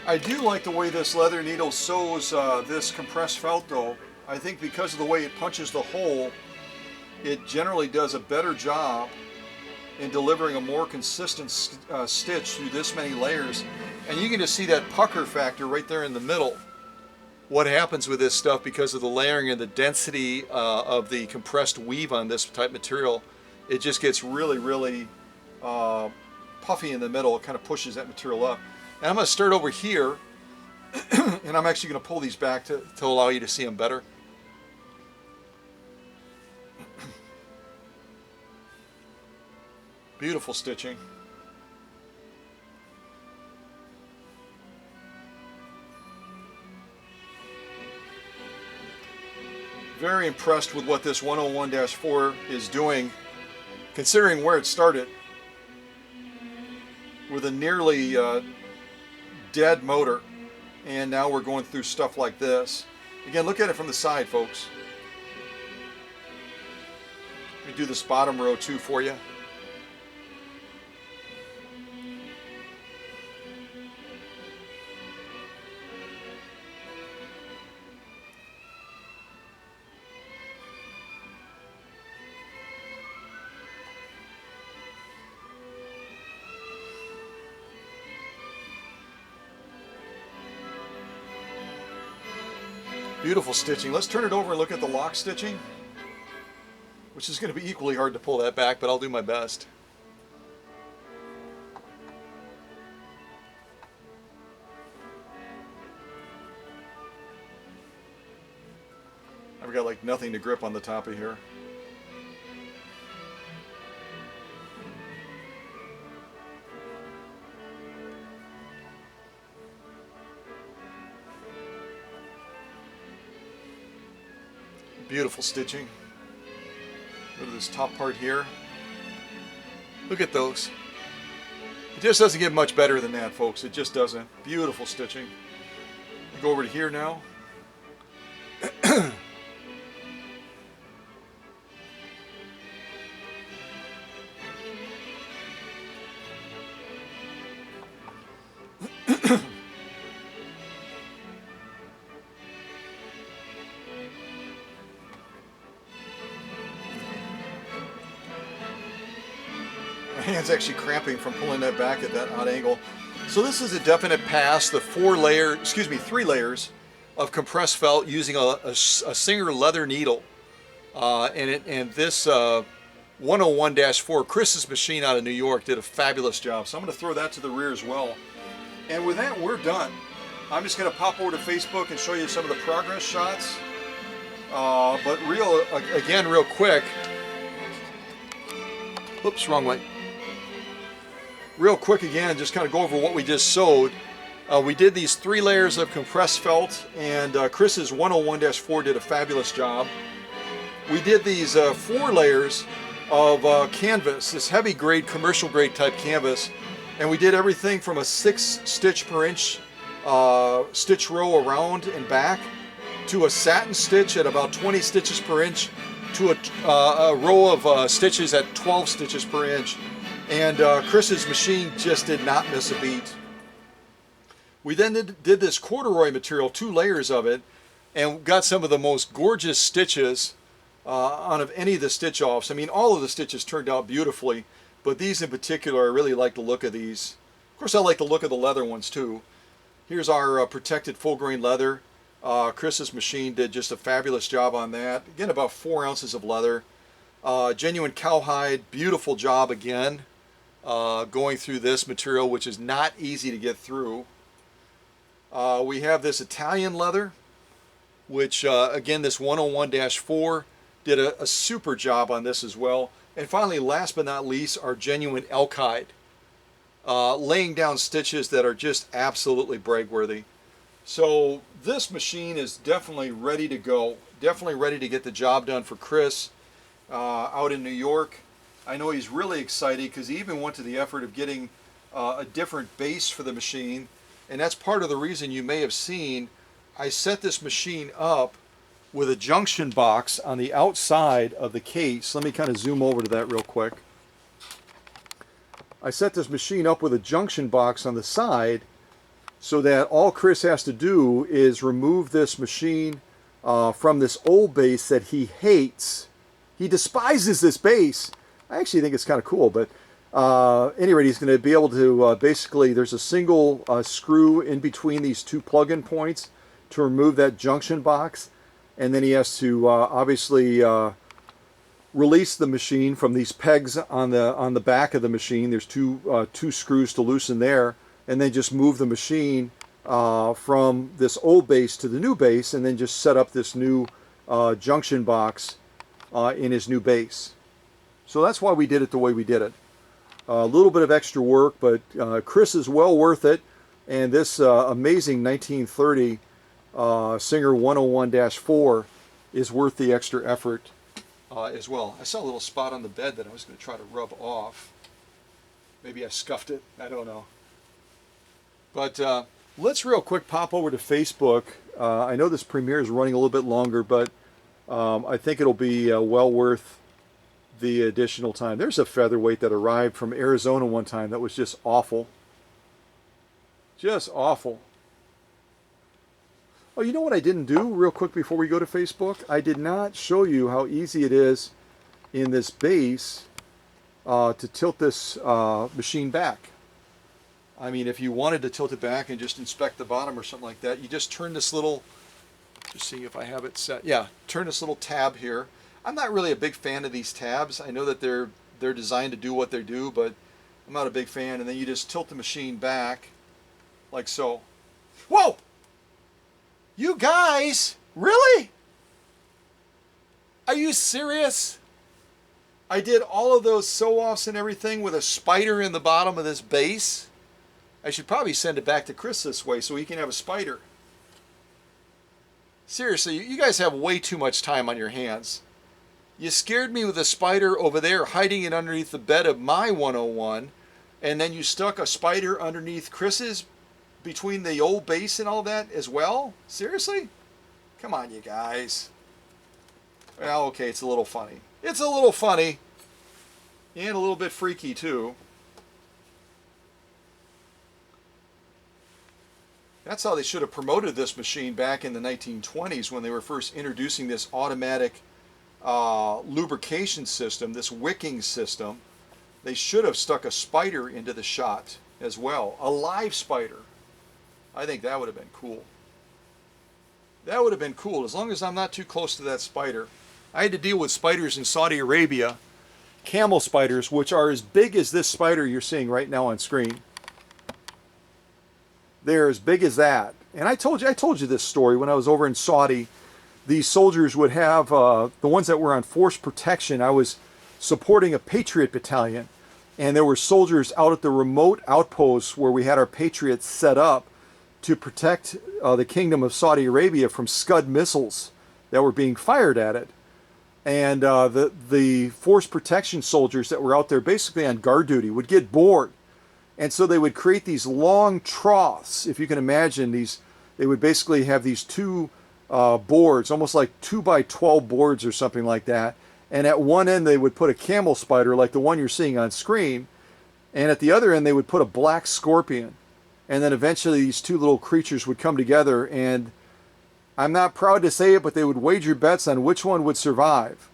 I do like the way this leather needle sews this compressed felt though. I think because of the way it punches the hole, it generally does a better job in delivering a more consistent stitch through this many layers. And you can just see that pucker factor right there in the middle. What happens with this stuff because of the layering and the density of the compressed weave on this type of material, it just gets really, really puffy in the middle. It kind of pushes that material up. And I'm going to start over here, and I'm actually going to pull these back to allow you to see them better. Beautiful stitching. Very impressed with what this 101-4 is doing, considering where it started with a nearly dead motor, and now we're going through stuff like this. Again, look at it from the side, folks. Let me do this bottom row too for you. Beautiful stitching. Let's turn it over and look at the lock stitching, which is going to be equally hard to pull that back, but I'll do my best. I've got like nothing to grip on the top of here. Beautiful stitching. Look at this top part here. Look at those. It just doesn't get much better than that, folks. It just doesn't. Beautiful stitching. I'll go over to here now. My hand's actually cramping from pulling that back at that odd angle. So this is a definite pass. The 3 layers of compressed felt using a Singer leather needle. And this 101-4 Chris's machine out of New York did a fabulous job. So I'm going to throw that to the rear as well. And with that, we're done. I'm just going to pop over to Facebook and show you some of the progress shots. But real quick. Oops, wrong way. Real quick again, just kind of go over what we just sewed. We did these 3 layers of compressed felt, and Chris's 101-4 did a fabulous job. We did these 4 layers of canvas, this heavy grade, commercial grade type canvas, and we did everything from a 6 stitch per inch stitch row around and back to a satin stitch at about 20 stitches per inch to a row of stitches at 12 stitches per inch, and Chris's machine just did not miss a beat. We then did this corduroy material, 2 layers of it, and got some of the most gorgeous stitches out of any of the stitch offs. I mean, all of the stitches turned out beautifully, but these in particular, I really like the look of these. Of course, I like the look of the leather ones too. Here's our protected full grain leather. Chris's machine did just a fabulous job on that. Again, about 4 ounces of leather. Genuine cowhide, beautiful job again. Going through this material, which is not easy to get through. We have this Italian leather, which again, this 101-4 did a super job on this as well. And finally, last but not least, our genuine elk hide. Laying down stitches that are just absolutely brag-worthy. So this machine is definitely ready to go. Definitely ready to get the job done for Chris out in New York. I know he's really excited because he even went to the effort of getting a different base for the machine. And that's part of the reason you may have seen I set this machine up with a junction box on the outside of the case. Let me kind of zoom over to that real quick. I set this machine up with a junction box on the side so that all Chris has to do is remove this machine from this old base that he hates. He despises this base. I actually think it's kind of cool, but anyway, he's going to be able to basically, there's a single screw in between these 2 plug-in points to remove that junction box, and then he has to obviously release the machine from these pegs on the back of the machine. There's two screws to loosen there, and then just move the machine from this old base to the new base, and then just set up this new junction box in his new base. So that's why we did it the way we did it. A little bit of extra work, but Chris is well worth it, and this amazing 1930 Singer 101-4 is worth the extra effort as well. I saw a little spot on the bed that I was going to try to rub off. Maybe I scuffed it, I don't know. But let's real quick pop over to Facebook. I know this premiere is running a little bit longer, but I think it'll be well worth the additional time. There's a featherweight that arrived from Arizona one time that was just awful. Just awful. Oh, you know what I didn't do real quick before we go to Facebook? I did not show you how easy it is in this base to tilt this machine back. I mean, if you wanted to tilt it back and just inspect the bottom or something like that, you just turn this little, just see if I have it set. Yeah, turn this little tab here. I'm not really a big fan of these tabs. I know that they're designed to do what they do, but I'm not a big fan. And then you just tilt the machine back like so. Whoa! You guys, really? Are you serious? I did all of those sew-offs and everything with a spider in the bottom of this base. I should probably send it back to Chris this way so he can have a spider. Seriously, you guys have way too much time on your hands. You scared me with a spider over there hiding it underneath the bed of my 101, and then you stuck a spider underneath Chris's between the old base and all that as well? Seriously? Come on, you guys. Well, okay, it's a little funny. It's a little funny and a little bit freaky too. That's how they should have promoted this machine back in the 1920s when they were first introducing this automatic lubrication system, this wicking system. They should have stuck a spider into the shot as well, a live spider. I think that would have been cool. That would have been cool, as long as I'm not too close to that spider. I had to deal with spiders in Saudi Arabia, camel spiders, which are as big as this spider you're seeing right now on screen. They're as big as that. And I told you this story when I was over in Saudi. These soldiers would have, the ones that were on force protection, I was supporting a Patriot battalion, and there were soldiers out at the remote outposts where we had our Patriots set up to protect the Kingdom of Saudi Arabia from Scud missiles that were being fired at it. And the force protection soldiers that were out there basically on guard duty would get bored. And so they would create these long troughs, if you can imagine these. They would basically have these two boards, almost like 2 by 12 boards or something like that. And at one end they would put a camel spider like the one you're seeing on screen, and at the other end they would put a black scorpion. And then eventually these two little creatures would come together, and I'm not proud to say it, but they would wager bets on which one would survive.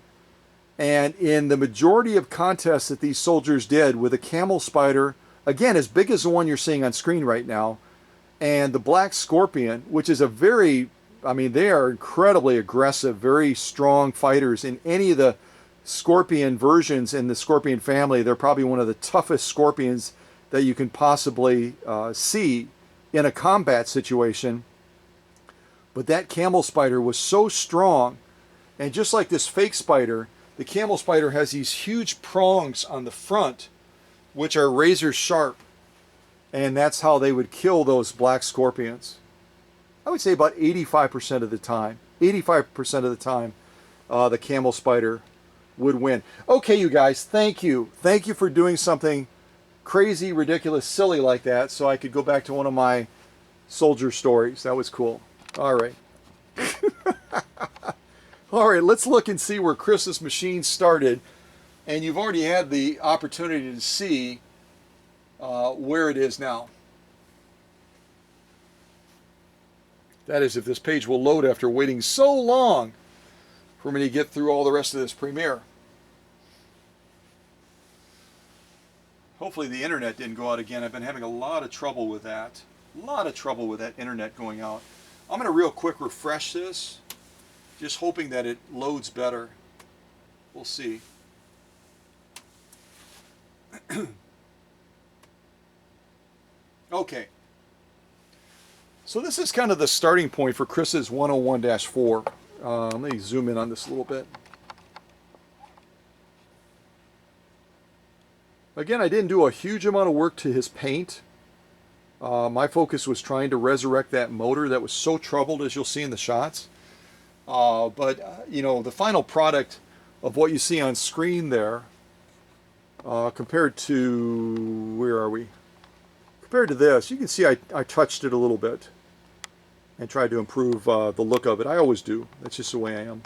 And in the majority of contests that these soldiers did, with a camel spider, again, as big as the one you're seeing on screen right now, and the black scorpion, which is a very, I mean, they are incredibly aggressive, very strong fighters. In any of the scorpion versions in the scorpion family, they're probably one of the toughest scorpions that you can possibly see in a combat situation. But that camel spider was so strong, and just like this fake spider, the camel spider has these huge prongs on the front, which are razor sharp, and that's how they would kill those black scorpions. I would say about 85% of the time, 85% of the time, the camel spider would win. Okay, you guys, thank you. Thank you for doing something crazy, ridiculous, silly like that, so I could go back to one of my soldier stories. That was cool. All right. All right, let's look and see where Chris's machine started. And you've already had the opportunity to see where it is now. That is, if this page will load after waiting so long for me to get through all the rest of this premiere. Hopefully the internet didn't go out again. I've been having a lot of trouble with that. A lot of trouble with that internet going out. I'm going to real quick refresh this, just hoping that it loads better. We'll see. Okay. So this is kind of the starting point for Chris's 101-4. Let me zoom in on this a little bit. Again, I didn't do a huge amount of work to his paint. My focus was trying to resurrect that motor that was so troubled, as you'll see in the shots. You know, the final product of what you see on screen there, compared to, where are we? Compared to this, you can see I touched it a little bit and tried to improve the look of it. I always do. That's just the way I am.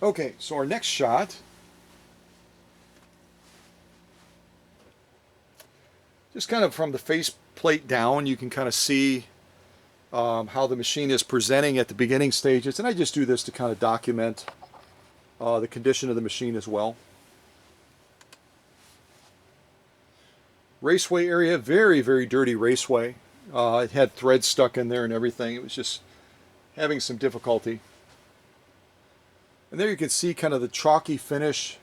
Okay, so our next shot, just kind of from the face plate down, you can kind of see how the machine is presenting at the beginning stages. And I just do this to kind of document the condition of the machine as well. Raceway area, very, very dirty raceway. It had threads stuck in there and everything. It was just having some difficulty. And there you can see kind of the chalky finish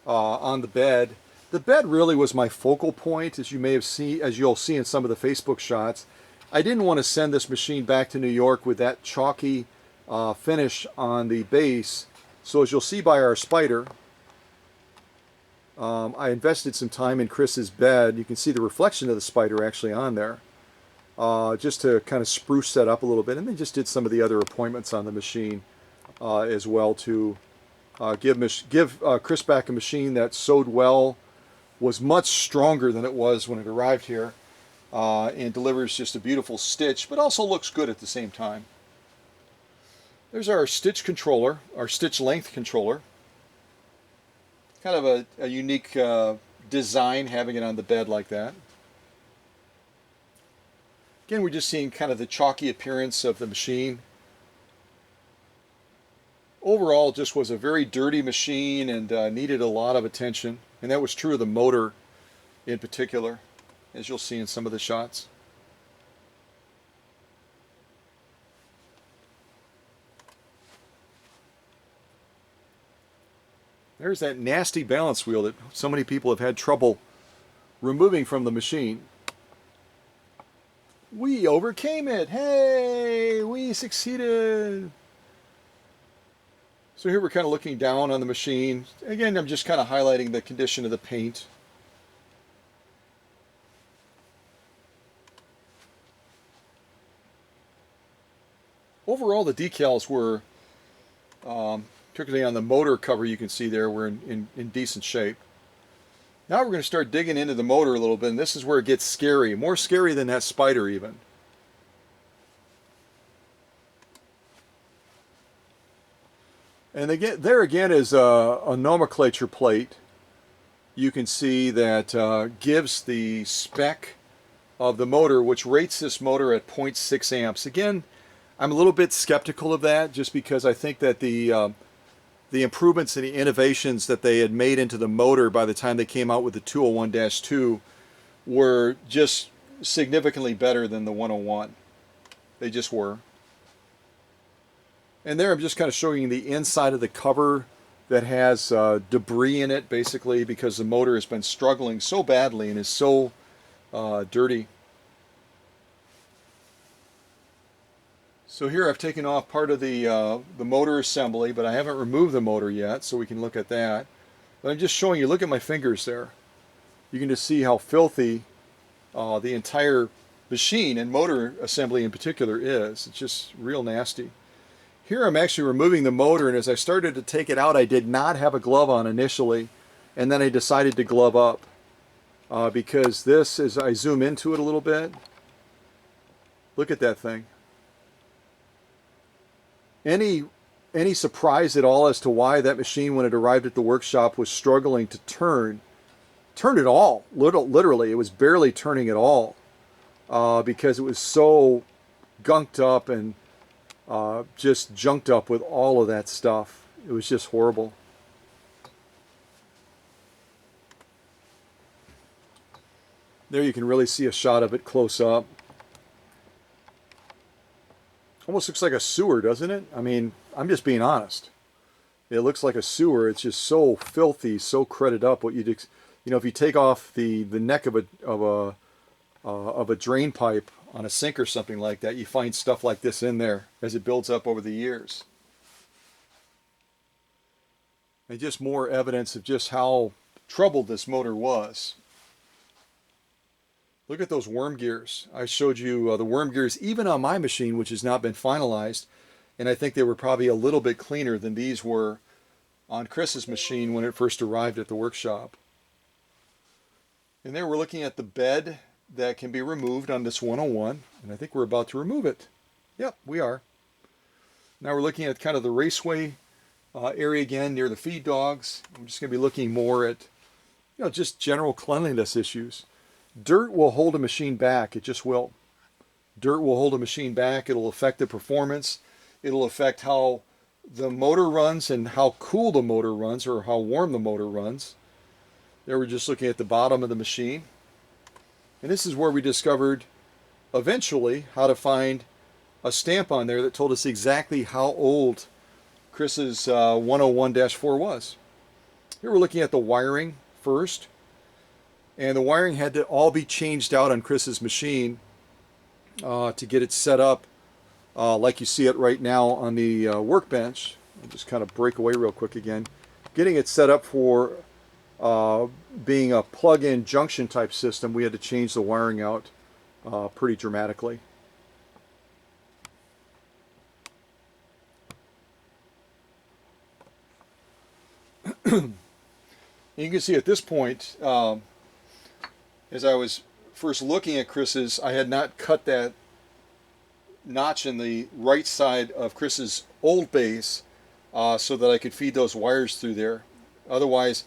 on the bed. The bed really was my focal point, as you may have seen, as you'll see in some of the Facebook shots. I didn't want to send this machine back to New York with that chalky finish on the base. So as you'll see by our spider, I invested some time in Chris's bed. You can see the reflection of the spider actually on there, just to kind of spruce that up a little bit. And then just did some of the other appointments on the machine as well to give Chris back a machine that sewed well, was much stronger than it was when it arrived here, and delivers just a beautiful stitch, but also looks good at the same time. There's our stitch controller, our stitch length controller. Kind of a unique design, having it on the bed like that. Again, we're just seeing kind of the chalky appearance of the machine. Overall, just was a very dirty machine and needed a lot of attention. And that was true of the motor in particular, as you'll see in some of the shots. There's that nasty balance wheel that so many people have had trouble removing from the machine. We overcame it! Hey! We succeeded! So here we're kind of looking down on the machine. Again, I'm just kind of highlighting the condition of the paint. Overall, the decals were, particularly on the motor cover you can see there, were in decent shape. Now we're going to start digging into the motor a little bit, and this is where it gets scary. More scary than that spider even. And again, there again is a nomenclature plate. You can see that gives the spec of the motor, which rates this motor at 0.6 amps. Again, I'm a little bit skeptical of that, just because I think that the improvements and the innovations that they had made into the motor by the time they came out with the 201-2 were just significantly better than the 101. They just were. And there I'm just kind of showing you the inside of the cover that has debris in it, basically because the motor has been struggling so badly and is so dirty. So here I've taken off part of the motor assembly, but I haven't removed the motor yet, so we can look at that. But I'm just showing you, look at my fingers there. You can just see how filthy the entire machine, and motor assembly in particular, is. It's just real nasty. Here I'm actually removing the motor, and as I started to take it out, I did not have a glove on initially, and then I decided to glove up because this, as I zoom into it a little bit, look at that thing. Any surprise at all as to why that machine, when it arrived at the workshop, was struggling to turn at all? Literally, it was barely turning at all because it was so gunked up and just junked up with all of that stuff. It was just horrible. There you can really see a shot of it close up. Almost looks like a sewer, doesn't it? I mean, I'm just being honest. It looks like a sewer. It's just so filthy, so crudded up. What you'd, you know, if you take off the neck of a drain pipe on a sink or something like that, you find stuff like this in there as it builds up over the years. And just more evidence of just how troubled this motor was. Look at those worm gears. I showed you the worm gears even on my machine, which has not been finalized, and I think they were probably a little bit cleaner than these were on Chris's machine when it first arrived at the workshop. And there we're looking at the bed that can be removed on this 101, and I think we're about to remove it. Yep, we are. Now we're looking at kind of the raceway area again near the feed dogs. I'm just going to be looking more at, you know, just general cleanliness issues. Dirt will hold a machine back. It just will. Dirt will hold a machine back. It'll affect the performance. It'll affect how the motor runs and how cool the motor runs, or how warm the motor runs. There we're just looking at the bottom of the machine. And this is where we discovered eventually how to find a stamp on there that told us exactly how old Chris's 101-4 was. Here we're looking at the wiring first. And the wiring had to all be changed out on Chris's machine to get it set up like you see it right now on the workbench. I'll just kind of break away real quick again. Getting it set up for being a plug-in junction type system, we had to change the wiring out pretty dramatically. You can see at this point, as I was first looking at Chris's, I had not cut that notch in the right side of Chris's old base so that I could feed those wires through there. Otherwise,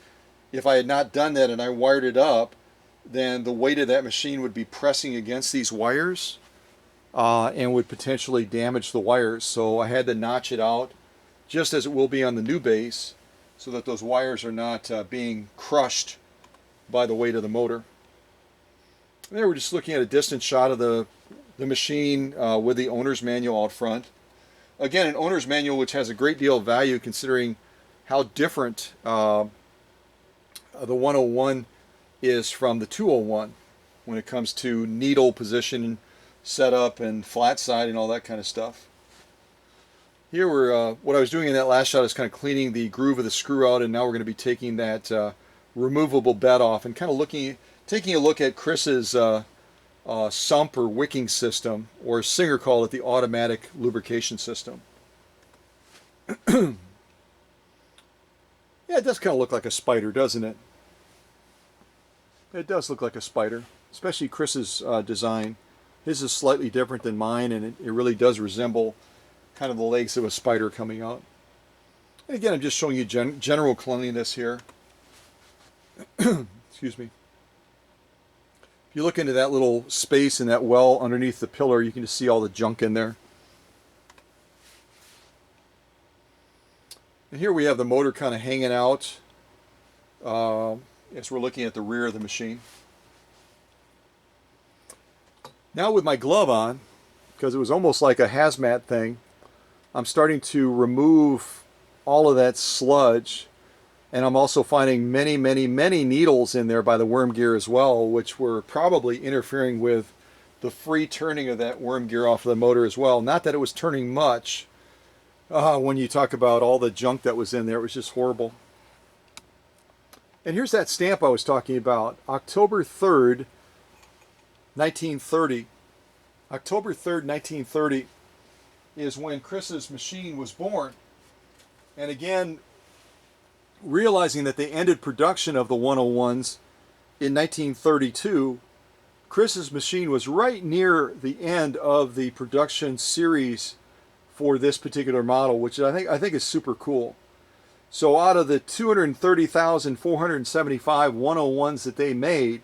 if I had not done that and I wired it up, then the weight of that machine would be pressing against these wires and would potentially damage the wires. So I had to notch it out, just as it will be on the new base, so that those wires are not being crushed by the weight of the motor. There we're just looking at a distant shot of the machine with the owner's manual out front. Again, an owner's manual which has a great deal of value considering how different the 101 is from the 201 when it comes to needle position, setup, and flat side and all that kind of stuff. Here we're, what I was doing in that last shot is kind of cleaning the groove of the screw out, and now we're going to be taking that removable bed off and kind of taking a look at Chris's sump or wicking system, or Singer called it the automatic lubrication system. Yeah, it does kind of look like a spider, doesn't it? It does look like a spider, especially Chris's design. His is slightly different than mine, and it really does resemble kind of the legs of a spider coming out. And again, I'm just showing you general cleanliness here. Excuse me. If you look into that little space in that well underneath the pillar, you can just see all the junk in there. And here we have the motor kind of hanging out as we're looking at the rear of the machine. Now with my glove on, because it was almost like a hazmat thing, I'm starting to remove all of that sludge, and I'm also finding many needles in there by the worm gear as well, which were probably interfering with the free turning of that worm gear off of the motor as well. Not that it was turning much. When you talk about all the junk that was in there, it was just horrible. And here's that stamp I was talking about, October 3rd, 1930. October 3rd, 1930 is when Chris's machine was born. And again, realizing that they ended production of the 101s in 1932, Chris's machine was right near the end of the production series for this particular model, which I think is super cool. So out of the 230,475 101s that they made,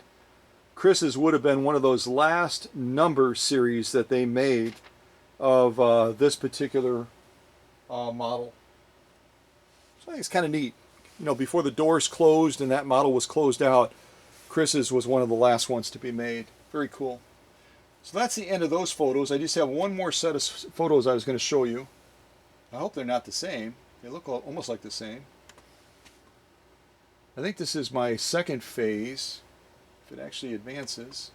Chris's would have been one of those last number series that they made of this particular model. So I think it's kind of neat. You know, before the doors closed and that model was closed out, Chris's was one of the last ones to be made. Very cool. So that's the end of those photos. I just have one more set of photos I was going to show you. I hope they're not the same. They look almost like the same. I think this is my second phase, if it actually advances.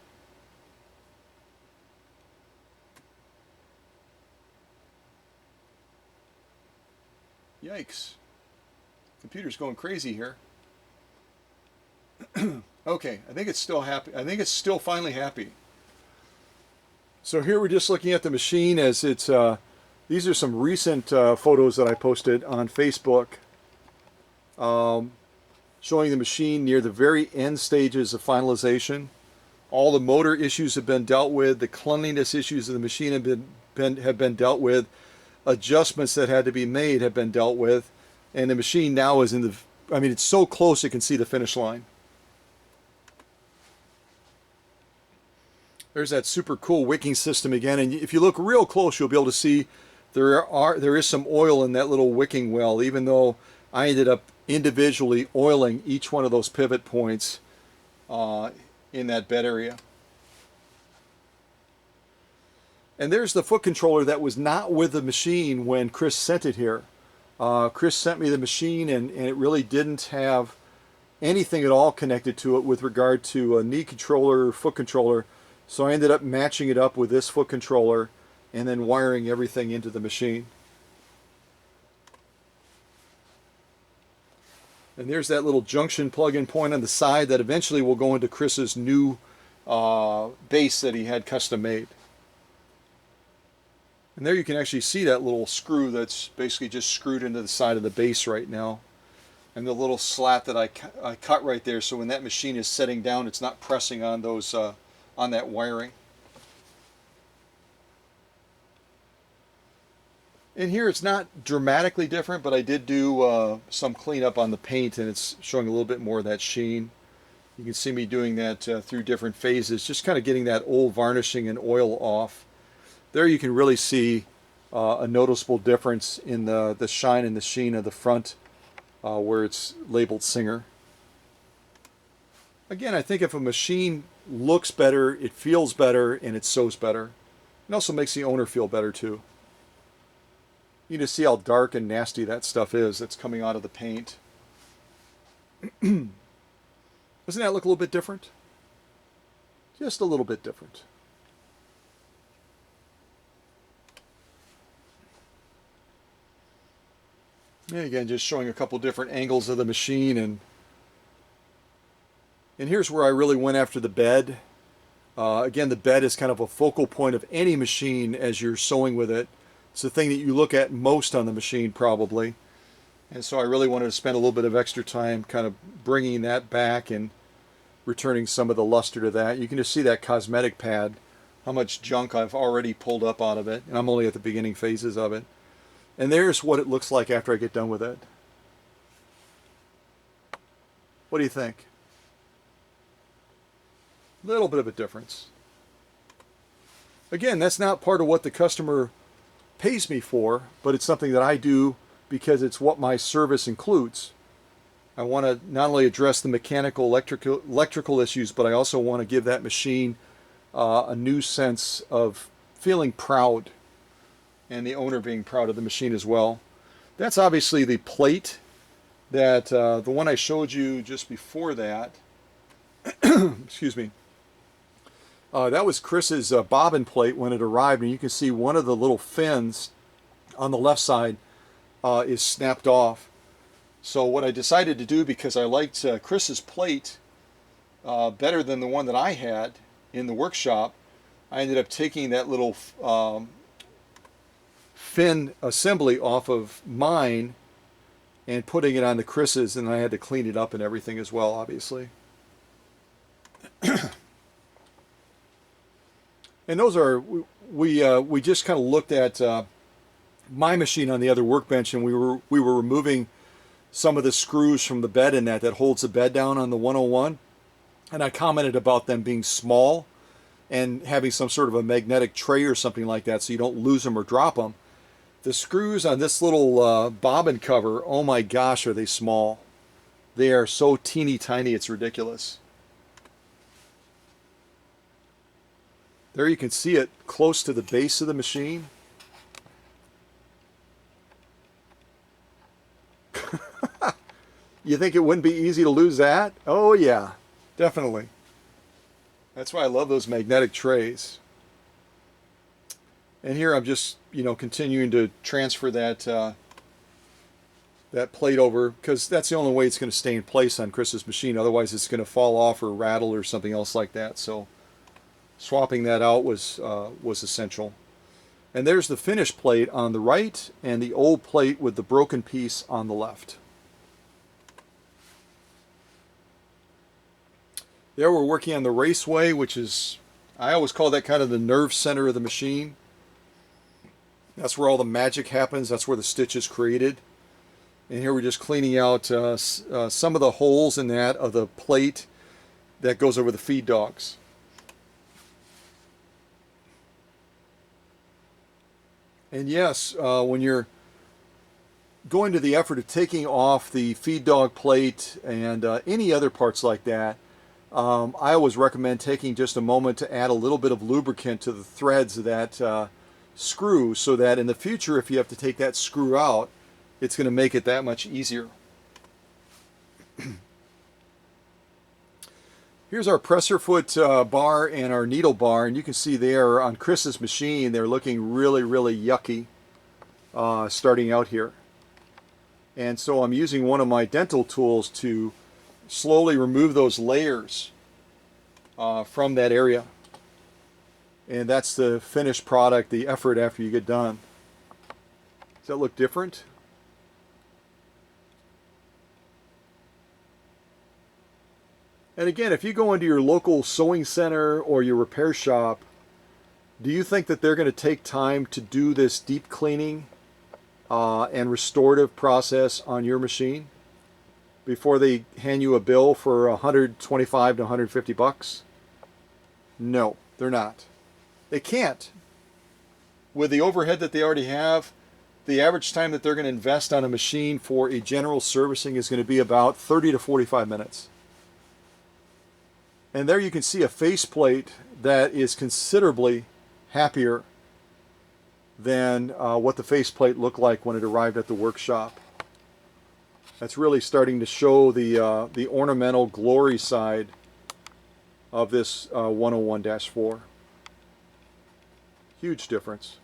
Yikes. Computer's going crazy here. Okay, I think it's still happy. I think it's still finally happy. So here we're just looking at the machine as it's, these are some recent photos that I posted on Facebook showing the machine near the very end stages of finalization. All the motor issues have been dealt with, the cleanliness issues of the machine have been dealt with, adjustments that had to be made have been dealt with, and the machine now is in the, I mean, it's so close you can see the finish line. There's that super cool wicking system again, and if you look real close, you'll be able to see there is some oil in that little wicking well, even though I ended up individually oiling each one of those pivot points in that bed area. And there's the foot controller that was not with the machine when Chris sent it here. Chris sent me the machine, and it really didn't have anything at all connected to it with regard to a knee controller or foot controller. So I ended up matching it up with this foot controller and then wiring everything into the machine. And there's that little junction plug-in point on the side that eventually will go into Chris's new base that he had custom made. And there you can actually see that little screw that's basically just screwed into the side of the base right now. And the little slat that I cut right there, so when that machine is setting down, it's not pressing on those on that wiring. In here it's not dramatically different, but I did do some cleanup on the paint, and it's showing a little bit more of that sheen. You can see me doing that through different phases, just kind of getting that old varnishing and oil off. There you can really see a noticeable difference in the shine and the sheen of the front where it's labeled Singer. Again, I think if a machine looks better, it feels better, and it sews better. It also makes the owner feel better too. You can just see how dark and nasty that stuff is that's coming out of the paint. Doesn't that look a little bit different? Just a little bit different. And again, just showing a couple different angles of the machine, and here's where I really went after the bed. Again, the bed is kind of a focal point of any machine as you're sewing with it. It's the thing that you look at most on the machine probably. And so I really wanted to spend a little bit of extra time kind of bringing that back and returning some of the luster to that. You can just see that cosmetic pad, how much junk I've already pulled up out of it, and I'm only at the beginning phases of it. And there's what it looks like after I get done with it. What do you think? Little bit of a difference. Again, that's not part of what the customer pays me for, but it's something that I do because it's what my service includes. I want to not only address the mechanical, electrical issues, but I also want to give that machine a new sense of feeling proud, and the owner being proud of the machine as well. That's obviously the plate that the one I showed you just before that. Excuse me. That was Chris's bobbin plate when it arrived, and you can see one of the little fins on the left side is snapped off. So what I decided to do, because I liked Chris's plate better than the one that I had in the workshop, I ended up taking that little fin assembly off of mine and putting it onto Chris's, and I had to clean it up and everything as well, obviously. And those are, we just kind of looked at my machine on the other workbench, and we were removing some of the screws from the bed in that holds the bed down on the 101, and I commented about them being small and having some sort of a magnetic tray or something like that so you don't lose them or drop them. The screws on this little bobbin cover, oh my gosh, are they small. They are so teeny tiny, it's ridiculous. There you can see it close to the base of the machine. You think it wouldn't be easy to lose that? Oh yeah, definitely. That's why I love those magnetic trays. And here I'm just, continuing to transfer that that plate over, because that's the only way it's going to stay in place on Chris's machine. Otherwise it's going to fall off or rattle or something else like that. So swapping that out was essential. And there's the finished plate on the right and the old plate with the broken piece on the left. There we're working on the raceway, which is, I always call that kind of the nerve center of the machine. That's where all the magic happens. That's where the stitch is created. And here we're just cleaning out some of the holes in that of the plate that goes over the feed dogs. And yes, when you're going to the effort of taking off the feed dog plate and any other parts like that, I always recommend taking just a moment to add a little bit of lubricant to the threads of that screw, so that in the future, if you have to take that screw out, it's going to make it that much easier. Here's our presser foot bar and our needle bar, and you can see there on Chris's machine, they're looking really, really yucky starting out here. And so I'm using one of my dental tools to slowly remove those layers from that area. And that's the finished product, the effort after you get done. Does that look different? And again, if you go into your local sewing center or your repair shop, do you think that they're going to take time to do this deep cleaning and restorative process on your machine before they hand you a bill for 125 to 150 bucks? No, they're not. They can't. With the overhead that they already have, the average time that they're going to invest on a machine for a general servicing is going to be about 30 to 45 minutes. And there you can see a faceplate that is considerably happier than what the faceplate looked like when it arrived at the workshop. That's really starting to show the ornamental glory side of this 101-4. Huge difference.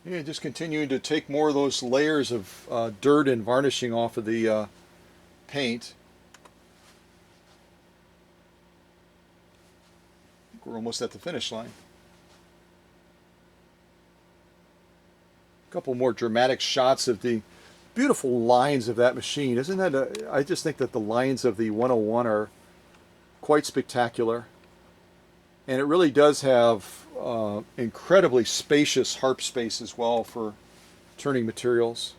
Yeah, just continuing to take more of those layers of dirt and varnishing off of the paint. We're almost at the finish line. A couple more dramatic shots of the beautiful lines of that machine. Isn't that I just think that the lines of the 101 are quite spectacular. And it really does have incredibly spacious harp space as well for turning materials.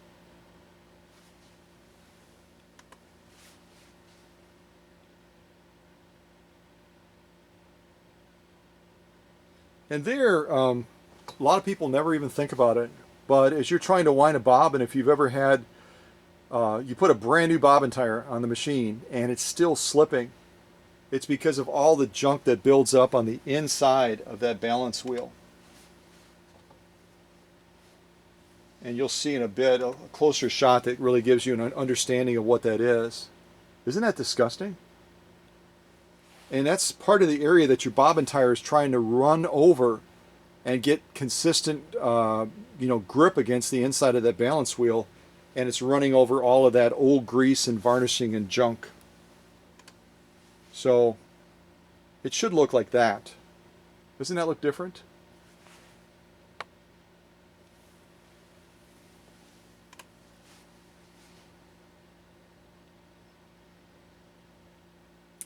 And there, a lot of people never even think about it, but as you're trying to wind a bobbin, if you've ever had, you put a brand new bobbin tire on the machine and it's still slipping, it's because of all the junk that builds up on the inside of that balance wheel. And you'll see in a bit a closer shot that really gives you an understanding of what that is. Isn't that disgusting? And that's part of the area that your bobbin tire is trying to run over and get consistent grip against the inside of that balance wheel, and it's running over all of that old grease and varnishing and junk. So it should look like that. Doesn't that look different?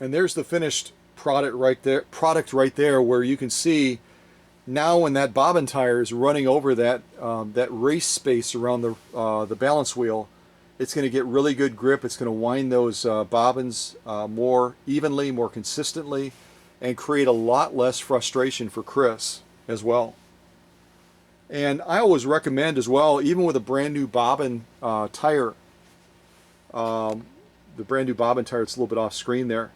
And there's the finished product right there, where you can see now when that bobbin tire is running over that that race space around the balance wheel, it's going to get really good grip. It's going to wind those bobbins more evenly, more consistently, and create a lot less frustration for Chris as well. And I always recommend as well, even with a brand new bobbin tire, the brand new bobbin tire, it's a little bit off screen there,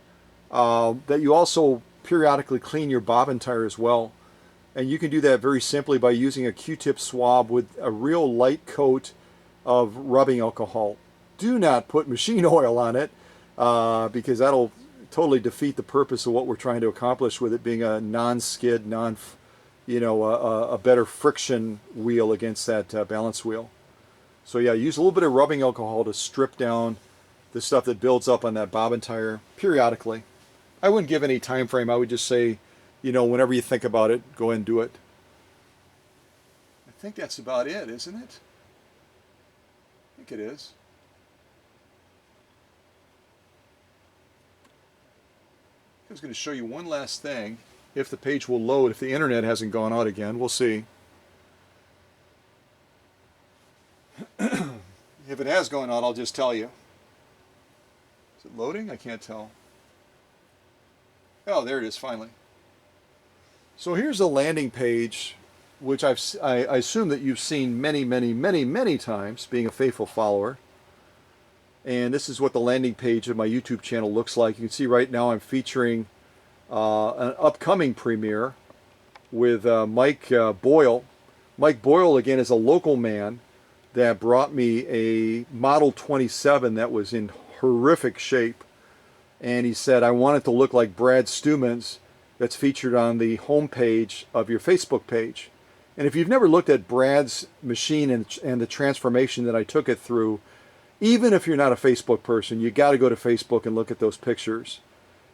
that you also periodically clean your bobbin tire as well. And you can do that very simply by using a Q-tip swab with a real light coat of rubbing alcohol. Do not put machine oil on it because that'll totally defeat the purpose of what we're trying to accomplish with it being a non-skid, a better friction wheel against that balance wheel. So yeah, use a little bit of rubbing alcohol to strip down the stuff that builds up on that bobbin tire periodically. I wouldn't give any time frame. I would just say, whenever you think about it, go ahead and do it. I think that's about it, isn't it? I think it is. I was going to show you one last thing, if the page will load, if the internet hasn't gone out again. We'll see. If it has gone out, I'll just tell you. Is it loading? I can't tell. Oh, there it is, finally. So here's a landing page, which I assume that you've seen many, many, many, many times, being a faithful follower. And this is what the landing page of my YouTube channel looks like. You can see right now I'm featuring an upcoming premiere with Mike Boyle. Mike Boyle, again, is a local man that brought me a Model 27 that was in horrific shape. And he said, I want it to look like Brad Stuman's that's featured on the home page of your Facebook page. And if you've never looked at Brad's machine and the transformation that I took it through, even if you're not a Facebook person, you got to go to Facebook and look at those pictures.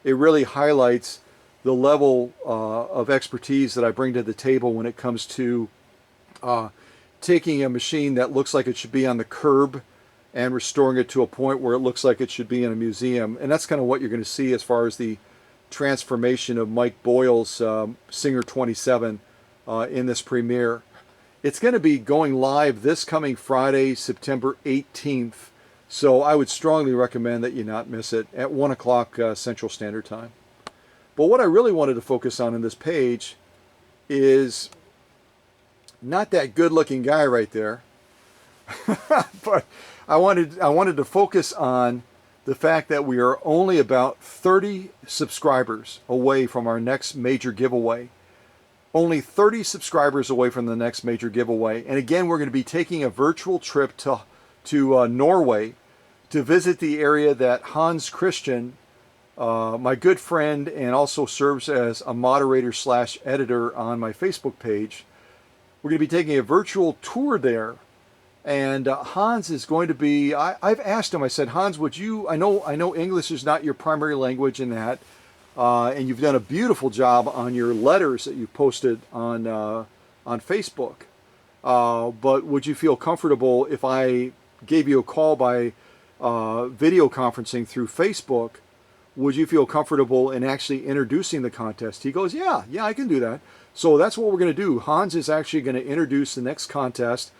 It really highlights the level of expertise that I bring to the table when it comes to taking a machine that looks like it should be on the curb and restoring it to a point where it looks like it should be in a museum. And that's kind of what you're going to see as far as the transformation of Mike Boyle's Singer 27 in this premiere. It's going to be going live this coming Friday, September 18th. So I would strongly recommend that you not miss it at 1 o'clock Central Standard Time. But what I really wanted to focus on in this page is not that good-looking guy right there, but I wanted to focus on the fact that we are only about 30 subscribers away from our next major giveaway. Only 30 subscribers away from the next major giveaway. And again, we're going to be taking a virtual trip to Norway to visit the area that Hans Christian, my good friend and also serves as a moderator / editor on my Facebook page, we're going to be taking a virtual tour there. And Hans is going to be, I've asked him, I said, Hans, would you, I know English is not your primary language in that, and you've done a beautiful job on your letters that you posted on Facebook. But would you feel comfortable if I gave you a call by video conferencing through Facebook would you feel comfortable in actually introducing the contest? He goes, yeah, I can do that. So that's what we're going to do. Hans is actually going to introduce the next contest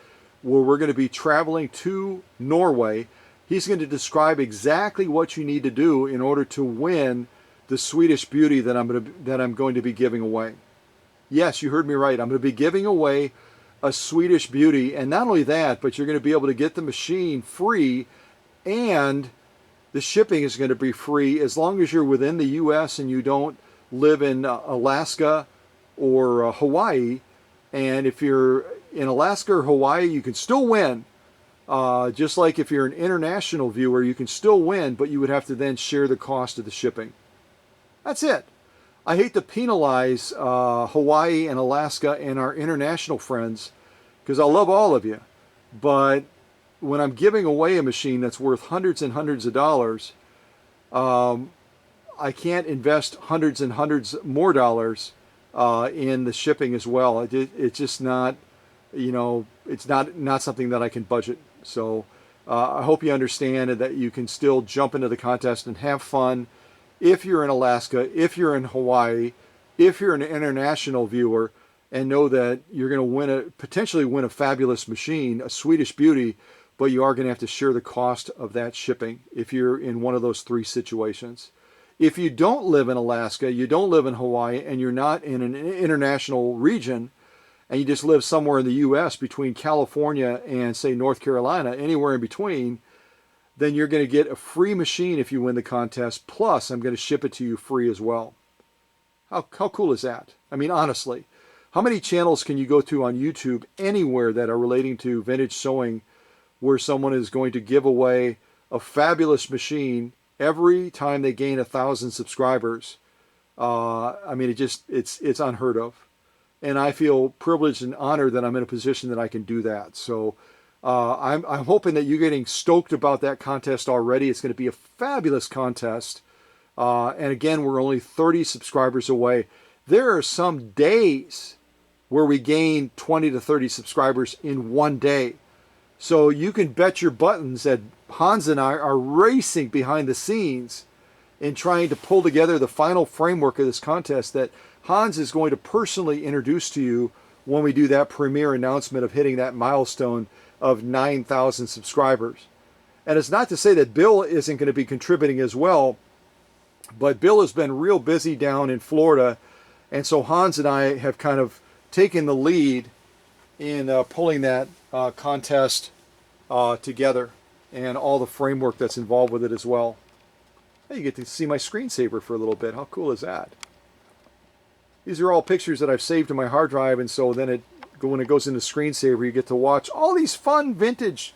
where we're going to be traveling to Norway. He's going to describe exactly what you need to do in order to win the Swedish Beauty that I'm going to be giving away. Yes, you heard me right. I'm going to be giving away a Swedish Beauty, and not only that, but you're going to be able to get the machine free, and the shipping is going to be free as long as you're within the U.S. and you don't live in Alaska or Hawaii. And if you're in Alaska or Hawaii, you can still win. Just like if you're an international viewer, you can still win, but you would have to then share the cost of the shipping. That's it. I hate to penalize Hawaii and Alaska and our international friends, because I love all of you. But when I'm giving away a machine that's worth hundreds and hundreds of dollars, I can't invest hundreds and hundreds more dollars in the shipping as well. It's just not, it's not something that I can budget. So I hope you understand that you can still jump into the contest and have fun if you're in Alaska, if you're in Hawaii, if you're an international viewer, and know that you're going to potentially win a fabulous machine, a Swedish Beauty, but you are going to have to share the cost of that shipping if you're in one of those three situations. If you don't live in Alaska, you don't live in Hawaii, and you're not in an international region, and you just live somewhere in the U.S. between California and, say, North Carolina, anywhere in between, then you're going to get a free machine if you win the contest, plus I'm going to ship it to you free as well. How cool is that? I mean, honestly, how many channels can you go to on YouTube anywhere that are relating to vintage sewing where someone is going to give away a fabulous machine every time they gain 1,000 subscribers? I mean, it's unheard of. And I feel privileged and honored that I'm in a position that I can do that. So I'm hoping that you're getting stoked about that contest already. It's going to be a fabulous contest. And again, we're only 30 subscribers away. There are some days where we gain 20 to 30 subscribers in one day. So you can bet your buttons that Hans and I are racing behind the scenes in trying to pull together the final framework of this contest that Hans is going to personally introduce to you when we do that premiere announcement of hitting that milestone of 9,000 subscribers. And it's not to say that Bill isn't going to be contributing as well, but Bill has been real busy down in Florida, and so Hans and I have kind of taken the lead in pulling that contest together and all the framework that's involved with it as well. Hey, you get to see my screensaver for a little bit. How cool is that? These are all pictures that I've saved to my hard drive, and so then when it goes into screensaver, you get to watch all these fun vintage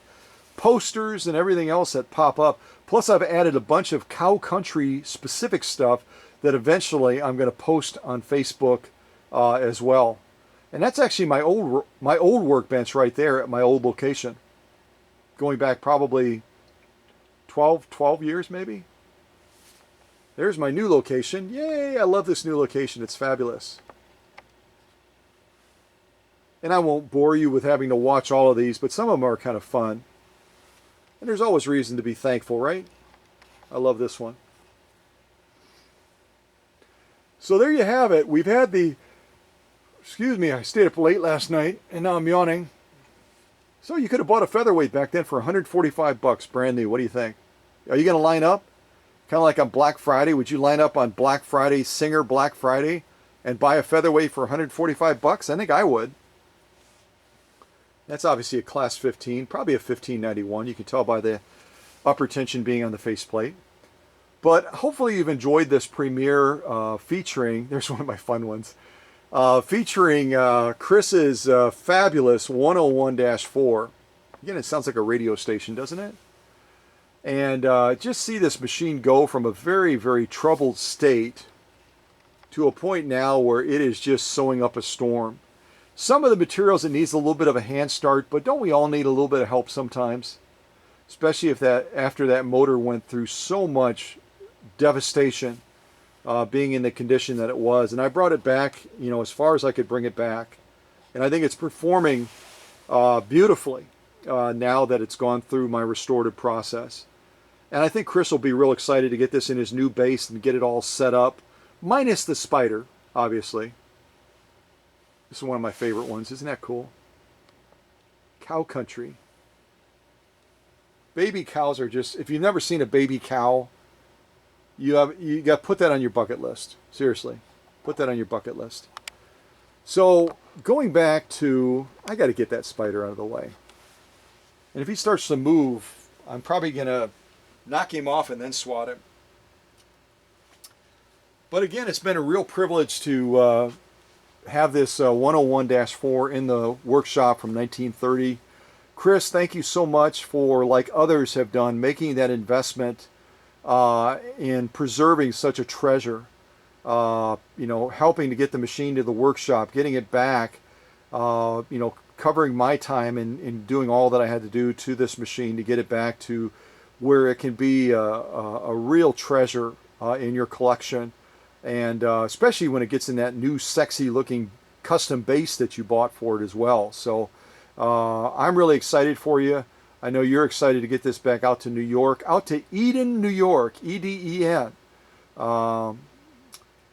posters and everything else that pop up. Plus, I've added a bunch of cow country specific stuff that eventually I'm going to post on Facebook as well. And that's actually my old workbench right there at my old location, going back probably 12 years maybe. There's my new location. Yay, I love this new location. It's fabulous. And I won't bore you with having to watch all of these, but some of them are kind of fun. And there's always reason to be thankful, right? I love this one. So there you have it. We've had excuse me, I stayed up late last night, and now I'm yawning. So you could have bought a featherweight back then for 145 bucks, brand new. What do you think? Are you going to line up? Kind of like on Black Friday. Would you line up on Black Friday, Singer Black Friday, and buy a featherweight for 145 bucks? I think I would. That's obviously a class 15, probably a 1591. You can tell by the upper tension being on the faceplate. But hopefully you've enjoyed this premiere featuring, there's one of my fun ones, featuring Chris's fabulous 101-4. Again, it sounds like a radio station, doesn't it? And just see this machine go from a very, very troubled state to a point now where it is just sewing up a storm. Some of the materials, it needs a little bit of a hand start, but don't we all need a little bit of help sometimes? Especially if after that motor went through so much devastation, being in the condition that it was. And I brought it back, as far as I could bring it back. And I think it's performing beautifully now that it's gone through my restorative process. And I think Chris will be real excited to get this in his new base and get it all set up, minus the spider, obviously. This is one of my favorite ones. Isn't that cool? Cow country. Baby cows are just, if you've never seen a baby cow, you got to put that on your bucket list. Seriously, put that on your bucket list. So going back to, I got to get that spider out of the way. And if he starts to move, I'm probably going to knock him off and then swat him. But again, it's been a real privilege to have this 101-4 in the workshop from 1930. Chris, thank you so much for, like others have done, making that investment in preserving such a treasure. You know, helping to get the machine to the workshop, getting it back, you know, covering my time in doing all that I had to do to this machine to get it back to where it can be a real treasure in your collection. And especially when it gets in that new sexy looking custom base that you bought for it as well. So I'm really excited for you. I know you're excited to get this back out to New York, out to Eden, New York, E-D-E-N.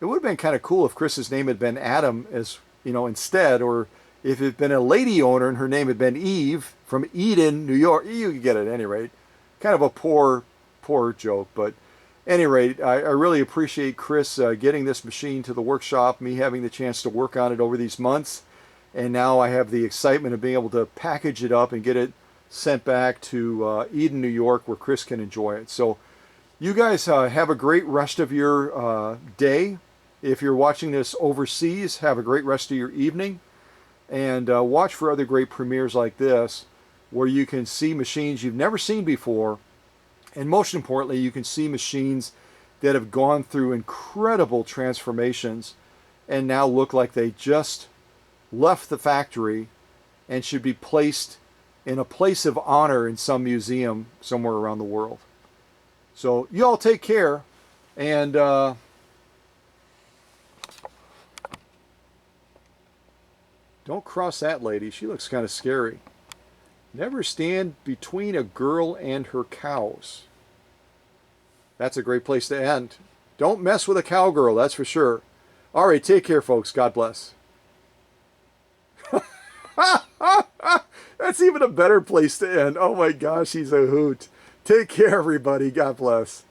It would have been kind of cool if Chris's name had been Adam, as you know, instead, or if it had been a lady owner and her name had been Eve from Eden, New York. You get it at any rate. Kind of a poor joke, but at any rate, I really appreciate Chris getting this machine to the workshop, me having the chance to work on it over these months, and now I have the excitement of being able to package it up and get it sent back to Eden, New York, where Chris can enjoy it. So you guys have a great rest of your day. If you're watching this overseas, have a great rest of your evening, and watch for other great premieres like this, where you can see machines you've never seen before. And most importantly, you can see machines that have gone through incredible transformations and now look like they just left the factory and should be placed in a place of honor in some museum somewhere around the world. So you all take care, and don't cross that lady. She looks kind of scary. Never stand between a girl and her cows. That's a great place to end. Don't mess with a cowgirl, that's for sure. All right, take care, folks. God bless. That's even a better place to end. Oh my gosh, he's a hoot. Take care, everybody. God bless.